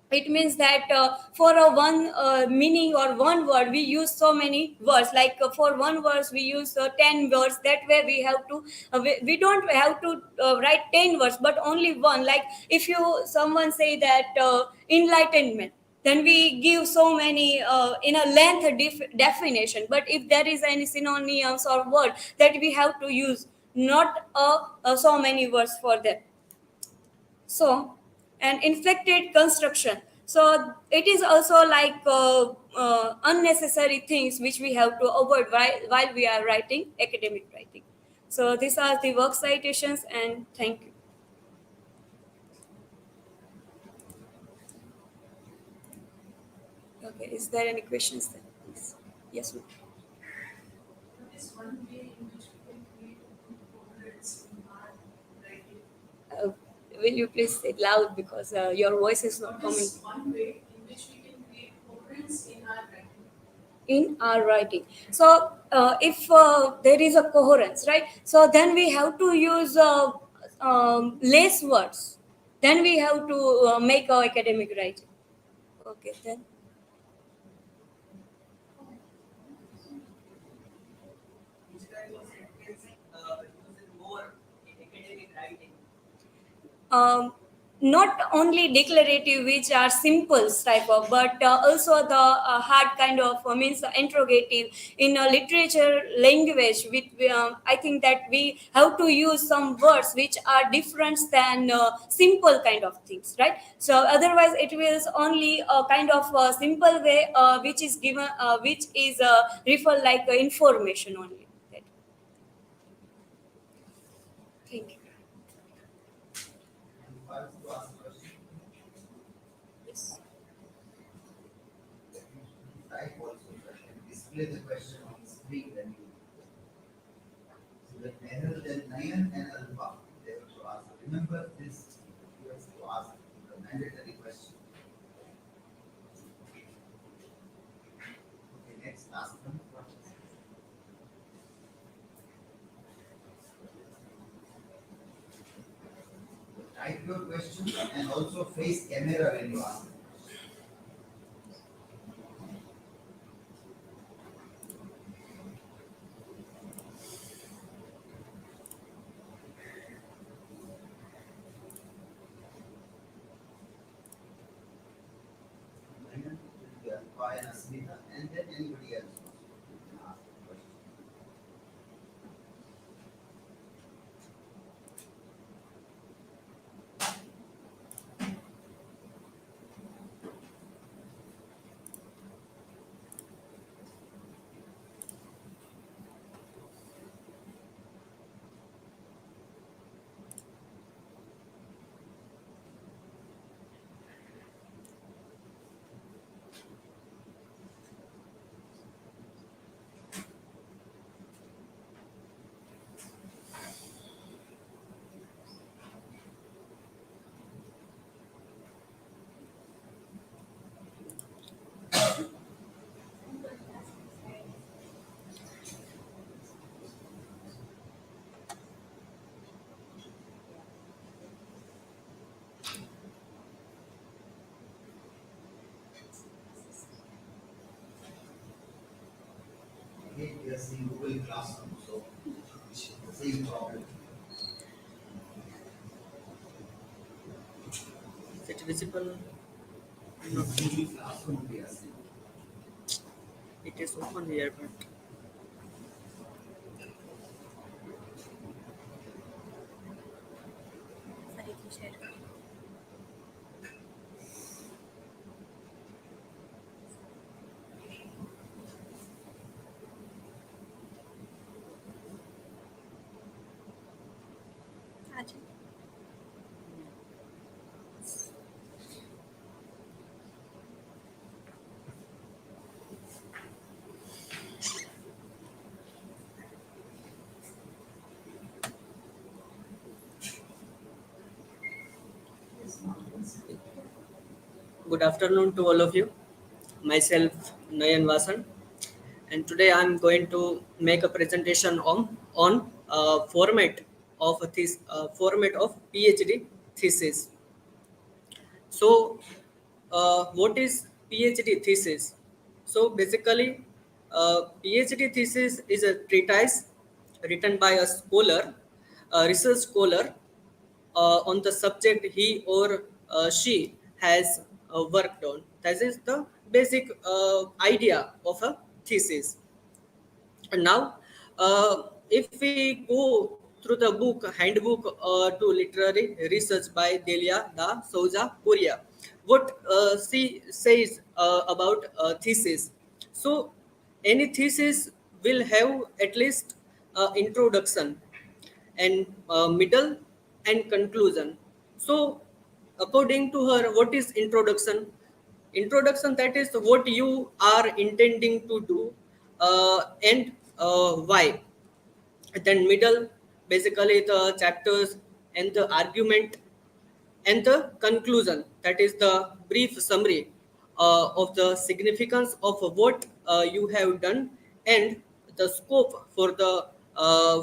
It means that for a one meaning or one word we use so many words, like for one verse we use 10 words. That way we have to we don't have to write 10 words but only one. Like if you someone say that enlightenment, then we give so many in a length definition. But if there is any synonyms or word, that we have to use not so many words for that. So an inflected construction, so it is also like unnecessary things which we have to avoid while we are writing academic writing. So these are the work citations, and thank you. Okay, is there any questions then, please? Yes, ma'am. What is one way in which we can create coherence in our writing? uh, will you please say it loud, because your voice is not What coming is one way in which we can create coherence in our writing? in our writing? So if there is a coherence, right, so then we have to use less words. Then we have to make our academic writing. Okay, then Which kind of sentence uses more in academic writing? um, not only declarative, which are simple type of, but also the hard kind of means interrogative in a literature language. With I think that we have to use some words which are different than simple kind of things, right? So otherwise it was only a kind of simple way which is given which is refer like information only. That. Thank you. If I was to ask a question, Yes. type also, that can display the question on the screen when you. So that Mehal, then Nayan and Alpa, they were to ask. Remember this, you have to ask the mandatory question. Okay, next, ask them. Type your question and also face camera when you ask. Nayan, Alpa and Asmita, and then anybody else who can ask the question. Again, we are seeing Google Classroom, so the same problem. Is it visible? Google Classroom we are seeing. It is open here, but Good afternoon to all of you. Myself Nayan Vasan, and today I'm going to make a presentation on format of PhD thesis. So, what is PhD thesis? So basically, PhD thesis is a treatise written by a scholar, a research scholar, on the subject he or she has worked on. That is the basic idea of a thesis. And now, if we go through the handbook to literary research by Delia da Souza Korea, what she says about thesis. So, any thesis will have at least introduction and middle and conclusion. So, according to her, what is introduction? Introduction, that is what you are intending to do and why. Then middle, basically the chapters and the argument, and the conclusion, that is the brief summary of the significance of what you have done and the scope for the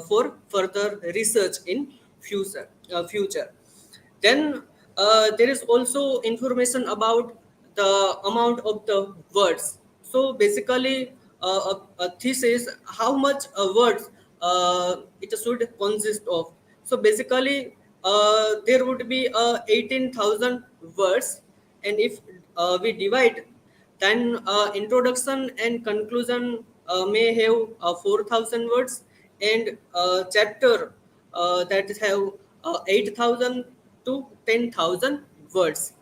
for further research in future. Then there is also information about the amount of the words. So basically, a thesis, how much words it should consist of. So basically, there would be 18,000 words, and if we divide, then introduction and conclusion may have 4,000 words, and chapter that have 8,000 to 10,000 words.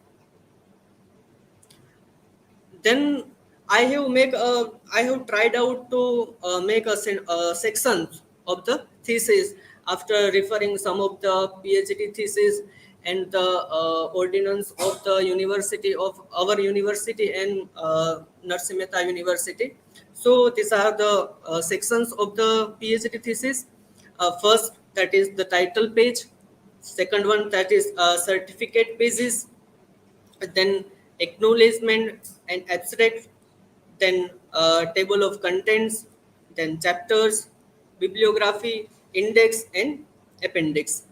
Then I have tried out to make sections of the thesis after referring some of the PhD thesis and the ordinance of the university of our university and Narsee Mehta University. So these are the sections of the PhD thesis. First, that is the title page. Second one, that is certificate pages. Then acknowledgement and abstract, then table of contents, then chapters, bibliography, index, and appendix.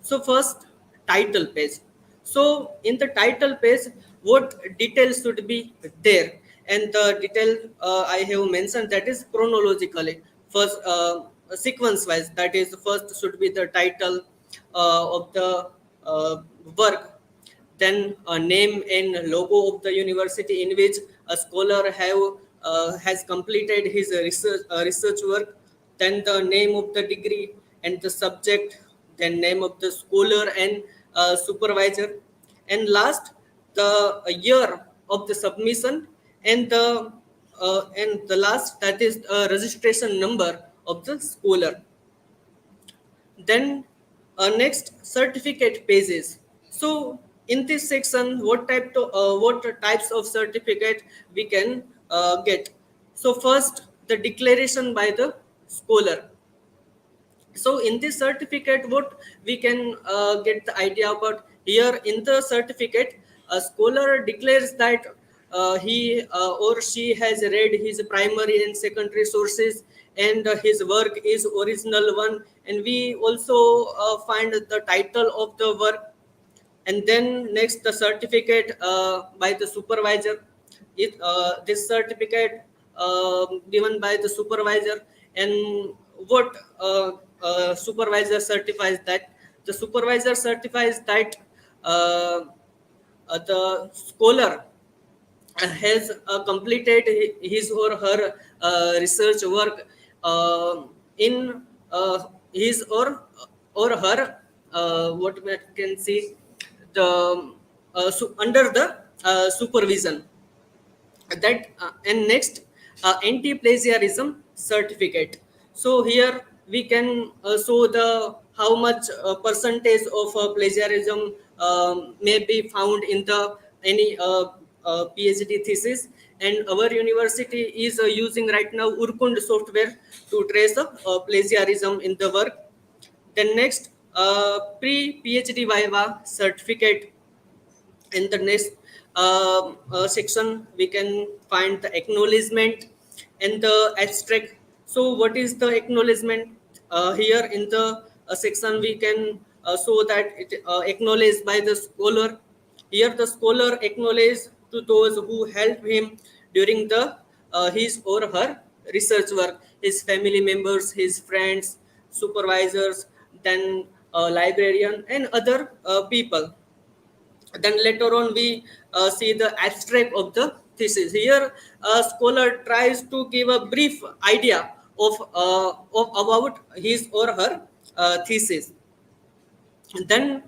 So first, title page. So in the title page, what details should be there? And the detail I have mentioned, that is chronologically. First, sequence wise, that is first should be the title of the work, then a name and logo of the university in which a scholar has completed his research work, then the name of the degree and the subject, then name of the scholar and supervisor, and last the year of the submission, and the last, that is registration number of the scholar. Then next, certificate pages. So in this section, what types of certificate we can get? So first, the declaration by the scholar. So in this certificate, what we can get the idea about here, in the certificate, a scholar declares that he or she has read his primary and secondary sources, and his work is original one, and we also find the title of the work. And then next, the certificate by the supervisor. This certificate given by the supervisor, and what supervisor certifies that? The supervisor certifies that uh, the scholar has completed his or her research work in his or her what we can see, the under the supervision. That and next, anti-plagiarism certificate. So here we can show the how much percentage of plagiarism may be found in the any PhD thesis, and our university is using right now Urkund software to trace plagiarism in the work. Then next, pre-PhD Viva certificate, and the next section, we can find the acknowledgement and the abstract. So what is the acknowledgement? Here in the section we can show that it acknowledged by the scholar. Here the scholar acknowledged to those who helped him during the his or her research work, his family members, his friends, supervisors, then librarian and other people. Then later on we see the abstract of the thesis. Here a scholar tries to give a brief idea of about his or her thesis. Then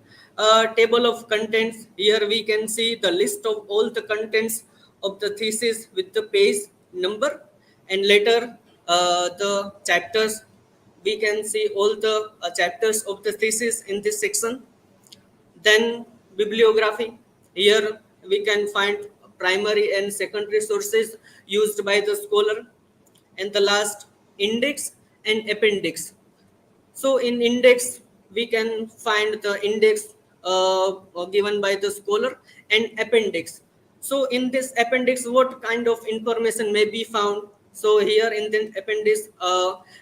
table of contents. Here we can see the list of all the contents of the thesis with the page number, and later the chapters. We can see all the chapters of the thesis in this section. Then bibliography. Here we can find primary and secondary sources used by the scholar. And the last, index and appendix. So in index, we can find the index given by the scholar and appendix. So in this appendix, what kind of information may be found? So here in the appendix,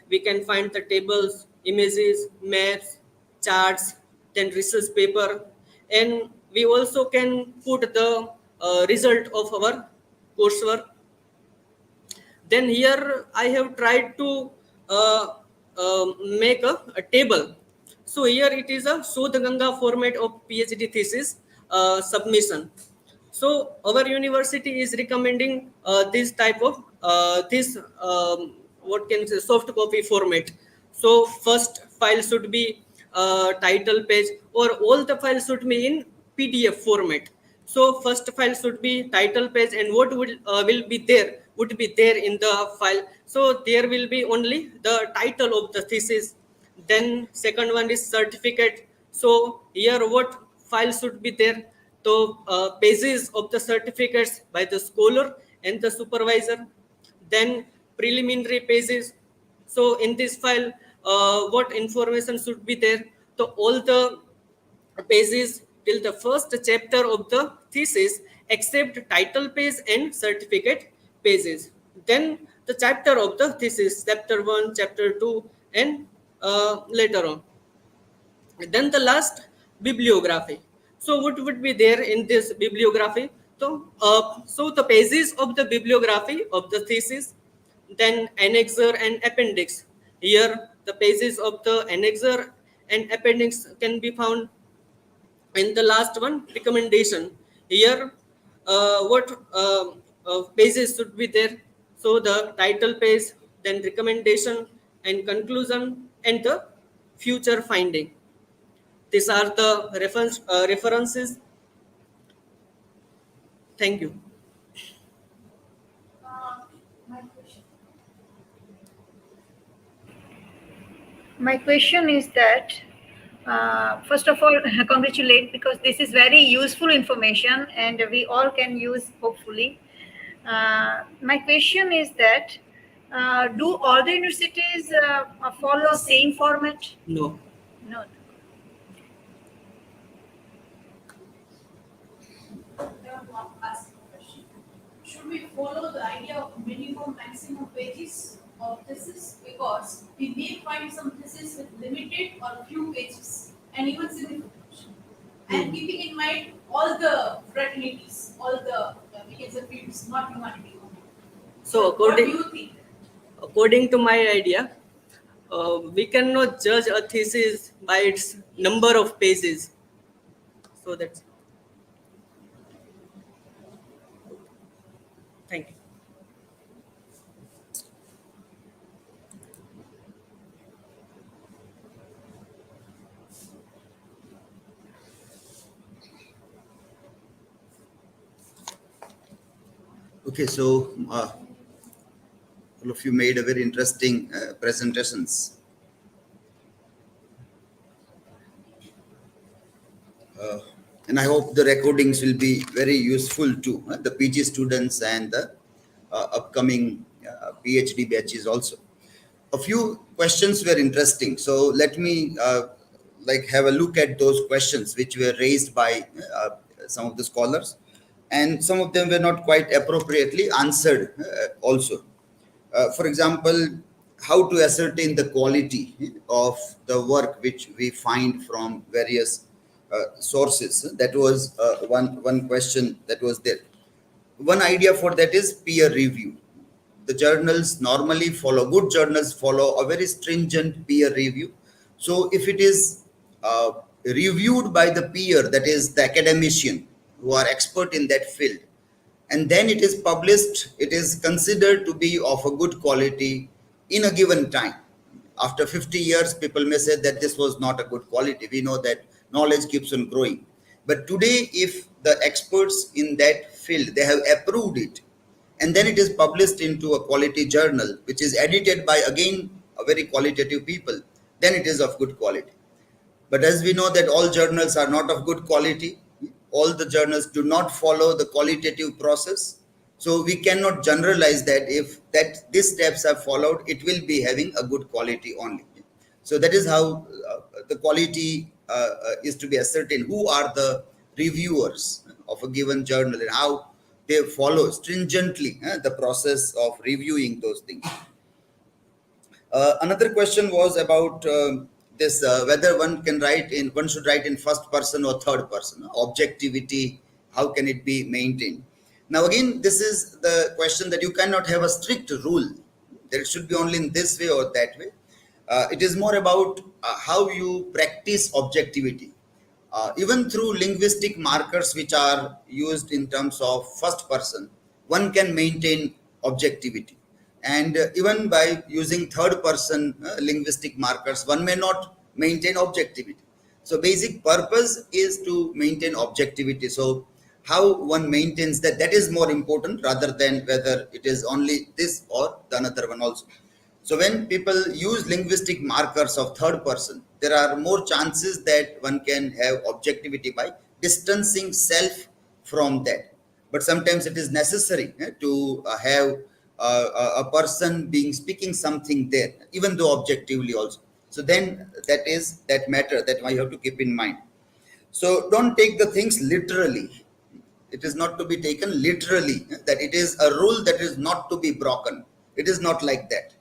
we can find the tables, images, maps, charts, then research paper, and we also can put the result of our coursework. Then here I have tried to uh, make a table. So here it is a Ganga format of PhD thesis submission. So our university is recommending this type of this what can say soft copy format. So first file should be title page, or all the files should be in PDF format. So first file should be title page, and what will be there would be there in the file. So there will be only the title of the thesis. Then second one is certificate. So here what file should be there? So pages of the certificates by the scholar and the supervisor. Then preliminary pages. So in this file, what information should be there? So all the pages till the first chapter of the thesis except title page and certificate pages. Then the chapter of the thesis, chapter 1, chapter 2, and later on. Then the last, bibliography. So what would be there in this bibliography? So the pages of the bibliography of the thesis, then annexer and appendix. Here the pages of the annexer and appendix can be found. And the last one, recommendation. Here what pages should be there? So the title page, then recommendation and conclusion, and the future finding. These are the references. Thank you. My question is that, first of all, congratulate, because this is very useful information and we all can use, hopefully. My question is that, do all the universities follow same format? No. No. Should we follow the idea of minimum maximum pages of thesis? Because we may find some thesis with limited or few pages and even significant. And keeping in mind all the fraternities, all the we can say fields, not humanity only. So What do you think? according to my idea, we cannot judge a thesis by its number of pages. So that's. Thank you. Okay, so all of you made a very interesting presentations. And I hope the recordings will be very useful to the PG students and the upcoming PhD batches also. A few questions were interesting. So let me like have a look at those questions which were raised by some of the scholars. and some of them were not quite appropriately answered also. For example, how to ascertain the quality of the work which we find from various sources. That was one question that was there. One idea for that is peer review. The journals normally follow, good journals follow a very stringent peer review. So if it is reviewed by the peer, that is the academician who are expert in that field, and then it is published, it is considered to be of a good quality in a given time. After 50 years, people may say that this was not a good quality. We know that knowledge keeps on growing. But today, if the experts in that field, they have approved it, and then it is published into a quality journal, which is edited by, again, a very qualitative people, then it is of good quality. But as we know that all journals are not of good quality, all the journals do not follow the qualitative process. So we cannot generalize that if that these steps are followed, it will be having a good quality only. So that is how the quality is to be ascertained. Who are the reviewers of a given journal and how they follow stringently the process of reviewing those things. Another question was about this whether one should write in first person or third person. Objectivity, how can it be maintained? Now again, this is the question that you cannot have a strict rule that it should be only in this way or that way. It is more about how you practice objectivity. Even through linguistic markers which are used in terms of first person, one can maintain objectivity. And even by using third person linguistic markers, one may not maintain objectivity. So basic purpose is to maintain objectivity. So how one maintains that, that is more important rather than whether it is only this or the another one also. So when people use linguistic markers of third person, there are more chances that one can have objectivity by distancing self from that. But sometimes it is necessary to have a person being speaking something there, even though objectively also. So then that is that matter that I have to keep in mind. So don't take the things literally. It is not to be taken literally, that it is a rule that is not to be broken. It is not like that.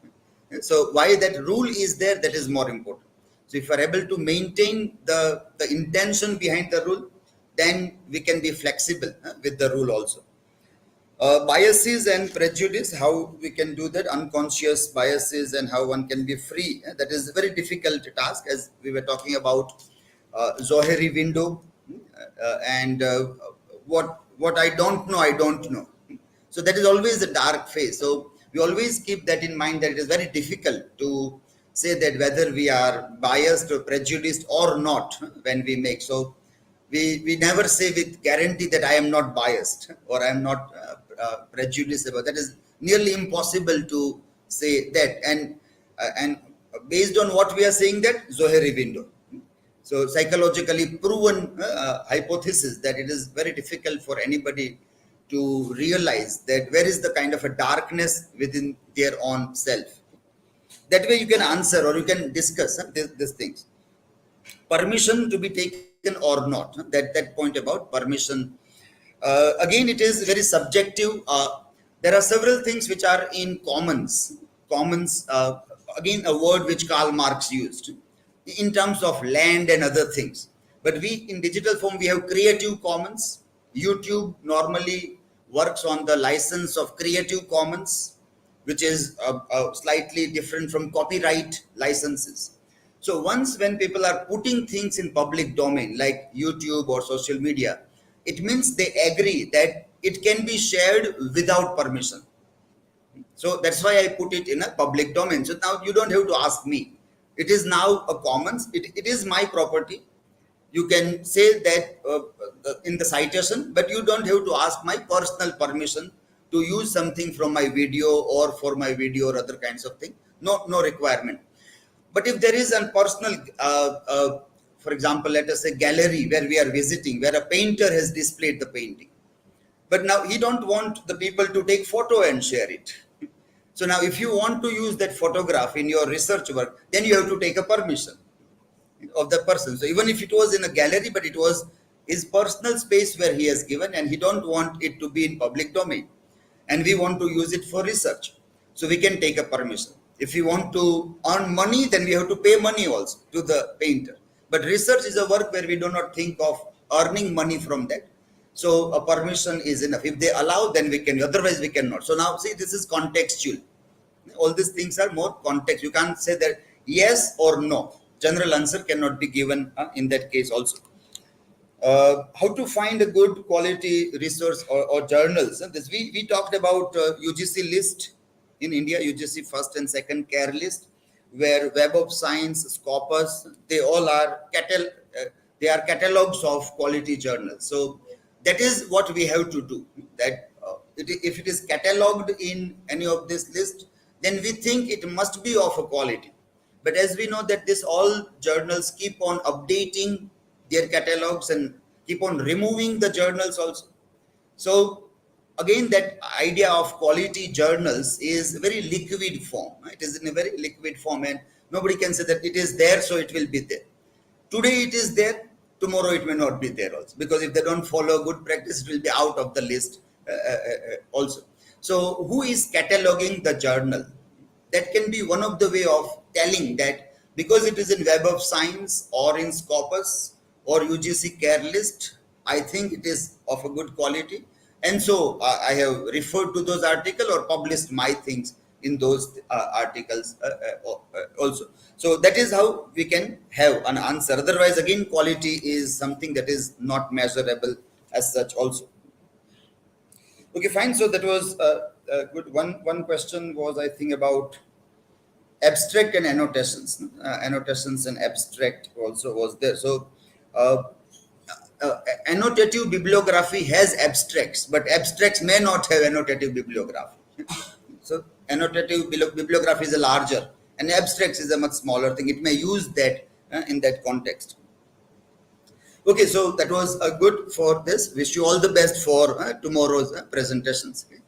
So why that rule is there, that is more important. So if you are able to maintain the intention behind the rule, then we can be flexible with the rule also. Biases and prejudice, how we can do that, unconscious biases and how one can be free. That is a very difficult task, as we were talking about Zohari window and what I don't know. So that is always the dark phase. So we always keep that in mind, that it is very difficult to say that whether we are biased or prejudiced or not when we make. So we never say with guarantee that I am not biased or I am not prejudiced about. That is nearly impossible to say that. And based on what we are saying, that Zohari window. So psychologically proven hypothesis that it is very difficult for anybody to realize that where is the kind of a darkness within their own self. That way you can answer or you can discuss these things. Permission to be taken or not, that point about permission. Again, it is very subjective. There are several things which are in commons. Again, a word which Karl Marx used in terms of land and other things. But we in digital form, we have Creative Commons. YouTube normally works on the license of Creative Commons, which is slightly different from copyright licenses. So once when people are putting things in public domain like YouTube or social media, it means they agree that it can be shared without permission. So that's why I put it in a public domain. So now you don't have to ask me. It is now a commons. It is my property. You can say that in the citation, but you don't have to ask my personal permission to use something from my video or for my video or other kinds of thing. No requirement. But if there is a personal, for example, let us say gallery where we are visiting, where a painter has displayed the painting, but now he don't want the people to take photo and share it. So now if you want to use that photograph in your research work, then you have to take a permission of the person. So even if it was in a gallery, but it was is personal space where he has given, and he don't want it to be in public domain, and we want to use it for research. So we can take a permission. If we want to earn money, then we have to pay money also to the painter. But research is a work where we do not think of earning money from that. So a permission is enough. If they allow, then we can, otherwise we cannot. So now see, this is contextual. All these things are more context. You can't say that yes or no. General answer cannot be given in that case also. How to find a good quality resource or journals. This we talked about UGC list in India, UGC first and second care list, where Web of Science, Scopus, they all are they are catalogs of quality journals. So that is what we have to do. That if it is catalogued in any of this list, then we think it must be of a quality. But as we know that this all journals keep on updating their catalogs and keep on removing the journals also. So again, that idea of quality journals is a very liquid form. It is in a very liquid form, and nobody can say that it is there, so it will be there. Today it is there, tomorrow it may not be there also, because if they don't follow good practice, it will be out of the list also. So who is cataloging the journal? That can be one of the way of telling that because it is in Web of Science or in Scopus or UGC care list, I think it is of a good quality. And so I have referred to those articles or published my things in those articles also. So that is how we can have an answer. Otherwise, again, quality is something that is not measurable as such also. Okay, fine. So that was good. One question was, I think, about abstract and annotations. Annotations and abstract also was there. So annotative bibliography has abstracts, but abstracts may not have annotative bibliography. So annotative bibliography is a larger, and abstracts is a much smaller thing. It may use that in that context. Okay, so that was good for this. Wish you all the best for tomorrow's presentations. Okay?